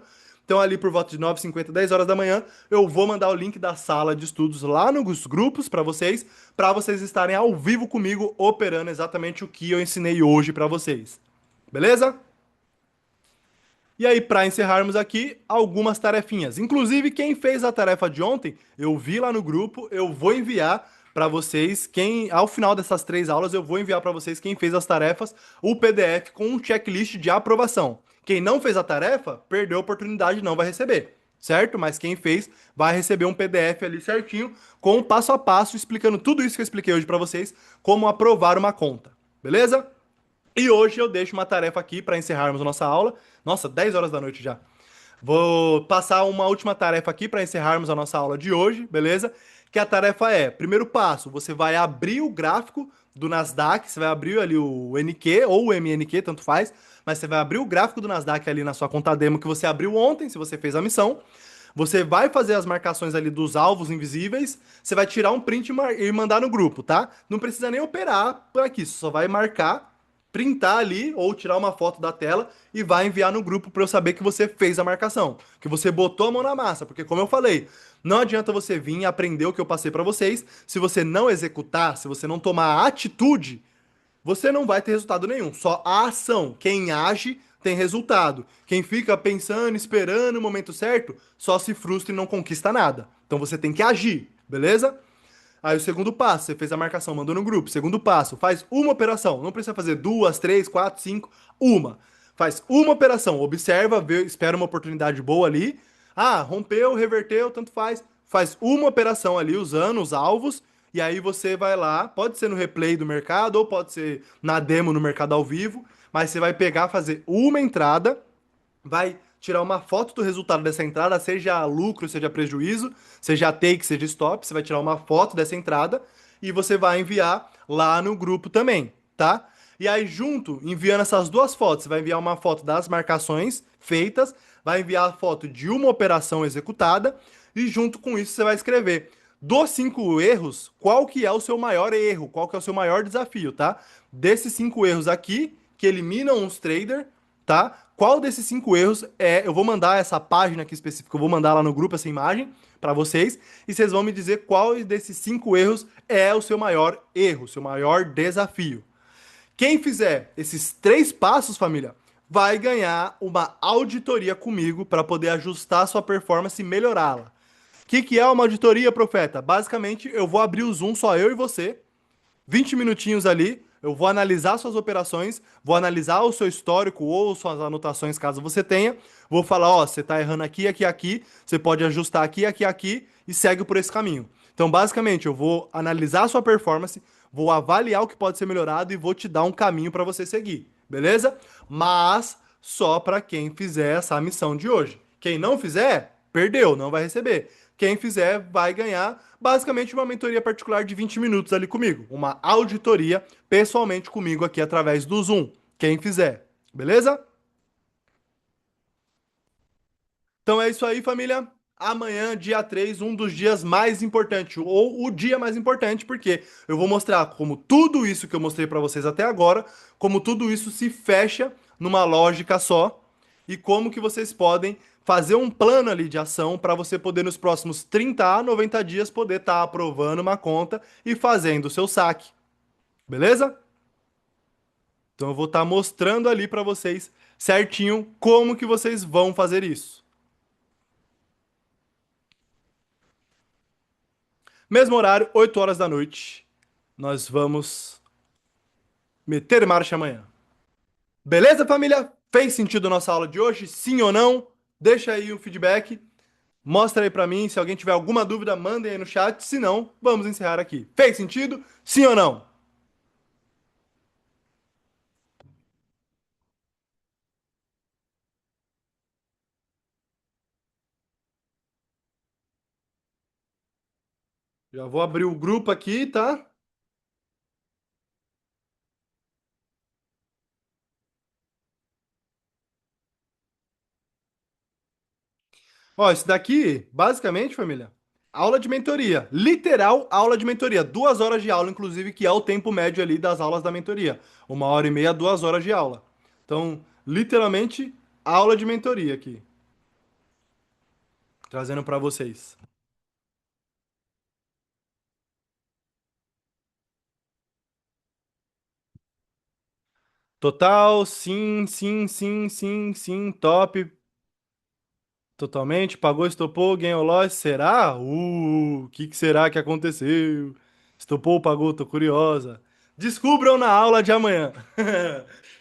Então, ali por volta de 9h50, 10 horas da manhã, eu vou mandar o link da sala de estudos lá nos grupos para vocês estarem ao vivo comigo, operando exatamente o que eu ensinei hoje para vocês. Beleza? E aí, para encerrarmos aqui, algumas tarefinhas. Inclusive, quem fez a tarefa de ontem, eu vi lá no grupo, eu vou enviar para vocês, ao final dessas 3 aulas, eu vou enviar para vocês quem fez as tarefas, o PDF com um checklist de aprovação. Quem não fez a tarefa, perdeu a oportunidade, não vai receber, certo? Mas quem fez, vai receber um PDF ali certinho, com o passo a passo, explicando tudo isso que eu expliquei hoje para vocês, como aprovar uma conta, beleza? E hoje eu deixo uma tarefa aqui para encerrarmos a nossa aula. Nossa, 10 horas da noite já. Vou passar uma última tarefa aqui para encerrarmos a nossa aula de hoje, beleza? Que a tarefa é, primeiro passo, você vai abrir o gráfico do Nasdaq, você vai abrir ali o NQ ou o MNQ, tanto faz, mas você vai abrir o gráfico do Nasdaq ali na sua conta demo que você abriu ontem, se você fez a missão. Você vai fazer as marcações ali dos alvos invisíveis, você vai tirar um print e mandar no grupo, tá? Não precisa nem operar por aqui, você só vai marcar, printar ali ou tirar uma foto da tela e vai enviar no grupo para eu saber que você fez a marcação, que você botou a mão na massa, porque como eu falei, não adianta você vir e aprender o que eu passei para vocês, se você não executar, se você não tomar atitude, você não vai ter resultado nenhum. Só a ação. Quem age tem resultado. Quem fica pensando, esperando o momento certo, só se frustra e não conquista nada. Então você tem que agir, beleza? Aí o segundo passo, você fez a marcação, mandou no grupo. Segundo passo, faz uma operação. Não precisa fazer duas, três, quatro, cinco, uma. Faz uma operação, observa, vê, espera uma oportunidade boa ali. Ah, rompeu, reverteu, tanto faz. Faz uma operação ali usando os alvos. E aí você vai lá, pode ser no replay do mercado ou pode ser na demo no mercado ao vivo. Mas você vai pegar, fazer uma entrada, vai tirar uma foto do resultado dessa entrada, seja lucro, seja prejuízo, seja take, seja stop, você vai tirar uma foto dessa entrada e você vai enviar lá no grupo também, tá? E aí junto, enviando essas duas fotos, você vai enviar uma foto das marcações feitas, vai enviar a foto de uma operação executada e junto com isso você vai escrever dos 5 erros, qual que é o seu maior erro, qual que é o seu maior desafio, tá? Desses 5 erros aqui, que eliminam os traders, tá? Qual desses 5 erros é? Eu vou mandar essa página aqui específica, eu vou mandar lá no grupo essa imagem para vocês e vocês vão me dizer qual desses 5 erros é o seu maior erro, seu maior desafio. Quem fizer esses 3 passos, família, vai ganhar uma auditoria comigo para poder ajustar a sua performance e melhorá-la. O que é uma auditoria, profeta? Basicamente, eu vou abrir o Zoom, só eu e você, 20 minutinhos ali, eu vou analisar suas operações, vou analisar o seu histórico ou suas anotações, caso você tenha. Vou falar, ó, você tá errando aqui, aqui, aqui, você pode ajustar aqui, aqui, aqui e segue por esse caminho. Então, basicamente, eu vou analisar a sua performance, vou avaliar o que pode ser melhorado e vou te dar um caminho para você seguir, beleza? Mas só para quem fizer essa missão de hoje. Quem não fizer, perdeu, não vai receber. Quem fizer vai ganhar basicamente uma mentoria particular de 20 minutos ali comigo. Uma auditoria pessoalmente comigo aqui através do Zoom. Quem fizer. Beleza? Então é isso aí, família. Amanhã, dia 3, um dos dias mais importantes, ou o dia mais importante, porque eu vou mostrar como tudo isso que eu mostrei para vocês até agora, como tudo isso se fecha numa lógica só e como que vocês podem fazer um plano ali de ação para você poder nos próximos 30 a 90 dias poder estar aprovando uma conta e fazendo o seu saque. Beleza? Então eu vou estar mostrando ali para vocês certinho como que vocês vão fazer isso. Mesmo horário, 8 horas da noite. Nós vamos meter marcha amanhã. Beleza, família? Fez sentido a nossa aula de hoje? Sim ou não? Deixa aí o feedback. Mostra aí pra mim. Se alguém tiver alguma dúvida, mandem aí no chat. Se não, vamos encerrar aqui. Fez sentido? Sim ou não? Já vou abrir o grupo aqui, tá? Ó, isso daqui, basicamente, família, aula de mentoria. Literal aula de mentoria. 2 horas de aula, inclusive, que é o tempo médio ali das aulas da mentoria. 1h30, 2 horas de aula. Então, literalmente, aula de mentoria aqui. trazendo para vocês. Total, sim, sim, sim, sim, sim, top. Totalmente, pagou, estopou, ganhou loss, será? O que será que aconteceu? Estopou, pagou, tô curiosa. Descubram na aula de amanhã.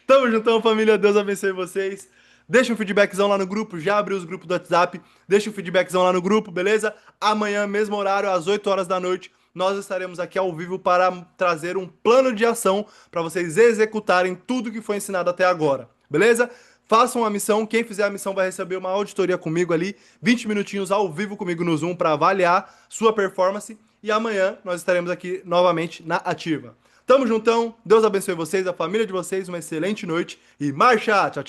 Tamo juntão, família, Deus abençoe vocês. Deixa um feedbackzão lá no grupo, já abriu os grupos do WhatsApp, deixa um feedbackzão lá no grupo, beleza? Amanhã, mesmo horário, às 8 horas da noite, nós estaremos aqui ao vivo para trazer um plano de ação para vocês executarem tudo que foi ensinado até agora, beleza? Façam a missão, quem fizer a missão vai receber uma auditoria comigo ali, 20 minutinhos ao vivo comigo no Zoom para avaliar sua performance e amanhã nós estaremos aqui novamente na ativa. Tamo juntão, Deus abençoe vocês, a família de vocês, uma excelente noite e marcha! Tchau, tchau.